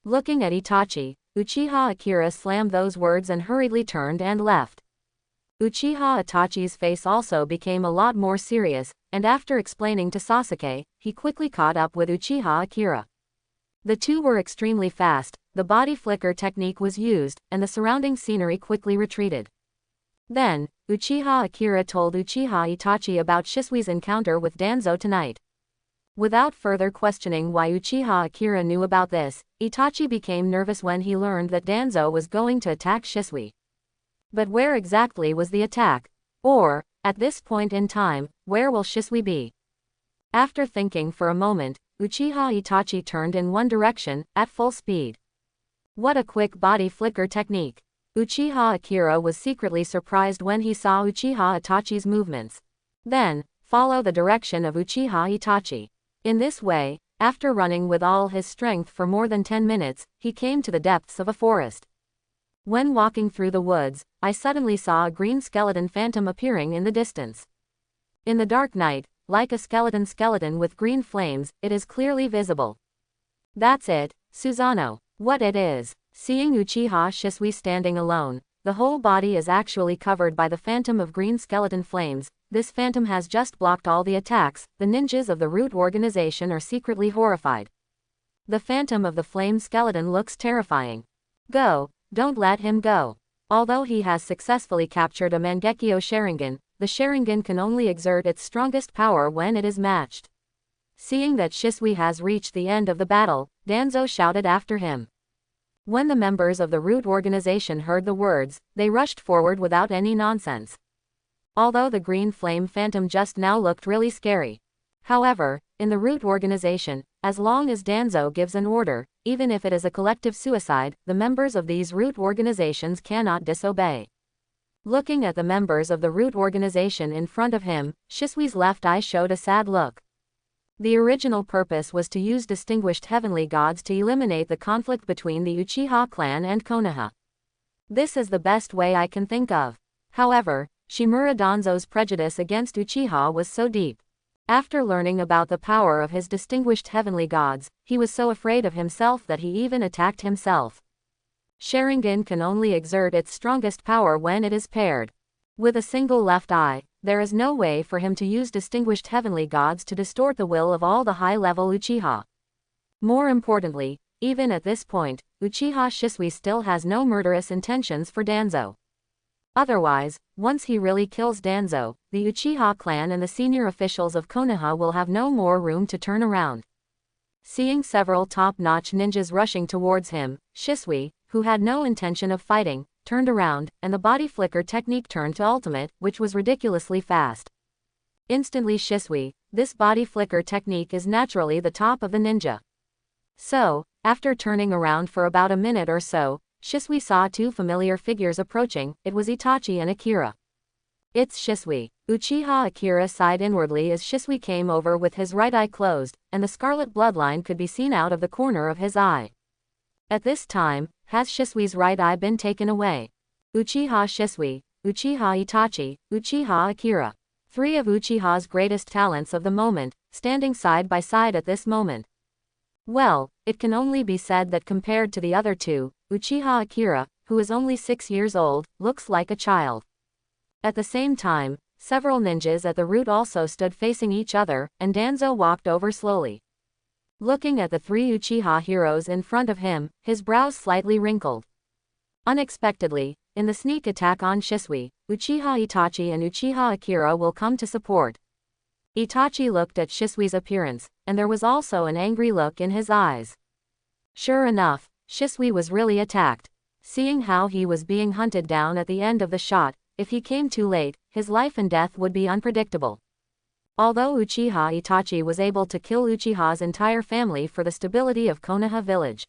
Looking at Itachi, Uchiha Akira slammed those words and hurriedly turned and left. Uchiha Itachi's face also became a lot more serious, and after explaining to Sasuke, he quickly caught up with Uchiha Akira. The two were extremely fast, the body flicker technique was used, and the surrounding scenery quickly retreated. Then, Uchiha Akira told Uchiha Itachi about Shisui's encounter with Danzo tonight. Without further questioning why Uchiha Akira knew about this, Itachi became nervous when he learned that Danzo was going to attack Shisui. But where exactly was the attack? Or, at this point in time, where will Shisui be? After thinking for a moment, Uchiha Itachi turned in one direction, at full speed. What a quick body flicker technique! Uchiha Akira was secretly surprised when he saw Uchiha Itachi's movements. Then, follow the direction of Uchiha Itachi. In this way, after running with all his strength for more than 10 minutes, he came to the depths of a forest. When walking through the woods, I suddenly saw a green skeleton phantom appearing in the distance. In the dark night, like a skeleton with green flames, it is clearly visible. That's it, Susanoo. What it is. Seeing Uchiha Shisui standing alone, the whole body is actually covered by the phantom of green skeleton flames. This phantom has just blocked all the attacks. The ninjas of the Root organization are secretly horrified. The phantom of the flame skeleton looks terrifying. Go, don't let him go. Although he has successfully captured a Mangekyo Sharingan, the Sharingan can only exert its strongest power when it is matched. Seeing that Shisui has reached the end of the battle, Danzo shouted after him. When the members of the Root organization heard the words, they rushed forward without any nonsense. Although the green flame phantom just now looked really scary. However, in the Root organization, as long as Danzo gives an order, even if it is a collective suicide, the members of these Root organizations cannot disobey. Looking at the members of the Root organization in front of him, Shisui's left eye showed a sad look. The original purpose was to use distinguished heavenly gods to eliminate the conflict between the Uchiha clan and Konoha. This is the best way I can think of. However, Shimura Danzo's prejudice against Uchiha was so deep. After learning about the power of his distinguished heavenly gods, he was so afraid of himself that he even attacked himself. Sharingan can only exert its strongest power when it is paired with a single left eye. There is no way for him to use distinguished heavenly gods to distort the will of all the high-level Uchiha. More importantly, even at this point, Uchiha Shisui still has no murderous intentions for Danzo. Otherwise, once he really kills Danzo, the Uchiha clan and the senior officials of Konoha will have no more room to turn around. Seeing several top-notch ninjas rushing towards him, Shisui, who had no intention of fighting, turned around, and the body flicker technique turned to ultimate, which was ridiculously fast. Instantly Shisui, this body flicker technique is naturally the top of the ninja. So, after turning around for about a minute or so, Shisui saw two familiar figures approaching. It was Itachi and Akira. It's Shisui. Uchiha Akira sighed inwardly as Shisui came over with his right eye closed, and the scarlet bloodline could be seen out of the corner of his eye. At this time, has Shisui's right eye been taken away? Uchiha Shisui, Uchiha Itachi, Uchiha Akira. Three of Uchiha's greatest talents of the moment, standing side by side at this moment. Well, it can only be said that compared to the other two, Uchiha Akira, who is only 6 years old, looks like a child. At the same time, several ninjas at the root also stood facing each other, and Danzo walked over slowly. Looking at the three Uchiha heroes in front of him, his brows slightly wrinkled. Unexpectedly, in the sneak attack on Shisui, Uchiha Itachi and Uchiha Akira will come to support. Itachi looked at Shisui's appearance, and there was also an angry look in his eyes. Sure enough, Shisui was really attacked. Seeing how he was being hunted down at the end of the shot, if he came too late, his life and death would be unpredictable. Although Uchiha Itachi was able to kill Uchiha's entire family for the stability of Konoha village.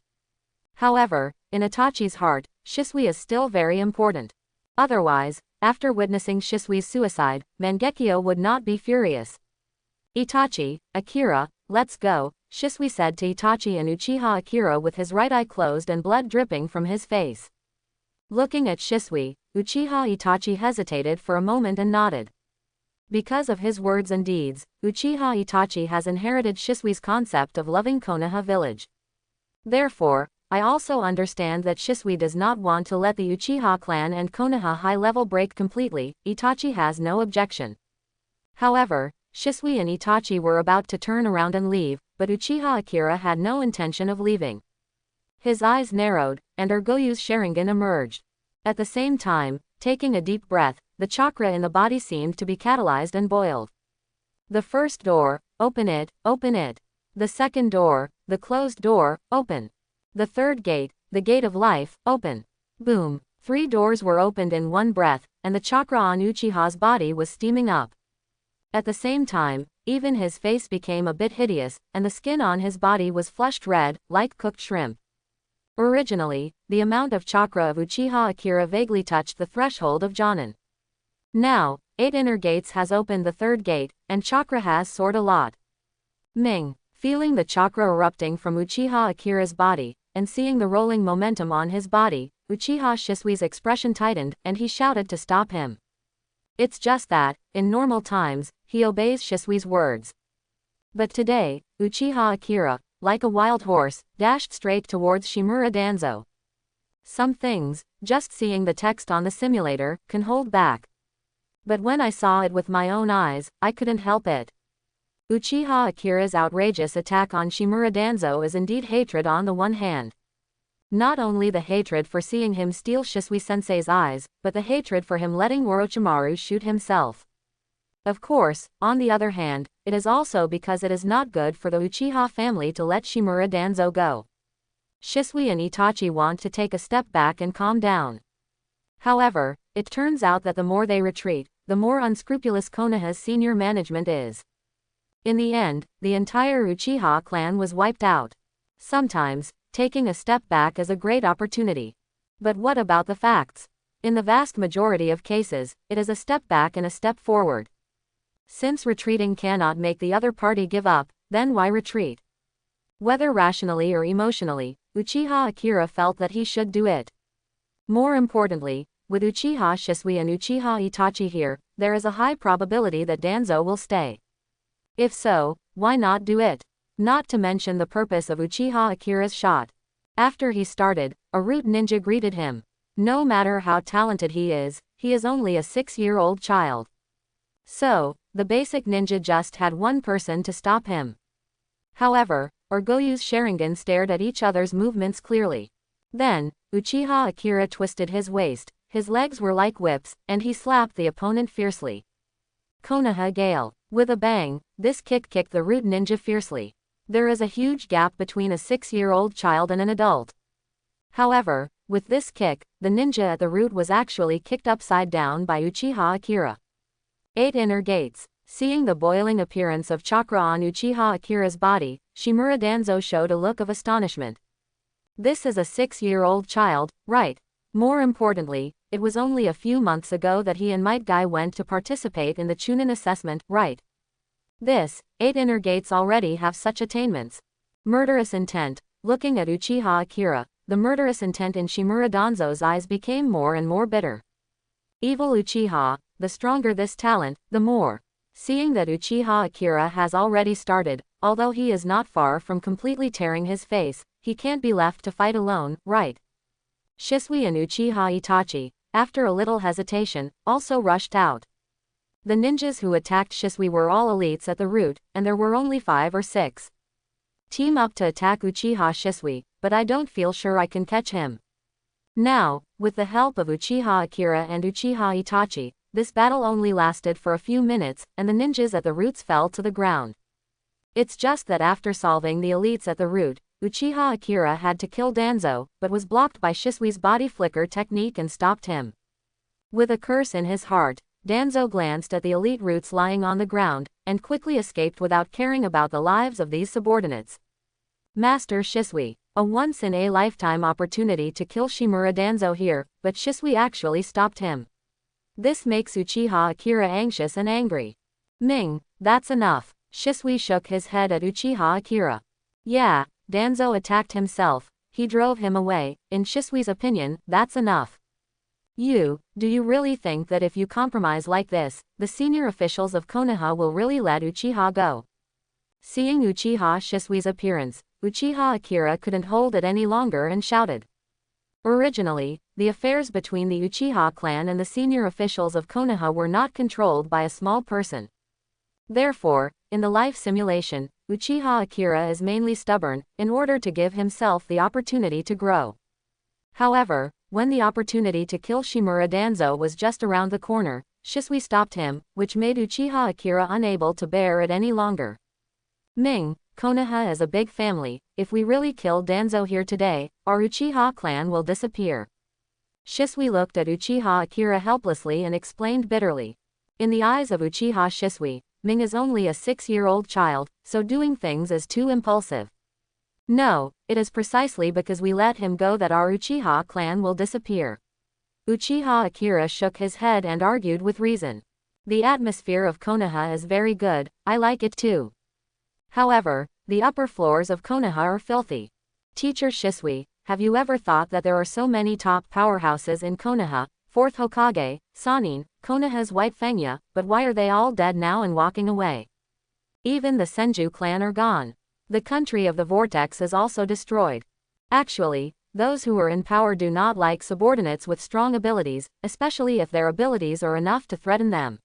However, in Itachi's heart, Shisui is still very important. Otherwise, after witnessing Shisui's suicide, Mangekyo would not be furious. Itachi, Akira, let's go, Shisui said to Itachi and Uchiha Akira with his right eye closed and blood dripping from his face. Looking at Shisui, Uchiha Itachi hesitated for a moment and nodded. Because of his words and deeds, Uchiha Itachi has inherited Shisui's concept of loving Konoha village. Therefore, I also understand that Shisui does not want to let the Uchiha clan and Konoha high-level break completely. Itachi has no objection. However, Shisui and Itachi were about to turn around and leave, but Uchiha Akira had no intention of leaving. His eyes narrowed, and Urgoyu's Sharingan emerged. At the same time, taking a deep breath, the chakra in the body seemed to be catalyzed and boiled. The first door, open it, open it. The second door, the closed door, open. The third gate, the gate of life, open. Boom. 3 doors were opened in one breath, and the chakra on Uchiha's body was steaming up. At the same time, even his face became a bit hideous, and the skin on his body was flushed red, like cooked shrimp. Originally, the amount of chakra of Uchiha Akira vaguely touched the threshold of Jonin. Now, 8 inner gates has opened the third gate, and chakra has soared a lot. Ming, feeling the chakra erupting from Uchiha Akira's body, and seeing the rolling momentum on his body, Uchiha Shisui's expression tightened, and he shouted to stop him. It's just that, in normal times, he obeys Shisui's words. But today, Uchiha Akira, like a wild horse, dashed straight towards Shimura Danzo. Some things, just seeing the text on the simulator, can hold back. But when I saw it with my own eyes, I couldn't help it. Uchiha Akira's outrageous attack on Shimura Danzo is indeed hatred on the one hand. Not only the hatred for seeing him steal Shisui-sensei's eyes, but the hatred for him letting Orochimaru shoot himself. Of course, on the other hand, it is also because it is not good for the Uchiha family to let Shimura Danzo go. Shisui and Itachi want to take a step back and calm down. However, it turns out that the more they retreat, the more unscrupulous Konoha's senior management is. In the end, the entire Uchiha clan was wiped out. Sometimes, taking a step back is a great opportunity. But what about the facts? In the vast majority of cases, it is a step back and a step forward. Since retreating cannot make the other party give up, then why retreat? Whether rationally or emotionally, Uchiha Akira felt that he should do it. More importantly, with Uchiha Shisui and Uchiha Itachi here, there is a high probability that Danzo will stay. If so, why not do it? Not to mention the purpose of Uchiha Akira's shot. After he started, a root ninja greeted him. No matter how talented he is only a 6-year-old child. So, the basic ninja just had one person to stop him. However, Orgoyu's Sharingan stared at each other's movements clearly. Then, Uchiha Akira twisted his waist, his legs were like whips, and he slapped the opponent fiercely. Konoha Gale. With a bang, this kick kicked the root ninja fiercely. There is a huge gap between a 6-year-old child and an adult. However, with this kick, the ninja at the root was actually kicked upside down by Uchiha Akira. 8 Inner Gates. Seeing the boiling appearance of chakra on Uchiha Akira's body, Shimura Danzo showed a look of astonishment. This is a 6-year-old child, right? More importantly, it was only a few months ago that he and Might Guy went to participate in the Chunin assessment, right? This, 8 Inner Gates already have such attainments. Murderous intent. Looking at Uchiha Akira, the murderous intent in Shimura Danzo's eyes became more and more bitter. Evil Uchiha, the stronger this talent, the more. Seeing that Uchiha Akira has already started, although he is not far from completely tearing his face, he can't be left to fight alone, right? Shisui and Uchiha Itachi, after a little hesitation, also rushed out. The ninjas who attacked Shisui were all elites at the root, and there were only 5 or 6. Team up to attack Uchiha Shisui, but I don't feel sure I can catch him. Now, with the help of Uchiha Akira and Uchiha Itachi, this battle only lasted for a few minutes, and the ninjas at the roots fell to the ground. It's just that after solving the elites at the root, Uchiha Akira had to kill Danzo, but was blocked by Shisui's body flicker technique and stopped him. With a curse in his heart, Danzo glanced at the elite roots lying on the ground, and quickly escaped without caring about the lives of these subordinates. Master Shisui. A once-in-a-lifetime opportunity to kill Shimura Danzo here, but Shisui actually stopped him. This makes Uchiha Akira anxious and angry. Ming, that's enough. Shisui shook his head at Uchiha Akira. Yeah, Danzo attacked himself, he drove him away, in Shisui's opinion, that's enough. Do you really think that if you compromise like this, the senior officials of Konoha will really let Uchiha go? Seeing Uchiha Shisui's appearance, Uchiha Akira couldn't hold it any longer and shouted. Originally, the affairs between the Uchiha clan and the senior officials of Konoha were not controlled by a small person. Therefore, in the life simulation, Uchiha Akira is mainly stubborn, in order to give himself the opportunity to grow. However, when the opportunity to kill Shimura Danzo was just around the corner, Shisui stopped him, which made Uchiha Akira unable to bear it any longer. Ming, Konoha is a big family, if we really kill Danzo here today, our Uchiha clan will disappear. Shisui looked at Uchiha Akira helplessly and explained bitterly. In the eyes of Uchiha Shisui, Ming is only a 6-year-old child, so doing things is too impulsive. No, it is precisely because we let him go that our Uchiha clan will disappear. Uchiha Akira shook his head and argued with reason. The atmosphere of Konoha is very good, I like it too. However, the upper floors of Konoha are filthy. Teacher Shisui, have you ever thought that there are so many top powerhouses in Konoha, 4th Hokage, Sannin, Konoha's White Fangya, but why are they all dead now and walking away? Even the Senju clan are gone. The country of the vortex is also destroyed. Actually, those who are in power do not like subordinates with strong abilities, especially if their abilities are enough to threaten them.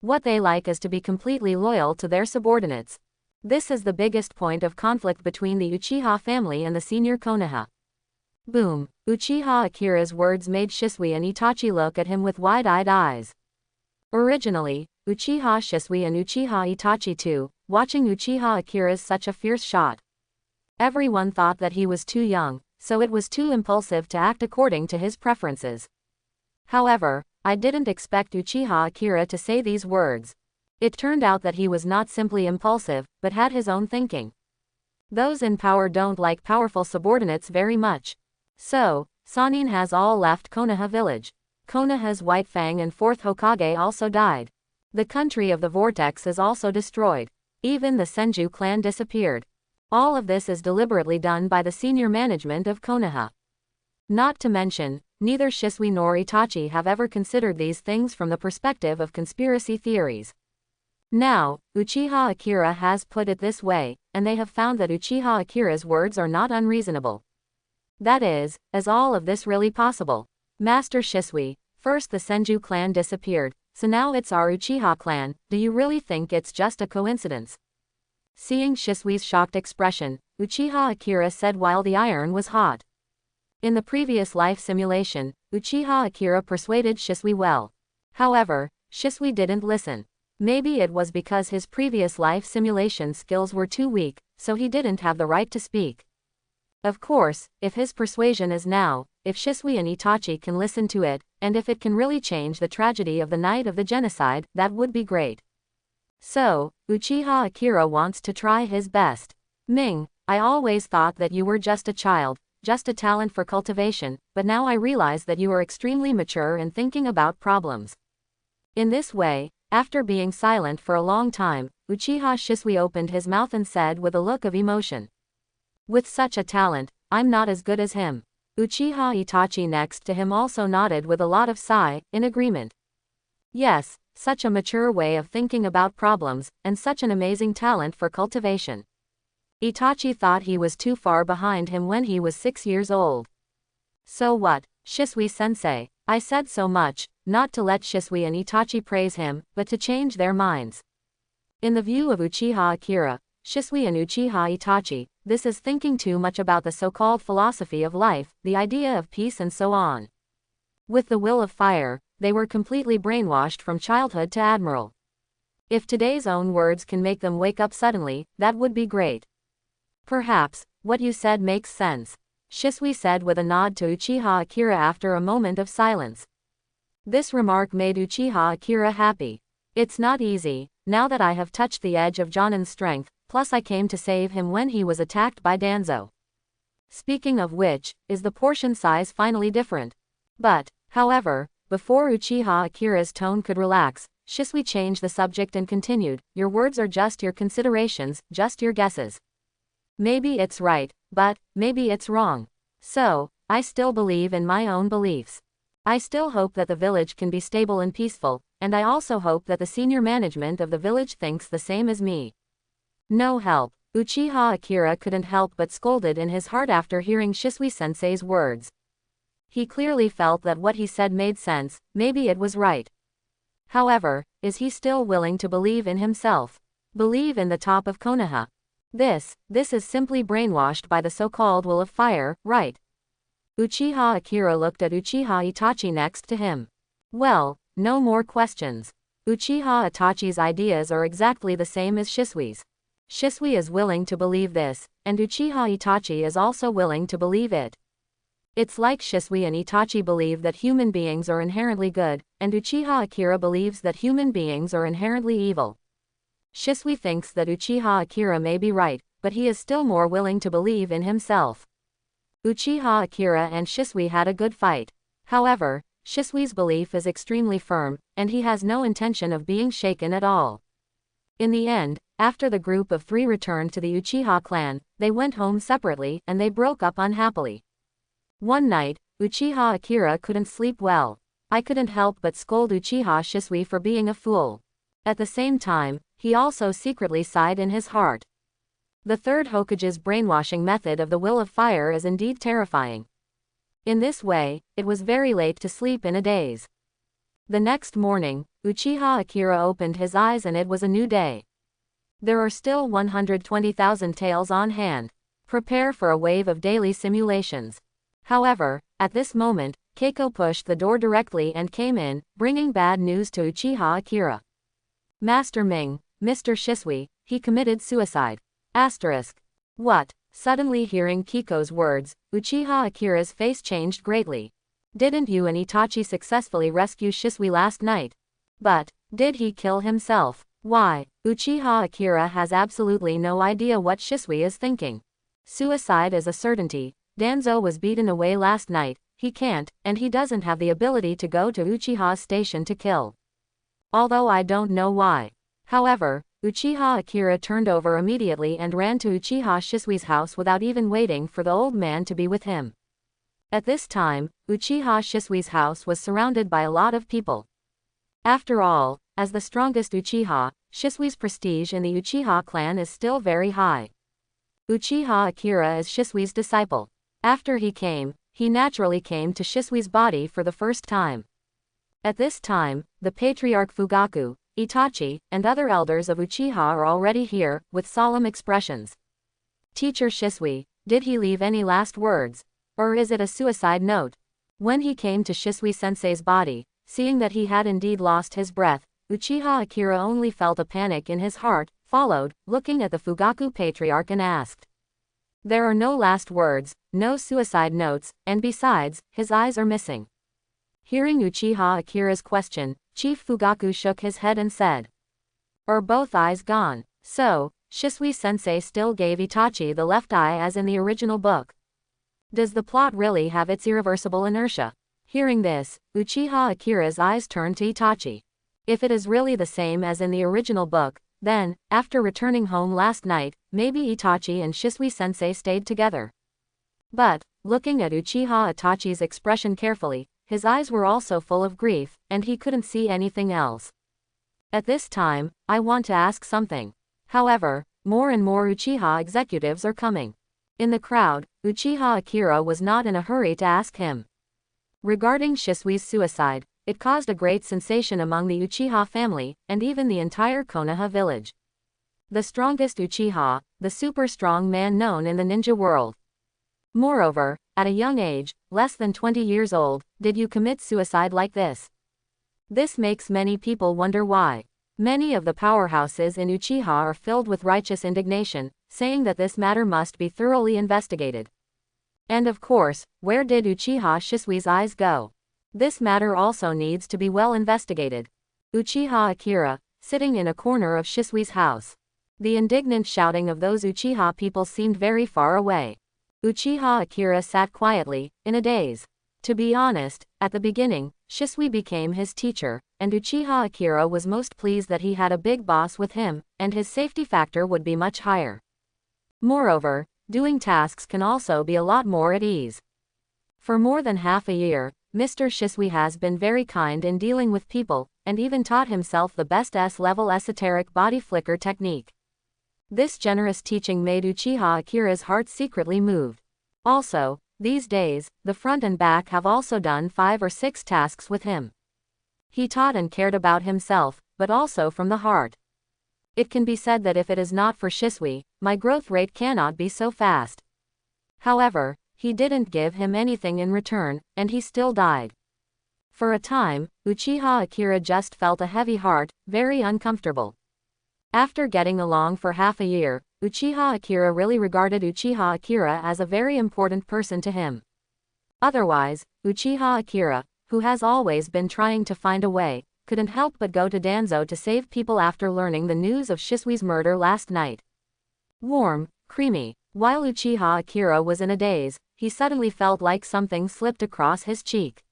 What they like is to be completely loyal to their subordinates. This is the biggest point of conflict between the Uchiha family and the senior Konoha. Boom. Uchiha Akira's words made Shisui and Itachi look at him with wide-eyed eyes. Originally, Uchiha Shisui and Uchiha Itachi too, watching Uchiha Akira's such a fierce shot. Everyone thought that he was too young, so it was too impulsive to act according to his preferences. However, I didn't expect Uchiha Akira to say these words. It turned out that he was not simply impulsive, but had his own thinking. Those in power don't like powerful subordinates very much. So, Sannin has all left Konoha village. Konoha's White Fang and 4th Hokage also died. The country of the vortex is also destroyed. Even the Senju clan disappeared. All of this is deliberately done by the senior management of Konoha. Not to mention, neither Shisui nor Itachi have ever considered these things from the perspective of conspiracy theories. Now, Uchiha Akira has put it this way, and they have found that Uchiha Akira's words are not unreasonable. That is all of this really possible? Master Shisui, first the Senju clan disappeared, so now it's our Uchiha clan, do you really think it's just a coincidence? Seeing Shisui's shocked expression, Uchiha Akira said while the iron was hot. In the previous life simulation, Uchiha Akira persuaded Shisui well. However, Shisui didn't listen. Maybe it was because his previous life simulation skills were too weak, so he didn't have the right to speak. Of course, if his persuasion is now, if Shisui and Itachi can listen to it, and if it can really change the tragedy of the night of the genocide, that would be great. So, Uchiha Akira wants to try his best. Ming, I always thought that you were just a child, just a talent for cultivation, but now I realize that you are extremely mature in thinking about problems. In this way, after being silent for a long time, Uchiha Shisui opened his mouth and said with a look of emotion. With such a talent, I'm not as good as him. Uchiha Itachi next to him also nodded with a lot of sigh, in agreement. Yes, such a mature way of thinking about problems, and such an amazing talent for cultivation. Itachi thought he was too far behind him when he was 6 years old. So what, Shisui-sensei, I said so much, not to let Shisui and Itachi praise him, but to change their minds. In the view of Uchiha Akira, Shisui and Uchiha Itachi, this is thinking too much about the so-called philosophy of life, the idea of peace and so on. With the will of fire, they were completely brainwashed from childhood to admiral. If today's own words can make them wake up suddenly, that would be great. Perhaps, what you said makes sense, Shisui said with a nod to Uchiha Akira after a moment of silence. This remark made Uchiha Akira happy. It's not easy, now that I have touched the edge of Jonin's strength, plus I came to save him when he was attacked by Danzo. Speaking of which, is the portion size finally different? But, however, before Uchiha Akira's tone could relax, Shisui changed the subject and continued, your words are just your considerations, just your guesses. Maybe it's right, but maybe it's wrong. So, I still believe in my own beliefs. I still hope that the village can be stable and peaceful, and I also hope that the senior management of the village thinks the same as me. No help. Uchiha Akira couldn't help but scolded in his heart after hearing Shisui-sensei's words. He clearly felt that what he said made sense, maybe it was right. However, is he still willing to believe in himself? Believe in the top of Konoha? This is simply brainwashed by the so-called will of fire, right? Uchiha Akira looked at Uchiha Itachi next to him. Well, no more questions. Uchiha Itachi's ideas are exactly the same as Shisui's. Shisui is willing to believe this, and Uchiha Itachi is also willing to believe it. It's like Shisui and Itachi believe that human beings are inherently good, and Uchiha Akira believes that human beings are inherently evil. Shisui thinks that Uchiha Akira may be right, but he is still more willing to believe in himself. Uchiha Akira and Shisui had a good fight. However, Shisui's belief is extremely firm, and he has no intention of being shaken at all. In the end, after the group of 3 returned to the Uchiha clan, they went home separately and they broke up unhappily. One night, Uchiha Akira couldn't sleep well. I couldn't help but scold Uchiha Shisui for being a fool. At the same time, he also secretly sighed in his heart. The third Hokage's brainwashing method of the will of fire is indeed terrifying. In this way, it was very late to sleep in a daze. The next morning, Uchiha Akira opened his eyes and it was a new day. There are still 120,000 taels on hand. Prepare for a wave of daily simulations. However, at this moment, Keiko pushed the door directly and came in, bringing bad news to Uchiha Akira. Master Ming, Mr. Shisui, he committed suicide. Asterisk. What? Suddenly hearing Keiko's words, Uchiha Akira's face changed greatly. Didn't you and Itachi successfully rescue Shisui last night? But, did he kill himself? Why? Uchiha Akira has absolutely no idea what Shisui is thinking. Suicide is a certainty. Danzo was beaten away last night, he can't, and he doesn't have the ability to go to Uchiha's station to kill. Although I don't know why. However, Uchiha Akira turned over immediately and ran to Uchiha Shisui's house without even waiting for the old man to be with him. At this time, Uchiha Shisui's house was surrounded by a lot of people. After all, as the strongest Uchiha, Shisui's prestige in the Uchiha clan is still very high. Uchiha Akira is Shisui's disciple. After he naturally came to Shisui's body for the first time. At this time, the patriarch Fugaku, Itachi, and other elders of Uchiha are already here, with solemn expressions. Teacher Shisui, did he leave any last words? Or is it a suicide note? When he came to Shisui-sensei's body, seeing that he had indeed lost his breath, Uchiha Akira only felt a panic in his heart, followed, looking at the Fugaku patriarch and asked. There are no last words, no suicide notes, and besides, his eyes are missing. Hearing Uchiha Akira's question, Chief Fugaku shook his head and said. Are both eyes gone? So, Shisui-sensei still gave Itachi the left eye as in the original book. Does the plot really have its irreversible inertia? Hearing this, Uchiha Akira's eyes turned to Itachi. If it is really the same as in the original book, then, after returning home last night, maybe Itachi and Shisui-sensei stayed together. But, looking at Uchiha Itachi's expression carefully, his eyes were also full of grief, and he couldn't see anything else. At this time, I want to ask something. However, more and more Uchiha executives are coming. In the crowd, Uchiha Akira was not in a hurry to ask him. Regarding Shisui's suicide, it caused a great sensation among the Uchiha family, and even the entire Konoha village. The strongest Uchiha, the super strong man known in the ninja world. Moreover, at a young age, less than 20 years old, did you commit suicide like this? This makes many people wonder why. Many of the powerhouses in Uchiha are filled with righteous indignation, saying that this matter must be thoroughly investigated. And of course, where did Uchiha Shisui's eyes go? This matter also needs to be well investigated. Uchiha Akira, sitting in a corner of Shisui's house. The indignant shouting of those Uchiha people seemed very far away. Uchiha Akira sat quietly, in a daze. To be honest, at the beginning, Shisui became his teacher, and Uchiha Akira was most pleased that he had a big boss with him, and his safety factor would be much higher. Moreover, doing tasks can also be a lot more at ease. For more than half a year, Mr. Shisui has been very kind in dealing with people, and even taught himself the best S-level esoteric body flicker technique. This generous teaching made Uchiha Akira's heart secretly moved. Also, these days, the front and back have also done 5 or 6 tasks with him. He taught and cared about himself, but also from the heart. It can be said that if it is not for Shisui, my growth rate cannot be so fast. However, he didn't give him anything in return, and he still died. For a time, Uchiha Akira just felt a heavy heart, very uncomfortable. After getting along for half a year, Uchiha Akira really regarded Uchiha Akira as a very important person to him. Otherwise, Uchiha Akira, who has always been trying to find a way, couldn't help but go to Danzo to save people after learning the news of Shisui's murder last night. Warm, creamy. While Uchiha Akira was in a daze, he suddenly felt like something slipped across his cheek.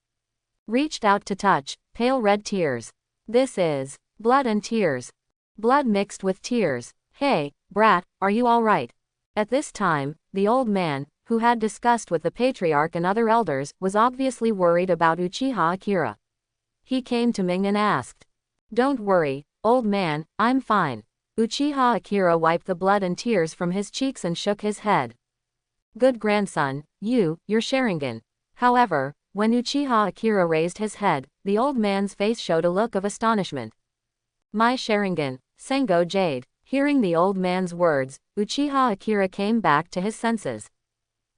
Reached out to touch, pale red tears. This is blood and tears. Blood mixed with tears. Hey, brat, are you all right? At this time, the old man, who had discussed with the patriarch and other elders, was obviously worried about Uchiha Akira. He came to Ming and asked. Don't worry, old man, I'm fine. Uchiha Akira wiped the blood and tears from his cheeks and shook his head. Good grandson, you're Sharingan. However, when Uchiha Akira raised his head, the old man's face showed a look of astonishment. My Sharingan, Sengo Jade. Hearing the old man's words, Uchiha Akira came back to his senses.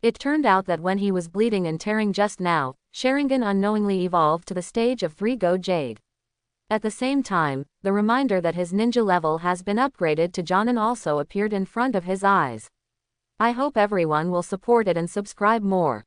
It turned out that when he was bleeding and tearing just now, Sharingan unknowingly evolved to the stage of 3 Go Jade. At the same time, the reminder that his ninja level has been upgraded to Jonin also appeared in front of his eyes. I hope everyone will support it and subscribe more.